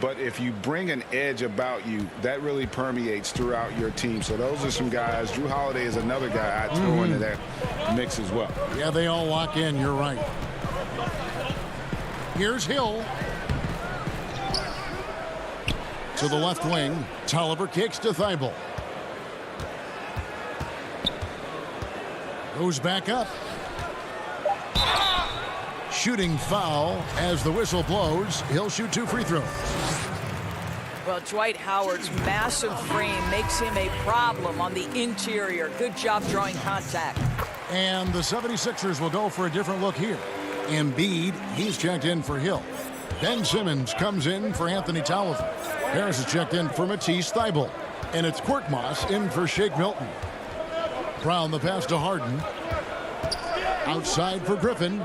but if you bring an edge about you, that really permeates throughout your team. So those are some guys. Drew Holiday is another guy I'd throw into that mix as well. Yeah, they all lock in. You're right. Here's Hill. To the left wing. Tolliver kicks to Thibault. Goes back up. Shooting foul as the whistle blows. He'll shoot 2 free throws. Well, Dwight Howard's massive frame makes him a problem on the interior. Good job drawing contact. And the 76ers will go for a different look here. Embiid, he's checked in for Hill. Ben Simmons comes in for Anthony Tolliver. Harris is checked in for Matisse Thybulle. And it's Korkmaz in for Shake Milton. Brown the pass to Harden. Outside for Griffin.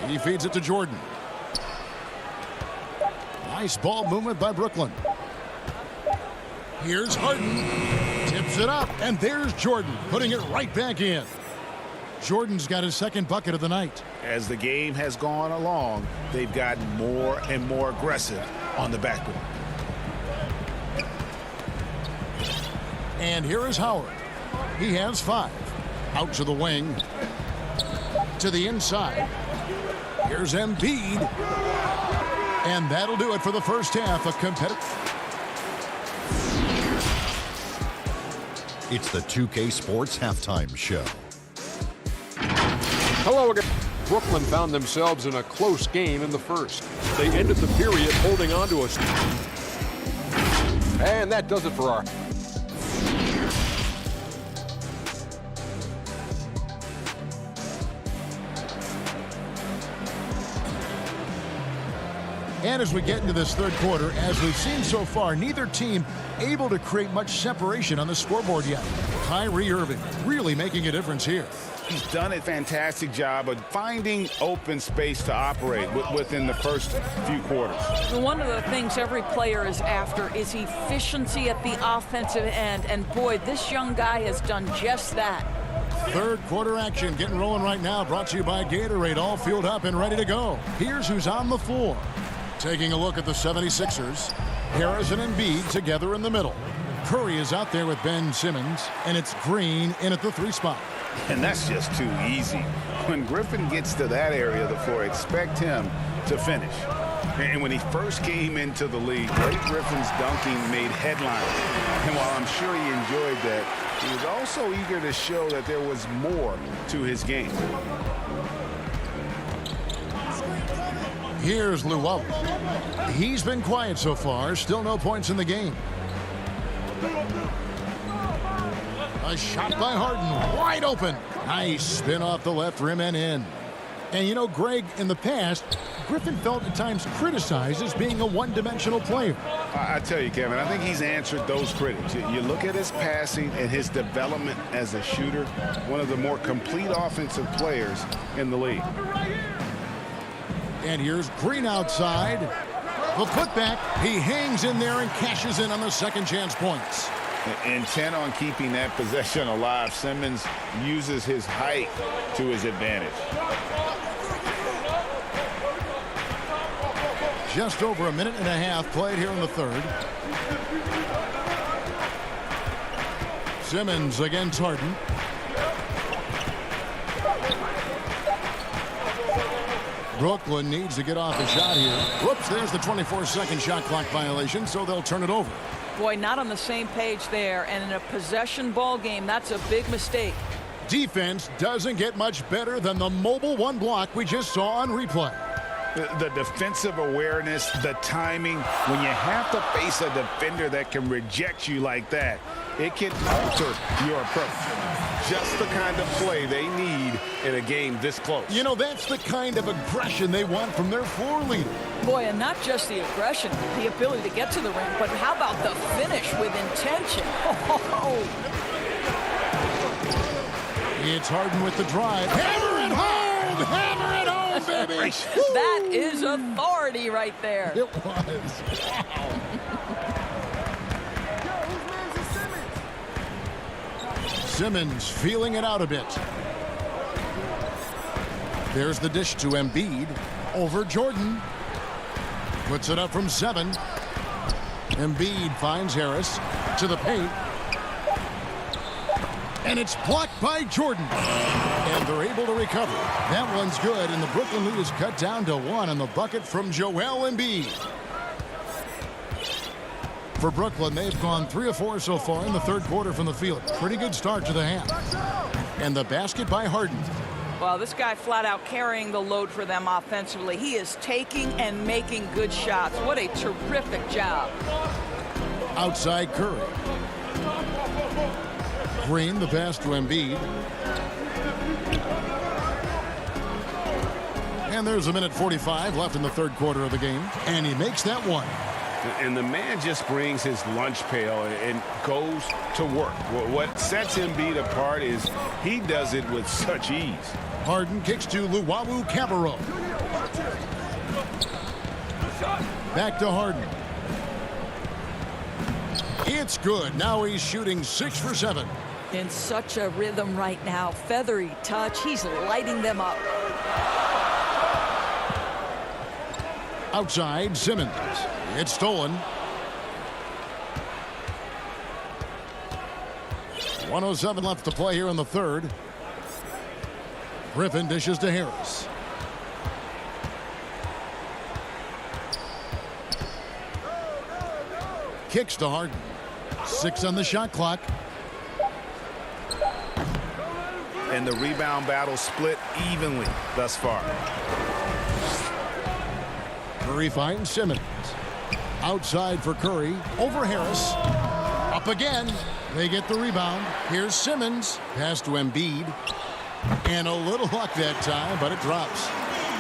He feeds it to Jordan. Nice ball movement by Brooklyn. Here's Harden. Tips it up. And there's Jordan putting it right back in. Jordan's got his second bucket of the night. As the game has gone along, they've gotten more and more aggressive on the backcourt. And here is Howard. He has 5. Out to the wing. To the inside. Here's Embiid. And that'll do it for the first half of competitive. It's the 2K Sports Halftime Show. Hello again. Brooklyn found themselves in a close game in the first. They ended the period holding on to us. And that does it for our... And as we get into this third quarter, as we've seen so far, neither team able to create much separation on the scoreboard yet. Kyrie Irving really making a difference here. He's done a fantastic job of finding open space to operate within the first few quarters. One of the things every player is after is efficiency at the offensive end. And boy, this young guy has done just that. Third quarter action getting rolling right now. Brought to you by Gatorade. All fueled up and ready to go. Here's who's on the floor. Taking a look at the 76ers. Harris and Embiid together in the middle. Curry is out there with Ben Simmons. And it's Green in at the 3 spot. And that's just too easy. When Griffin gets to that area of the floor, expect him to finish. And when he first came into the league, Blake Griffin's dunking made headlines. And while I'm sure he enjoyed that, he was also eager to show that there was more to his game. Here's Llewellyn. He's been quiet so far. Still no points in the game. A shot by Harden, wide open. Nice spin off the left rim and in. And you know, Greg, in the past, Griffin felt at times criticized as being a one-dimensional player. I tell you, Kevin, I think he's answered those critics. You look at his passing and his development as a shooter, one of the more complete offensive players in the league. And here's Green outside. The putback, he hangs in there and cashes in on the second chance points. Intent on keeping that possession alive, Simmons uses his height to his advantage. Just over a minute and a half played here in the third. Simmons against Harden. Brooklyn needs to get off a shot here. Whoops, there's the 24-second shot clock violation, so they'll turn it over. Boy, not on the same page there, and in a possession ball game, that's a big mistake. Defense doesn't get much better than the mobile one block we just saw on replay. The defensive awareness, the timing, when you have to face a defender that can reject you like that, it can alter your approach. just the kind of play they need in a game this close. You know, that's the kind of aggression they want from their floor leader. Boy, and not just the aggression, the ability to get to the rim, but how about the finish with intention? It's Harden with the drive. Hammer it home! Hammer it home, baby! That is authority right there. It was. Wow. Simmons feeling it out a bit. There's the dish to Embiid. Over Jordan. Puts it up from 7. Embiid finds Harris to the paint. And it's blocked by Jordan. And they're able to recover. That one's good, and the Brooklyn lead is cut down to 1 on the bucket from Joel Embiid. For Brooklyn, they've gone 3 of 4 so far in the third quarter from the field. Pretty good start to the half. And the basket by Harden. Well, this guy flat out carrying the load for them offensively. He is taking and making good shots. What a terrific job. Outside Curry. Green, the pass to Embiid. And there's a minute 45 left in the third quarter of the game. And he makes that one. And the man just brings his lunch pail and goes to work. What sets Embiid apart is he does it with such ease. Harden kicks to Luwawu Cabarro. Back to Harden. It's good. Now he's shooting 6 for 7. In such a rhythm right now. Feathery touch. He's lighting them up. Outside, Simmons. It's stolen. 1:07 left to play here in the third. Griffin dishes to Harris. Kicks to Harden. 6 on the shot clock. And the rebound battle split evenly thus far. Curry finds Simmons. Outside for Curry. Over Harris. Up again. They get the rebound. Here's Simmons. Pass to Embiid. And a little luck that time, but it drops.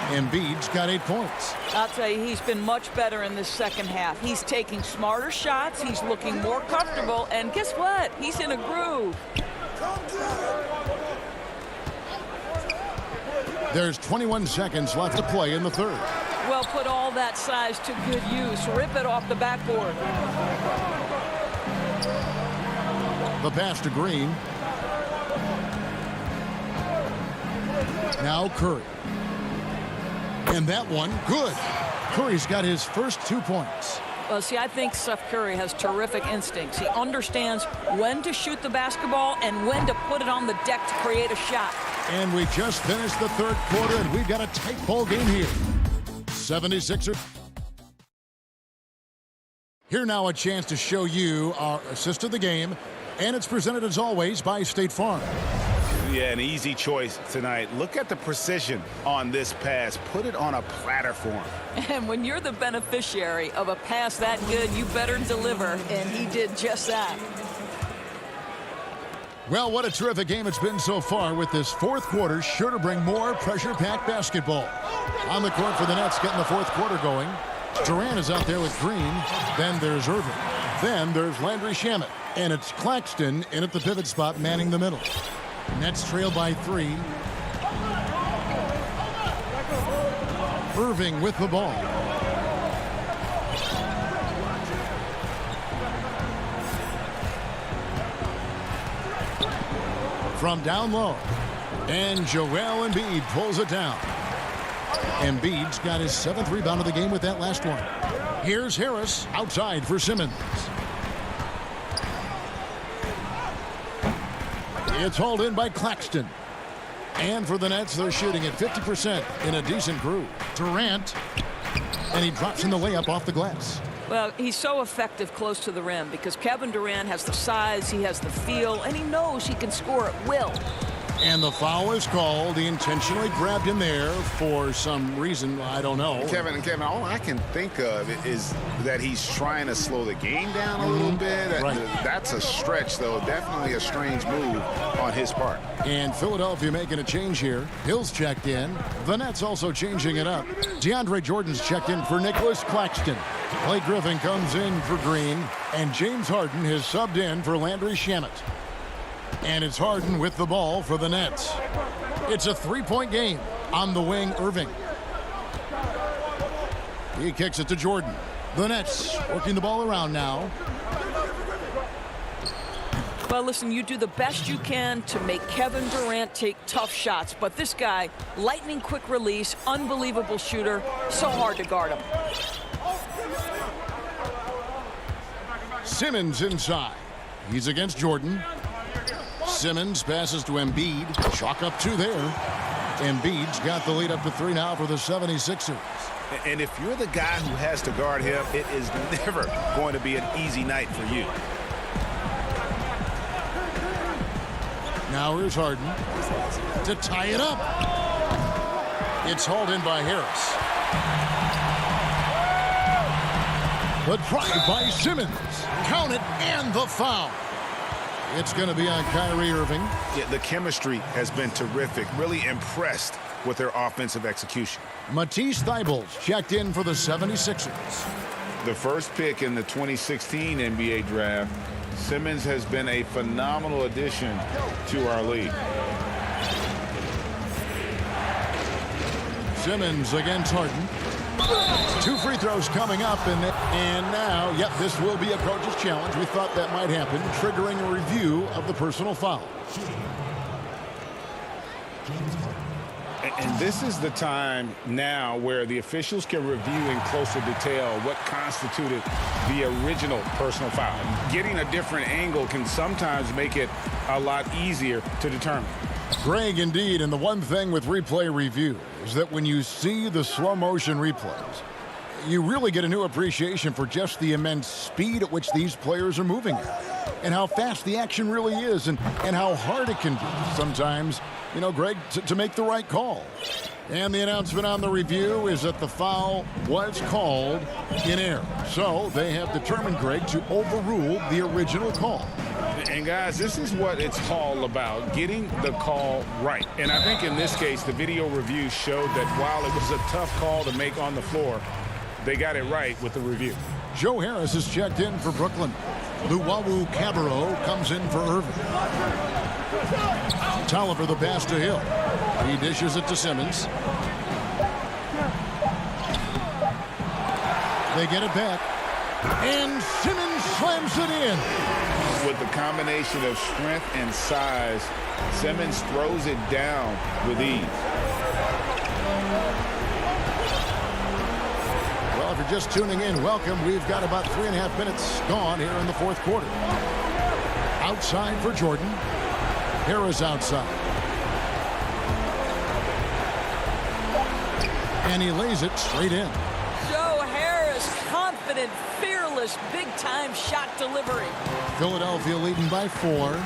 Embiid's got 8 points. I'll tell you, he's been much better in this second half. He's taking smarter shots. He's looking more comfortable. And guess what? He's in a groove. There's 21 seconds left to play in the third. Well, put all that size to good use. Rip it off the backboard. The pass to Green. Now Curry. And that one, good. Curry's got his first 2 points. Well, see, I think Steph Curry has terrific instincts. He understands when to shoot the basketball and when to put it on the deck to create a shot. And we just finished the third quarter, and we've got a tight ball game here. 76ers. Here now a chance to show you our assist of the game, and it's presented as always by State Farm. Yeah, an easy choice tonight. Look at the precision on this pass. Put it on a platter for him. And when you're the beneficiary of a pass that good, you better deliver, and he did just that. Well, what a terrific game it's been so far, with this fourth quarter sure to bring more pressure-packed basketball. On the court for the Nets, getting the fourth quarter going. Durant is out there with Green. Then there's Irving. Then there's Landry Shamet. And it's Claxton in at the pivot spot, manning the middle. Nets trail by 3. Irving with the ball. From down low. And Joel Embiid pulls it down. Embiid's got his 7th rebound of the game with that last one. Here's Harris outside for Simmons. It's hauled in by Claxton. And for the Nets, they're shooting at 50% in a decent groove. Durant, and he drops in the layup off the glass. Well, he's so effective close to the rim because Kevin Durant has the size, he has the feel, and he knows he can score at will. And the foul is called. He intentionally grabbed him there for some reason. I don't know. Kevin, all I can think of is that he's trying to slow the game down a little bit. Right. That's a stretch, though. Definitely a strange move on his part. And Philadelphia making a change here. Hill's checked in. The Nets also changing it up. DeAndre Jordan's checked in for Nicholas Claxton. Blake Griffin comes in for Green. And James Harden has subbed in for Landry Shamet. And it's Harden with the ball for the Nets. It's a 3-point game. On the wing, Irving. He kicks it to Jordan. The Nets working the ball around now. Well, listen, you do the best you can to make Kevin Durant take tough shots. But this guy, lightning quick release, unbelievable shooter, so hard to guard him. Simmons inside. He's against Jordan. Simmons passes to Embiid. Chalk up 2 there. Embiid's got the lead up to 3 now for the 76ers. And if you're the guy who has to guard him, it is never going to be an easy night for you. Now here's Harden to tie it up. It's hauled in by Harris. The drive by Simmons. Count it, and the foul. It's going to be on Kyrie Irving. Yeah, the chemistry has been terrific. Really impressed with their offensive execution. Matisse Thybulle's checked in for the 76ers. The first pick in the 2016 NBA draft, Simmons has been a phenomenal addition to our league. Simmons against Harden. 2 free throws coming up, and now, yep, this will be a coach's challenge. We thought that might happen, triggering a review of the personal foul. And this is the time now where the officials can review in closer detail what constituted the original personal foul. Getting a different angle can sometimes make it a lot easier to determine. Greg, indeed, and the one thing with replay review is that when you see the slow motion replays, you really get a new appreciation for just the immense speed at which these players are moving at, and how fast the action really is, and how hard it can be sometimes, you know, Greg, to make the right call. And the announcement on the review is that the foul was called in error. So they have determined, Greg, to overrule the original call. And guys, this is what it's all about, getting the call right. And I think in this case, the video review showed that while it was a tough call to make on the floor, they got it right with the review. Joe Harris is checked in for Brooklyn. Luwawu Cabarro comes in for Irving. Tolliver the pass to Hill. He dishes it to Simmons. They get it back. And Simmons slams it in. With the combination of strength and size, Simmons throws it down with ease. Well, if you're just tuning in, welcome. We've got about 3.5 minutes gone here in the fourth quarter. Outside for Jordan. Harris outside. And he lays it straight in. Joe Harris, confident, fearless, big-time shot delivery. Philadelphia leading by 4.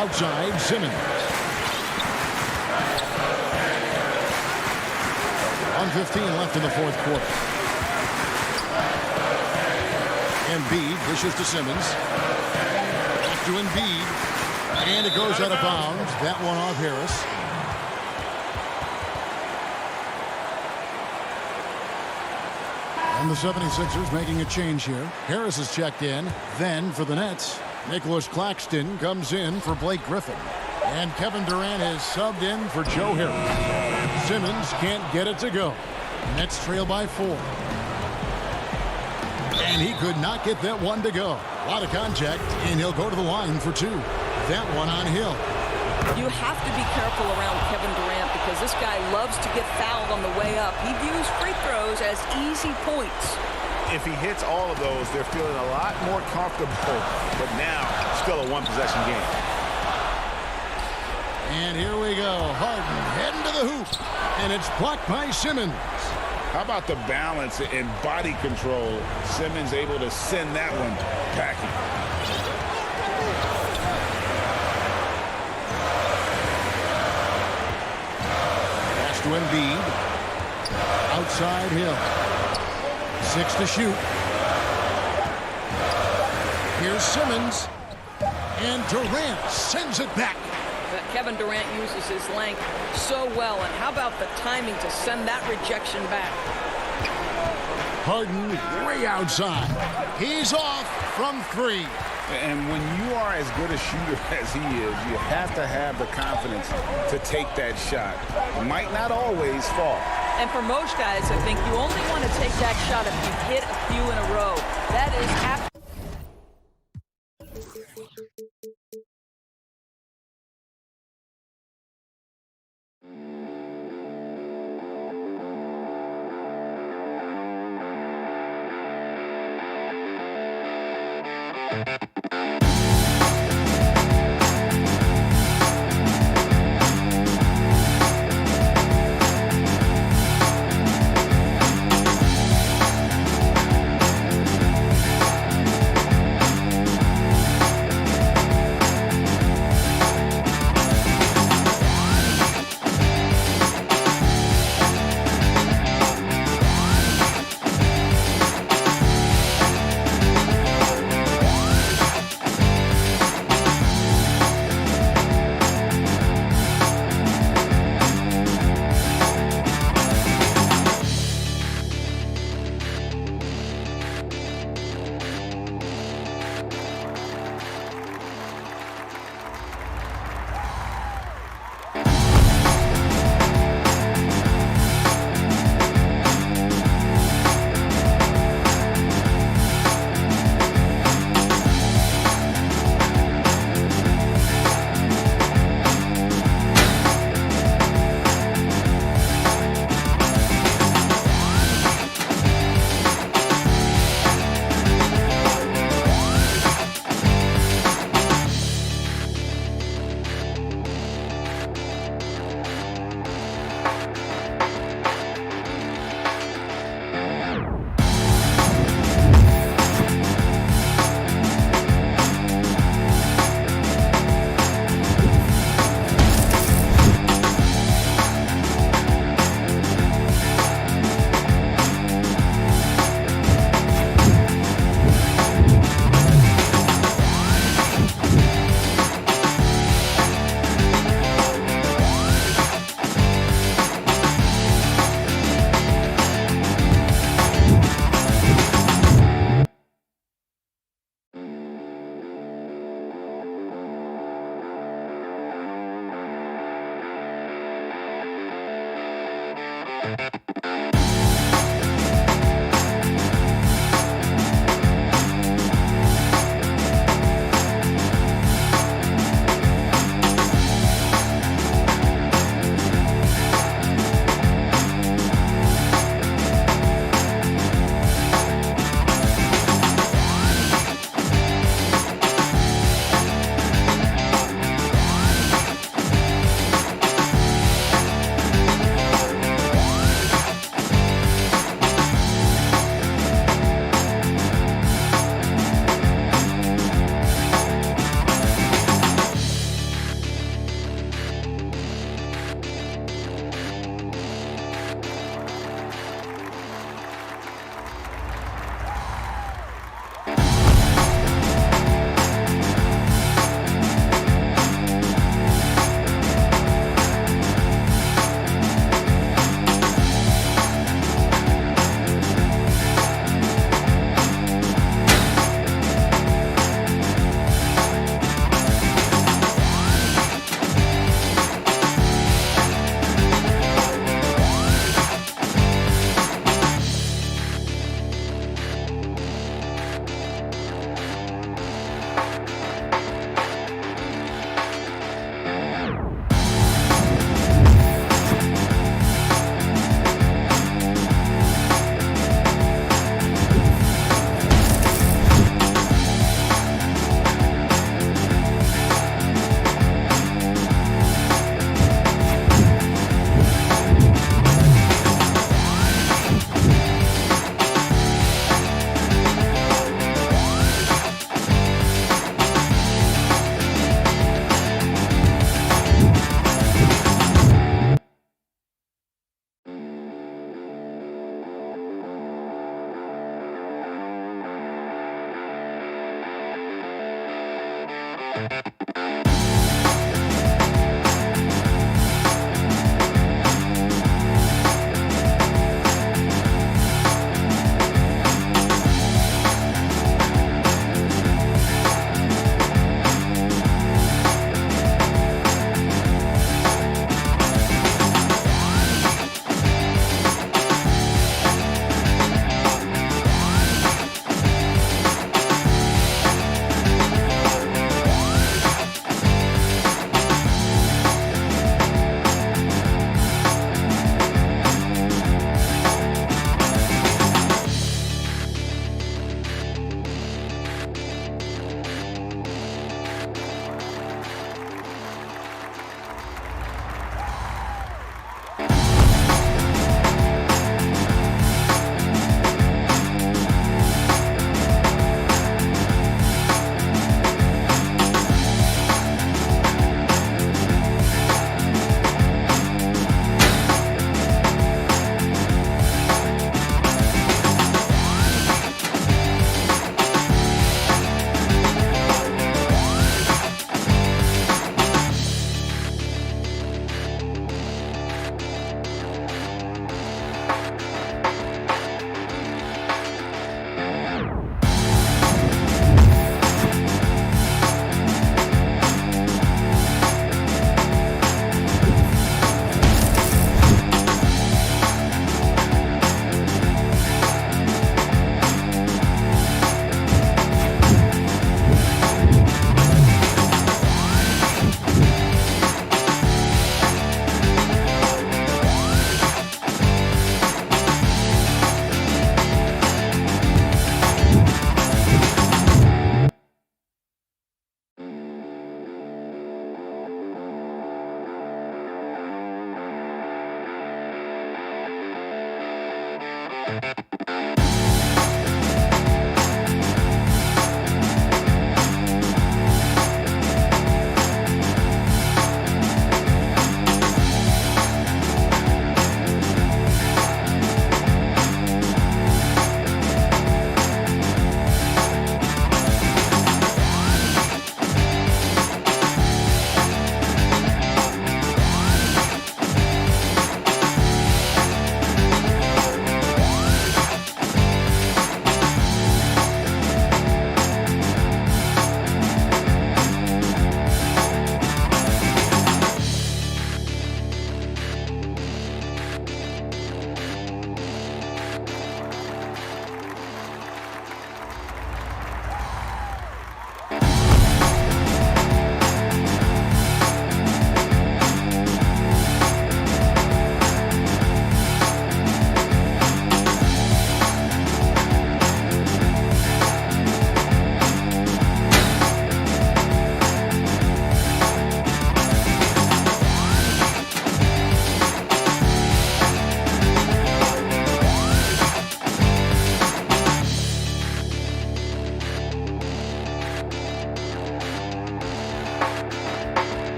Outside, Simmons. 1:15 left in the fourth quarter. Embiid dishes to Simmons. Back to Embiid. And it goes out of bounds. That one off Harris. And the 76ers making a change here. Harris is checked in. Then for the Nets, Nicholas Claxton comes in for Blake Griffin. And Kevin Durant is subbed in for Joe Harris. Simmons can't get it to go. Nets trail by 4. And he could not get that one to go. A lot of contact, and he'll go to the line for 2. That one on Hill. You have to be careful around Kevin Durant because this guy loves to get fouled on the way up. He views free throws as easy points. If he hits all of those, they're feeling a lot more comfortable. But now, still a one-possession game. And here we go. Harden heading to the hoop. And it's blocked by Simmons. How about the balance and body control? Simmons able to send that one packing. to Embiid. Outside Hill. 6 to shoot. Here's Simmons. And Durant sends it back. Kevin Durant uses his length so well. And how about the timing to send that rejection back? Harden way outside. He's off from 3. And when you are as good a shooter as he is, you have to have the confidence to take that shot. It might not always fall. And for most guys, I think you only want to take that shot if you've hit a few in a row. That is absolutely.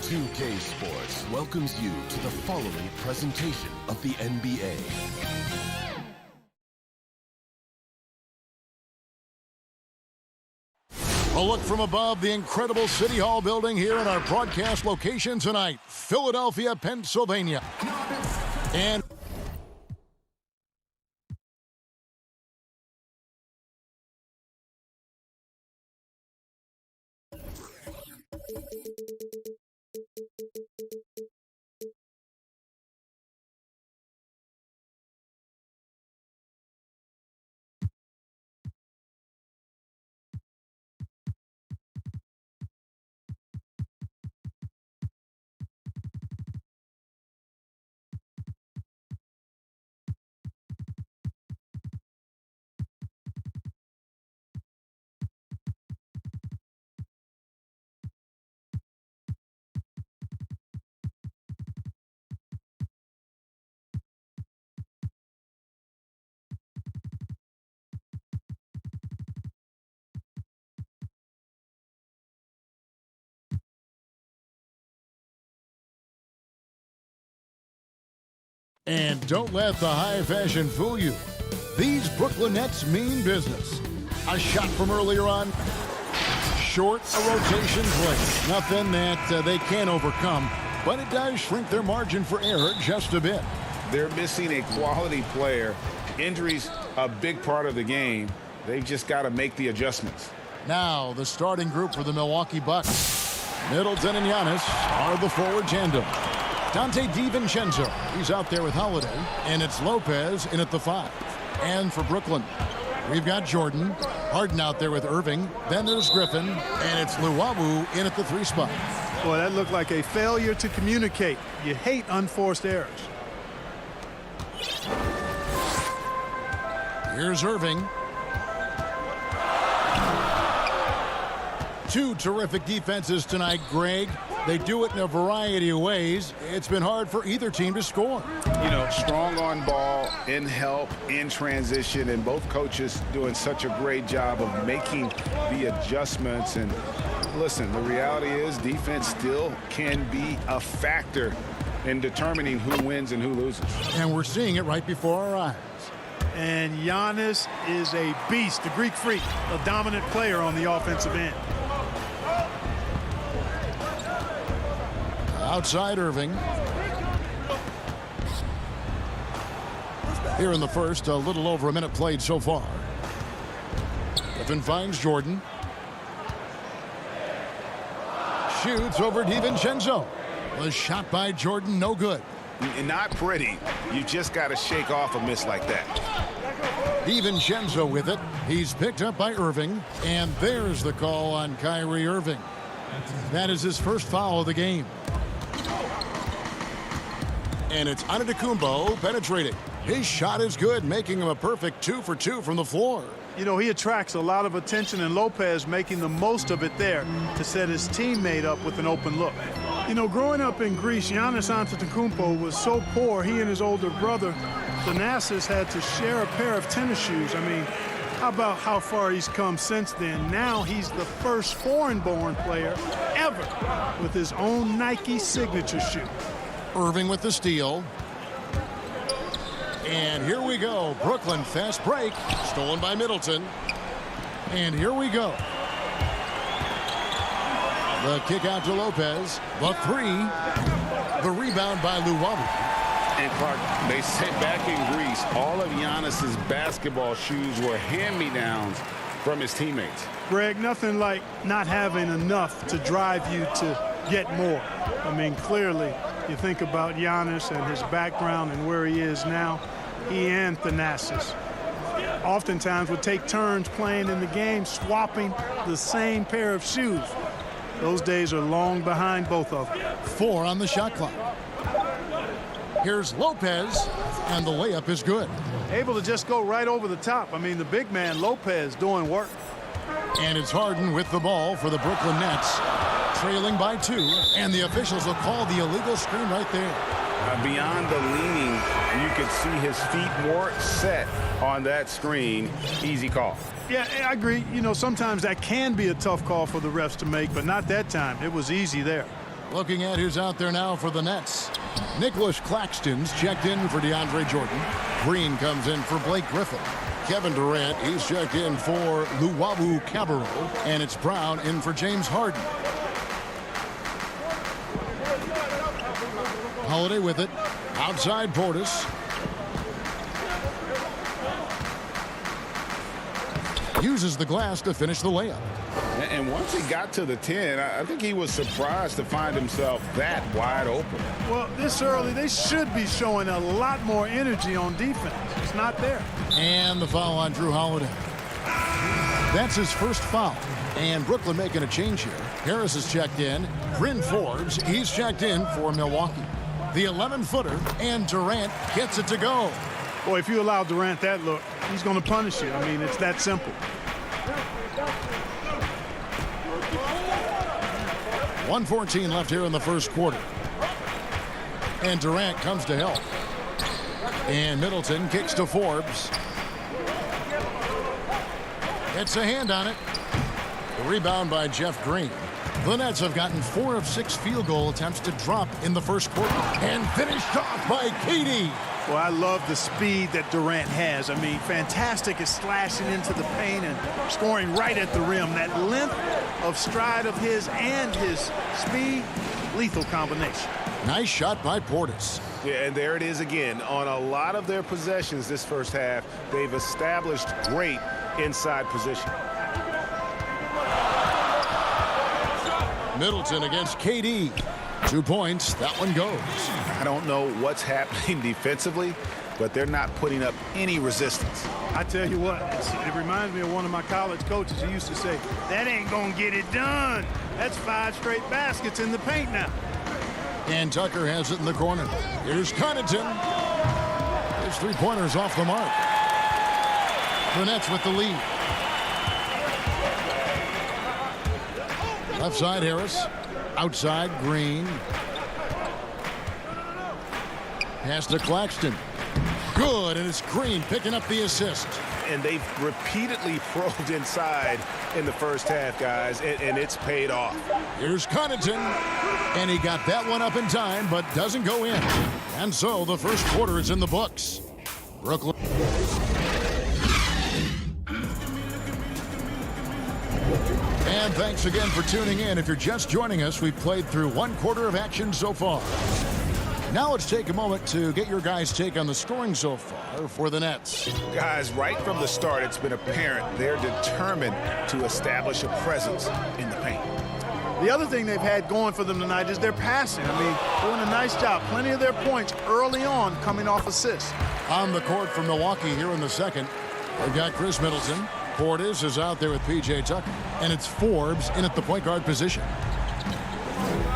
2K Sports welcomes you to the following presentation of the NBA. A look from above the incredible City Hall building here in our broadcast location tonight, Philadelphia, Pennsylvania. And don't let the high fashion fool you. These Brooklyn Nets mean business. A shot from earlier on. Short, a rotation play. Nothing that they can't overcome, but it does shrink their margin for error just a bit. They're missing a quality player. Injuries a big part of the game. They've just got to make the adjustments. Now the starting group for the Milwaukee Bucks. Middleton and Giannis are the forward tandem. Dante DiVincenzo, he's out there with Holiday, and it's Lopez in at the 5. And for Brooklyn, we've got Jordan, Harden out there with Irving, then there's Griffin, and it's Luwawu in at the 3 spot. Boy, that looked like a failure to communicate. You hate unforced errors. Here's Irving. 2 terrific defenses tonight, Greg. They do it in a variety of ways. It's been hard for either team to score. You know, strong on ball, in help, in transition, and both coaches doing such a great job of making the adjustments. And listen, the reality is defense still can be a factor in determining who wins and who loses. And we're seeing it right before our eyes. And Giannis is a beast, the Greek freak, a dominant player on the offensive end. Outside Irving. Here in the first, a little over a minute played so far. Griffin finds Jordan. Shoots over DiVincenzo. The shot by Jordan, no good. Not pretty. You just got to shake off a miss like that. DiVincenzo with it. He's picked up by Irving. And there's the call on Kyrie Irving. That is his first foul of the game. And it's Antetokounmpo penetrating. His shot is good, making him a perfect 2 for 2 from the floor. You know, he attracts a lot of attention, and Lopez making the most of it there to set his teammate up with an open look. You know, growing up in Greece, Giannis Antetokounmpo was so poor, he and his older brother, Thanasis, had to share a pair of tennis shoes. I mean, how about how far he's come since then? Now he's the first foreign-born player ever with his own Nike signature shoe. Irving with the steal. And here we go. Brooklyn fast break. Stolen by Middleton. And here we go. The kick out to Lopez. The 3. The rebound by Luwawu. And Clark, they sit back in Greece. All of Giannis's basketball shoes were hand-me-downs from his teammates. Greg, nothing like not having enough to drive you to get more. I mean, clearly, you think about Giannis and his background and where he is now. He and Thanasis oftentimes would take turns playing in the game, swapping the same pair of shoes. Those days are long behind both of them. 4 on the shot clock. Here's Lopez, and the layup is good. Able to just go right over the top. I mean, the big man, Lopez, doing work. And it's Harden with the ball for the Brooklyn Nets. Trailing by 2, and the officials will call the illegal screen right there. Beyond the leaning, you could see his feet more set on that screen. Easy call. Yeah, I agree. You know, sometimes that can be a tough call for the refs to make, but not that time. It was easy there. Looking at who's out there now for the Nets. Nicholas Claxton's checked in for DeAndre Jordan. Green comes in for Blake Griffin. Kevin Durant, he's checked in for Luwawu Cabarrot. And it's Brown in for James Harden. Holiday with it. Outside Portis. Uses the glass to finish the layup. And once he got to the 10, I think he was surprised to find himself that wide open. Well, this early, they should be showing a lot more energy on defense. It's not there. And the foul on Drew Holiday. That's his first foul. And Brooklyn making a change here. Harris is checked in. Bryn Forbes, he's checked in for Milwaukee. The 11-footer, and Durant gets it to go. Boy, if you allow Durant that look, he's going to punish you. I mean, it's that simple. 1:14 left here in the first quarter. And Durant comes to help. And Middleton kicks to Forbes. Gets a hand on it. The rebound by Jeff Green. The Nets have gotten 4 of 6 field goal attempts to drop in the first quarter. And finished off by KD. Well, I love the speed that Durant has. I mean, fantastic at slashing into the paint and scoring right at the rim. That length of stride of his and his speed, lethal combination. Nice shot by Portis. Yeah, and there it is again. On a lot of their possessions this first half, they've established great inside position. Middleton against KD. 2 points. That one goes. I don't know what's happening defensively, but they're not putting up any resistance. I tell you what, it reminds me of one of my college coaches. He used to say, that ain't going to get it done. That's 5 straight baskets in the paint now. And Tucker has it in the corner. Here's Connaughton. His 3-pointer's off the mark. The Nets with the lead. Left side, Harris. Outside, Green. Pass to Claxton. Good, and it's Green picking up the assist. And they've repeatedly probed inside in the first half, guys, and it's paid off. Here's Connaughton, and he got that one up in time, but doesn't go in. And so the first quarter is in the books. Brooklyn. And thanks again for tuning in. If you're just joining us, we've played through 1 quarter of action so far. Now let's take a moment to get your guys' take on the scoring so far for the Nets. Guys, right from the start, it's been apparent they're determined to establish a presence in the paint. The other thing they've had going for them tonight is their passing. I mean, doing a nice job. Plenty of their points early on coming off assists. On the court for Milwaukee here in the second, they've got Chris Middleton. Portis is out there with P.J. Tucker. And it's Forbes in at the point guard position.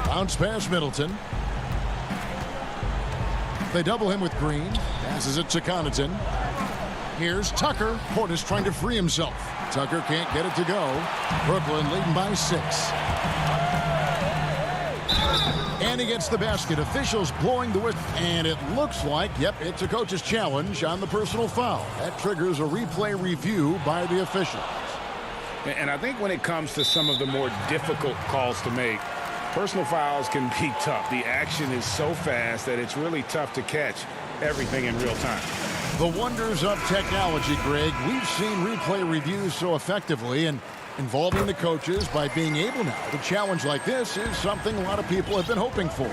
Bounce pass Middleton. They double him with Green. Passes it to Connaughton. Here's Tucker. Portis trying to free himself. Tucker can't get it to go. Brooklyn leading by 6. And he gets the basket. Officials blowing the whistle. And it looks like, yep, it's a coach's challenge on the personal foul. That triggers a replay review by the officials. And I think when it comes to some of the more difficult calls to make, personal fouls can be tough. The action is so fast that it's really tough to catch everything in real time. The wonders of technology, Greg. We've seen replay reviews so effectively, and involving the coaches by being able now to challenge like this is something a lot of people have been hoping for.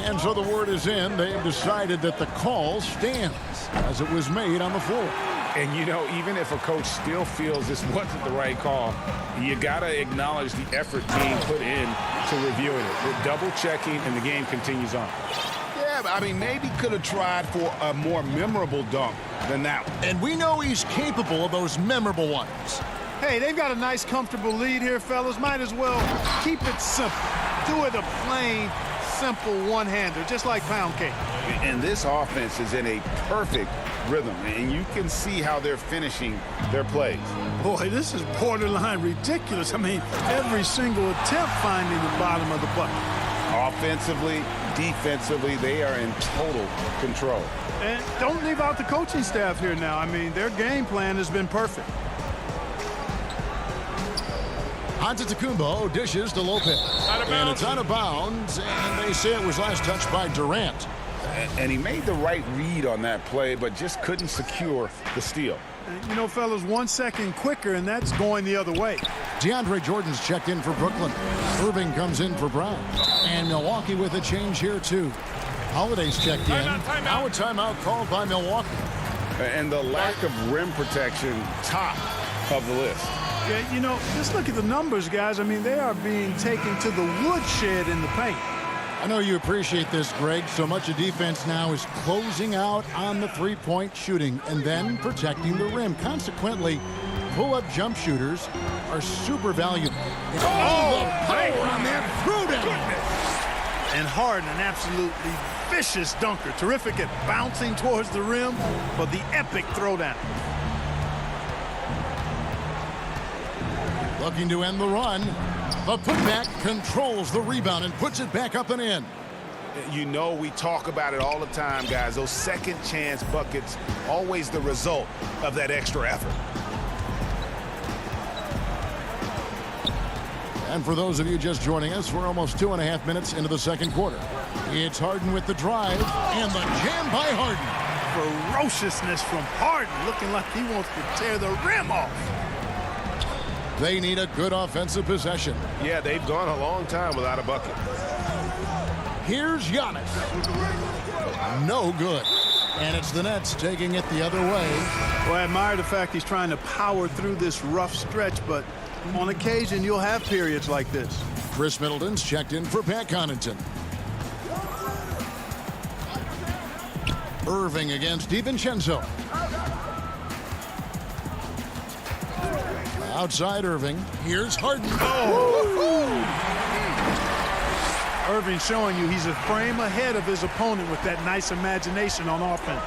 And so the word is in. They've decided that the call stands as it was made on the floor. And, you know, even if a coach still feels this wasn't the right call, you got to acknowledge the effort being put in to reviewing it. The double checking, and the game continues on. Yeah, but I mean, maybe could have tried for a more memorable dunk than that one. And we know he's capable of those memorable ones. Hey, they've got a nice, comfortable lead here, fellas. Might as well keep it simple. Do it a plain, simple one-hander, just like pound cake. And this offense is in a perfect rhythm, and you can see how they're finishing their plays. Boy, this is borderline ridiculous. I mean, every single attempt finding the bottom of the bucket. Offensively, defensively, they are in total control. And don't leave out the coaching staff here now. I mean, their game plan has been perfect. Antetokounmpo dishes to Lopez. And it's out of bounds, and they say it was last touched by Durant. And he made the right read on that play, but just couldn't secure the steal. You know, fellas, 1 second quicker, and that's going the other way. DeAndre Jordan's checked in for Brooklyn. Irving comes in for Brown. And Milwaukee with a change here, too. Holiday's checked in. Now a timeout called by Milwaukee. And the lack of rim protection, top of the list. Yeah, you know, just look at the numbers, guys. I mean, they are being taken to the woodshed in the paint. I know you appreciate this, Greg. So much of defense now is closing out on the three-point shooting and then protecting the rim. Consequently, pull-up jump shooters are super valuable. Oh, the power on that throwdown. And Harden, an absolutely vicious dunker. Terrific at bouncing towards the rim, but the epic throwdown. Looking to end the run. The putback controls the rebound and puts it back up and in. You know, we talk about it all the time, guys. Those second chance buckets, always the result of that extra effort. And for those of you just joining us, we're almost 2.5 minutes into the second quarter. It's Harden with the drive and the jam by Harden. Ferociousness from Harden, looking like he wants to tear the rim off. They need a good offensive possession. Yeah, they've gone a long time without a bucket. Here's Giannis. No good. And it's the Nets taking it the other way. Well, I admire the fact he's trying to power through this rough stretch, but on occasion you'll have periods like this. Chris Middleton's checked in for Pat Connaughton. Irving against DiVincenzo. Outside Irving. Here's Harden. Oh! Irving showing you he's a frame ahead of his opponent with that nice imagination on offense.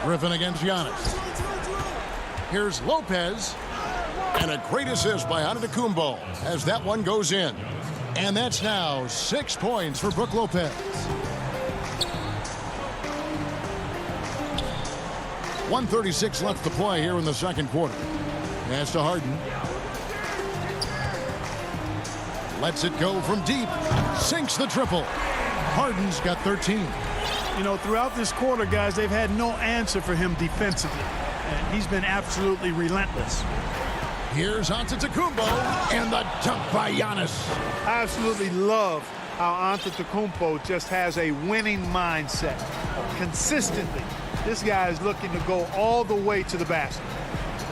Griffin against Giannis. Here's Lopez. And a great assist by Antetokounmpo as that one goes in. And that's now 6 points for Brook Lopez. 1:36 left to play here in the second quarter. Pass to Harden. Lets it go from deep. Sinks the triple. Harden's got 13. You know, throughout this quarter, guys, they've had no answer for him defensively. And he's been absolutely relentless. Here's Antetokounmpo and the dunk by Giannis. I absolutely love how Antetokounmpo just has a winning mindset. Consistently, this guy is looking to go all the way to the basket.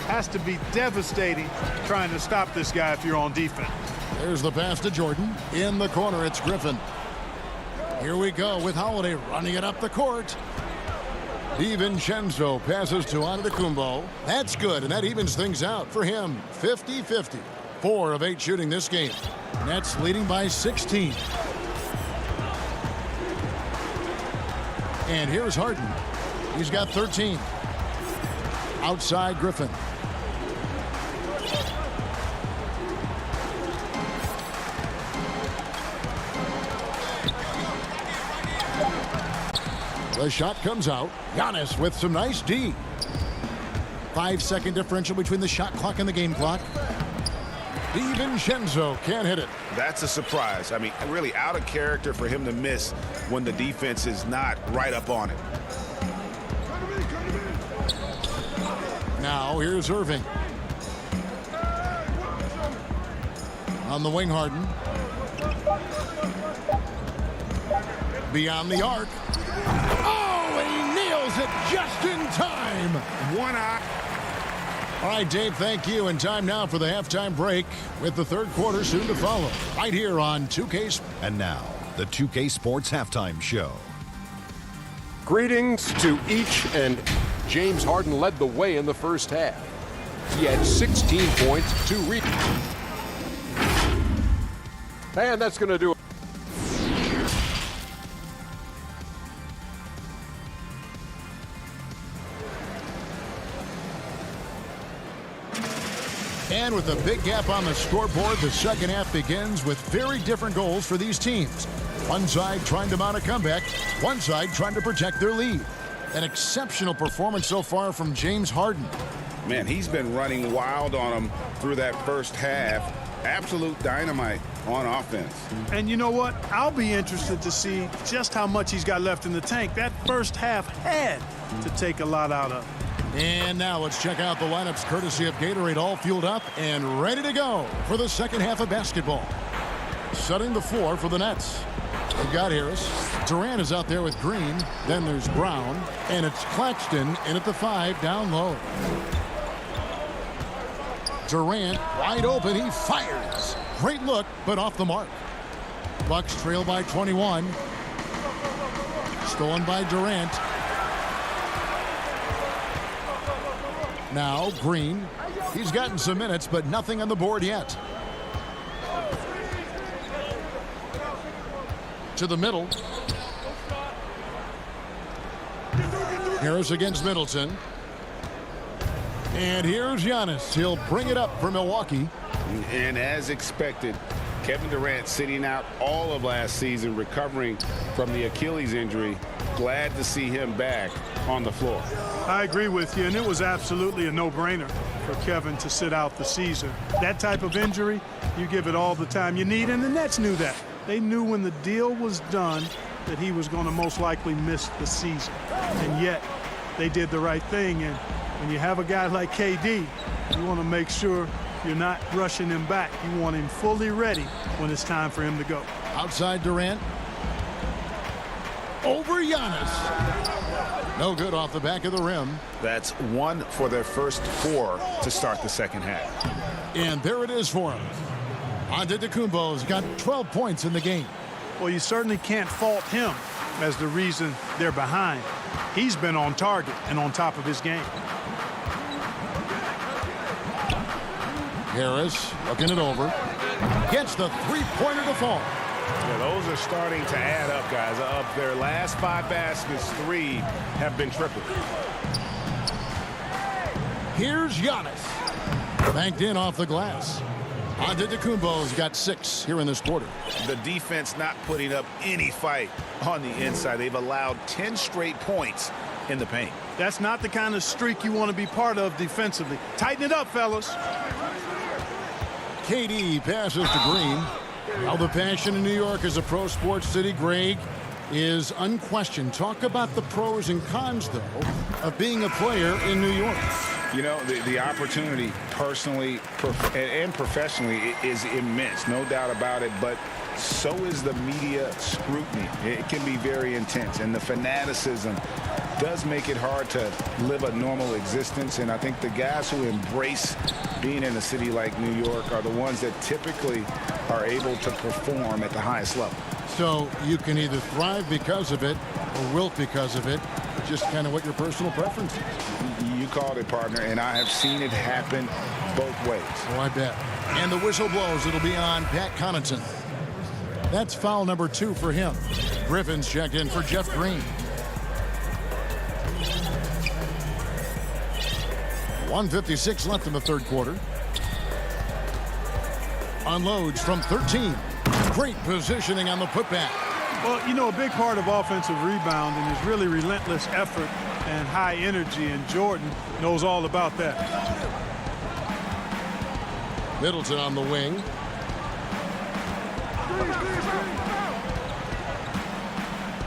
Has to be devastating trying to stop this guy if you're on defense. There's the pass to Jordan. In the corner, it's Griffin. Here we go with Holiday running it up the court. DiVincenzo passes to Antetokounmpo. That's good, and that evens things out for him. 50-50. 4 of 8 shooting this game. Nets leading by 16. And here's Harden. He's got 13. Outside Griffin. The shot comes out. Giannis with some nice D. 5-second differential between the shot clock and the game clock. DiVincenzo can't hit it. That's a surprise. I mean, really out of character for him to miss when the defense is not right up on it. Now here's Irving. On the wing, Harden. Beyond the arc. Oh, he nails it just in time. One eye. All right, Dave, thank you. And time now for the halftime break with the third quarter soon to follow. Right here on 2K. And now, the 2K Sports Halftime Show. Greetings to each and James Harden led the way in the first half. He had 16 points, 2 rebounds. And that's going to do it. And with a big gap on the scoreboard, the second half begins with very different goals for these teams. One side trying to mount a comeback, one side trying to protect their lead. An exceptional performance so far from James Harden. Man, he's been running wild on him through that first half. Absolute dynamite on offense. And you know what? I'll be interested to see just how much he's got left in the tank. That first half had to take a lot out of him. And now let's check out the lineups courtesy of Gatorade, all fueled up and ready to go for the second half of basketball. Setting the floor for the Nets. They've got Harris. Durant is out there with Green. Then there's Brown. And it's Claxton in at the 5 down low. Durant wide open. He fires. Great look, but off the mark. Bucks trail by 21. Stolen by Durant. Now Green. He's gotten some minutes, but nothing on the board yet. To the middle. Harris against Middleton. And here's Giannis. He'll bring it up for Milwaukee. And as expected, Kevin Durant sitting out all of last season, recovering from the Achilles injury. Glad to see him back on the floor. I agree with you, and it was absolutely a no-brainer for Kevin to sit out the season. That type of injury, you give it all the time you need, and the Nets knew that. They knew when the deal was done that he was going to most likely miss the season. And yet, they did the right thing. And when you have a guy like KD, you want to make sure you're not rushing him back. You want him fully ready when it's time for him to go. Outside Durant. Over Giannis. No good off the back of the rim. That's 1 for their first 4 to start the second half. And there it is for him. Antetokounmpo's got 12 points in the game. Well, you certainly can't fault him as the reason they're behind. He's been on target and on top of his game. Harris looking it over. Gets the three-pointer to fall. Yeah, those are starting to add up, guys. Of their last 5 baskets, 3 have been tripled. Here's Giannis. Banked in off the glass. Antetokounmpo's got 6 here in this quarter. The defense not putting up any fight on the inside. They've allowed 10 straight points in the paint. That's not the kind of streak you want to be part of defensively. Tighten it up, fellas. KD passes to Green. Now the passion in New York as a pro sports city, Greg, is unquestioned. Talk about the pros and cons, though, of being a player in New York. You know, the opportunity personally and professionally is immense, no doubt about it, but so is the media scrutiny. It can be very intense, and the fanaticism does make it hard to live a normal existence, and I think the guys who embrace being in a city like New York are the ones that typically are able to perform at the highest level. So you can either thrive because of it or wilt because of it, just kind of what your personal preference is. You called it, partner, and I have seen it happen both ways. Oh, I bet. And the whistle blows. It'll be on Pat Connaughton. That's foul number 2 for him. Griffin's checked in for Jeff Green. 1:56 left in the third quarter. Unloads from 13. Great positioning on the putback. Well, you know, a big part of offensive rebounding is really relentless effort and high energy, and Jordan knows all about that. Middleton on the wing.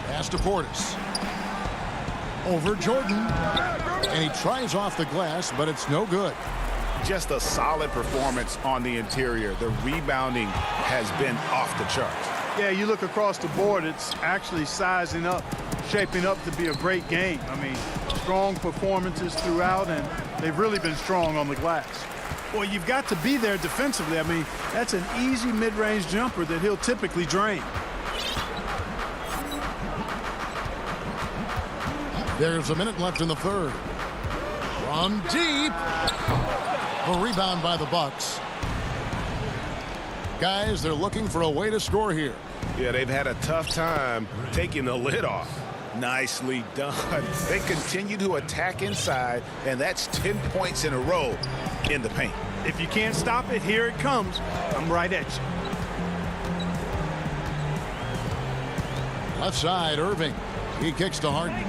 Pass to Portis. Over Jordan. And he tries off the glass, but it's no good. Just a solid performance on the interior. The rebounding has been off the charts. Yeah, you look across the board, it's actually sizing up, shaping up to be a great game. I mean, strong performances throughout, and they've really been strong on the glass. Well, you've got to be there defensively. I mean, that's an easy mid-range jumper that he'll typically drain. There's a minute left in the third. From deep. A rebound by the Bucks. Guys, they're looking for a way to score here. Yeah, they've had a tough time taking the lid off. Nicely done. They continue to attack inside, and that's 10 points in a row in the paint. If you can't stop it, here it comes. I'm right at you. Left side, Irving. He kicks to Harden.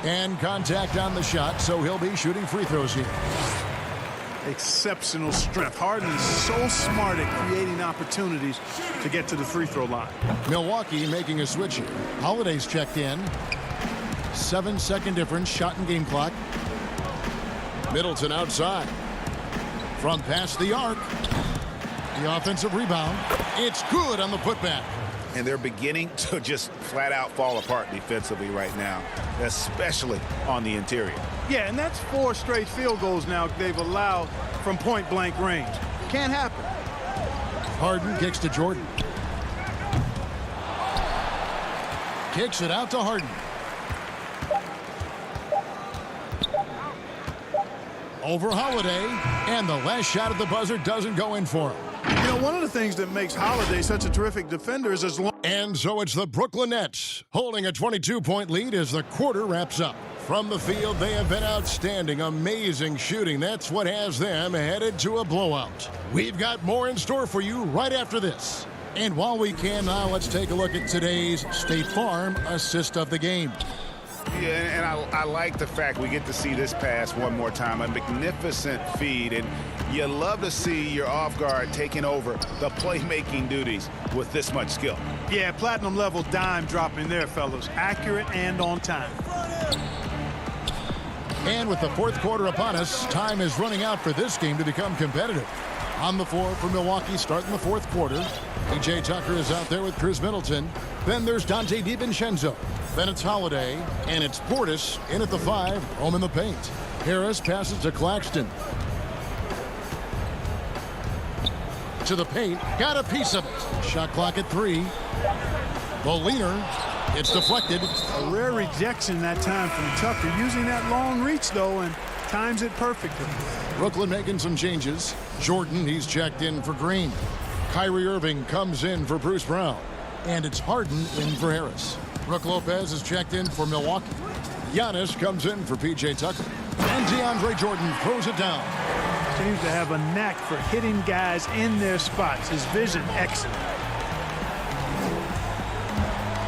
And contact on the shot, so he'll be shooting free throws here. Exceptional strength. Harden is so smart at creating opportunities to get to the free throw line. Milwaukee making a switch here. Holiday's checked in. 7-second difference, shot and game clock. Middleton outside. From past the arc. The offensive rebound. It's good on the putback. And they're beginning to just flat out fall apart defensively right now, especially on the interior. Yeah, and that's 4 straight field goals now they've allowed from point-blank range. Can't happen. Harden kicks to Jordan. Kicks it out to Harden. Over Holiday, and the last shot at the buzzer doesn't go in for him. You know, one of the things that makes Holiday such a terrific defender is as long... And so it's the Brooklyn Nets holding a 22-point lead as the quarter wraps up. From the field, they have been outstanding, amazing shooting. That's what has them headed to a blowout. We've got more in store for you right after this. And while we can now, let's take a look at today's State Farm assist of the game. Yeah, and I like the fact we get to see this pass one more time. A magnificent feed, and you love to see your off guard taking over the playmaking duties with this much skill. Yeah, platinum level dime dropping there, fellas. Accurate and on time. And with the fourth quarter upon us, time is running out for this game to become competitive. On the floor for Milwaukee starting the fourth quarter. P.J. Tucker is out there with Chris Middleton. Then there's Dante DiVincenzo. Then it's Holiday, and it's Portis in at the 5, home in the paint. Harris passes to Claxton. To the paint, got a piece of it. Shot clock at 3. The leaner, it's deflected. A rare rejection that time from Tucker, using that long reach, though, and times it perfectly. Brooklyn making some changes. Jordan, he's checked in for Green. Kyrie Irving comes in for Bruce Brown. And it's Harden in for Harris. Brook Lopez is checked in for Milwaukee. Giannis comes in for P.J. Tucker. And DeAndre Jordan throws it down. Seems to have a knack for hitting guys in their spots. His vision excellent.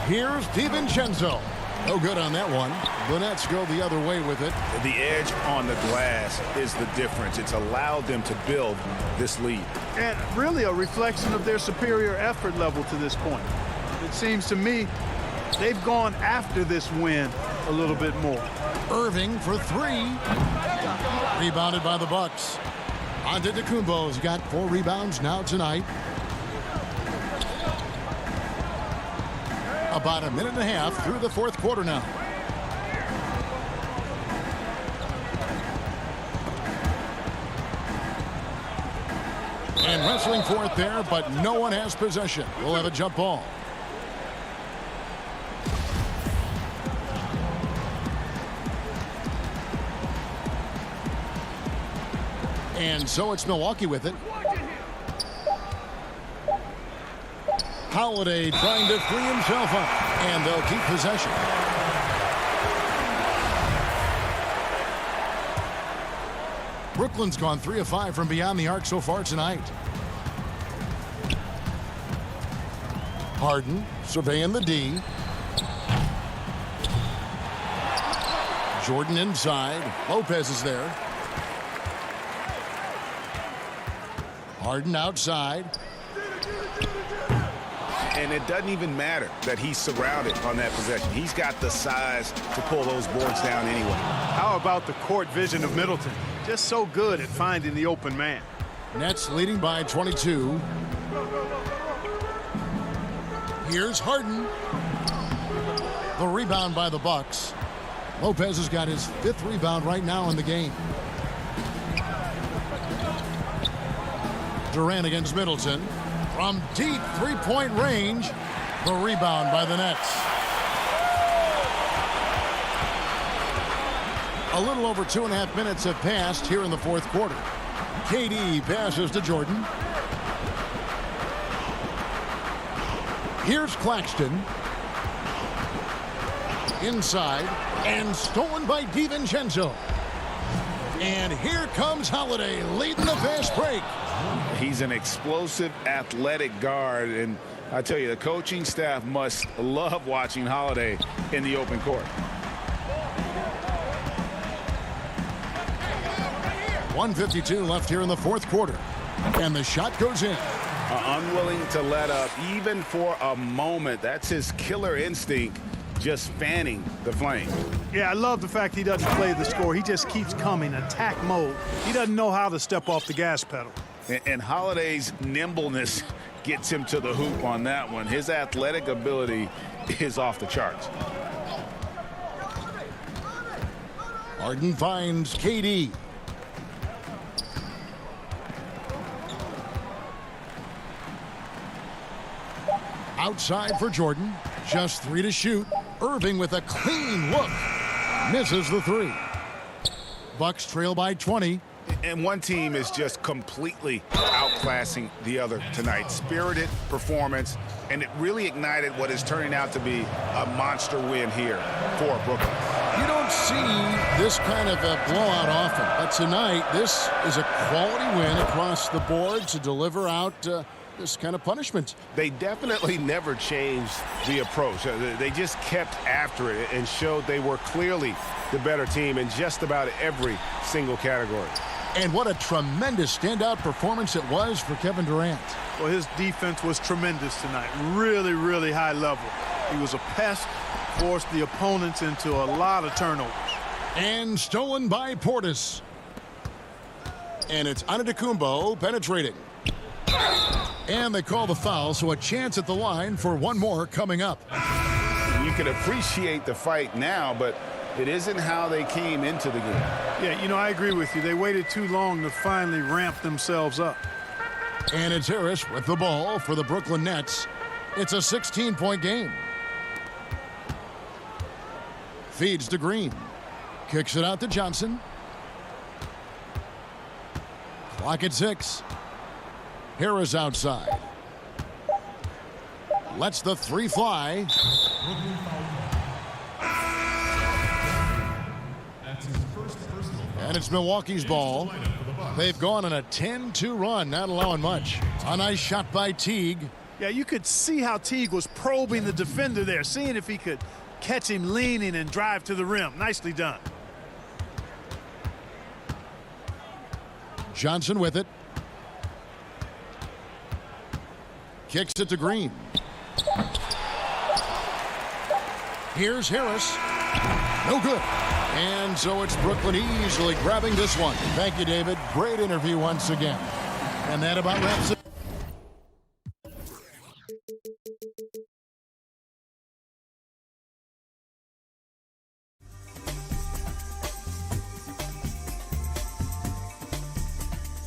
Here's DiVincenzo. No good on that one. The Nets go the other way with it. The edge on the glass is the difference. It's allowed them to build this lead. And really a reflection of their superior effort level to this point. It seems to me they've gone after this win a little bit more. Irving for 3. Rebounded by the Bucks. Antetokounmpo's got 4 rebounds now tonight. About a minute and a half through the fourth quarter now. And wrestling for it there, but no one has possession. We'll have a jump ball. And so it's Milwaukee with it. Holiday trying to free himself up, and they'll keep possession. Brooklyn's gone 3 of 5 from beyond the arc so far tonight. Harden surveying the D. Jordan inside. Lopez is there. Harden outside. And it doesn't even matter that he's surrounded on that possession. He's got the size to pull those boards down anyway. How about the court vision of Middleton? Just so good at finding the open man. Nets leading by 22. Here's Harden. The rebound by the Bucks. Lopez has got his 5th rebound right now in the game. Durant against Middleton. From deep three-point range, the rebound by the Nets. A little over 2.5 minutes have passed here in the fourth quarter. KD passes to Jordan. Here's Claxton. Inside, and stolen by DiVincenzo. And here comes Holiday leading the fast break. He's an explosive, athletic guard, and I tell you, the coaching staff must love watching Holiday in the open court. 1:52 left here in the fourth quarter. And the shot goes in. Unwilling to let up even for a moment. That's his killer instinct, just fanning the flame. Yeah, I love the fact he doesn't play the score. He just keeps coming, attack mode. He doesn't know how to step off the gas pedal. And Holiday's nimbleness gets him to the hoop on that one. His athletic ability is off the charts. Harden finds KD. Outside for Jordan. Just 3 to shoot. Irving with a clean look. Misses the 3. Bucks trail by 20. And one team is just completely outclassing the other tonight. Spirited performance, and it really ignited what is turning out to be a monster win here for Brooklyn. You don't see this kind of a blowout often, but tonight this is a quality win across the board to deliver out this kind of punishment. They definitely never changed the approach. They just kept after it and showed they were clearly the better team in just about every single category. And what a tremendous standout performance it was for Kevin Durant. Well, his defense was tremendous tonight. Really, really high level. He was a pest, forced the opponents into a lot of turnovers. And stolen by Portis. And it's Antetokounmpo penetrating. And they call the foul, so a chance at the line for one more coming up. You can appreciate the fight now, but it isn't how they came into the game. Yeah, you know, I agree with you. They waited too long to finally ramp themselves up. And it's Harris with the ball for the Brooklyn Nets. It's a 16-point game. Feeds to Green. Kicks it out to Johnson. Clock at 6. Harris outside. Lets the 3 fly. And it's Milwaukee's ball. They've gone on a 10-2 run, not allowing much. A nice shot by Teague. Yeah, you could see how Teague was probing the defender there, seeing if he could catch him leaning and drive to the rim. Nicely done. Johnson with it. Kicks it to Green. Here's Harris. No good. And so it's Brooklyn easily grabbing this one. Thank you, David. Great interview once again. And that about wraps it.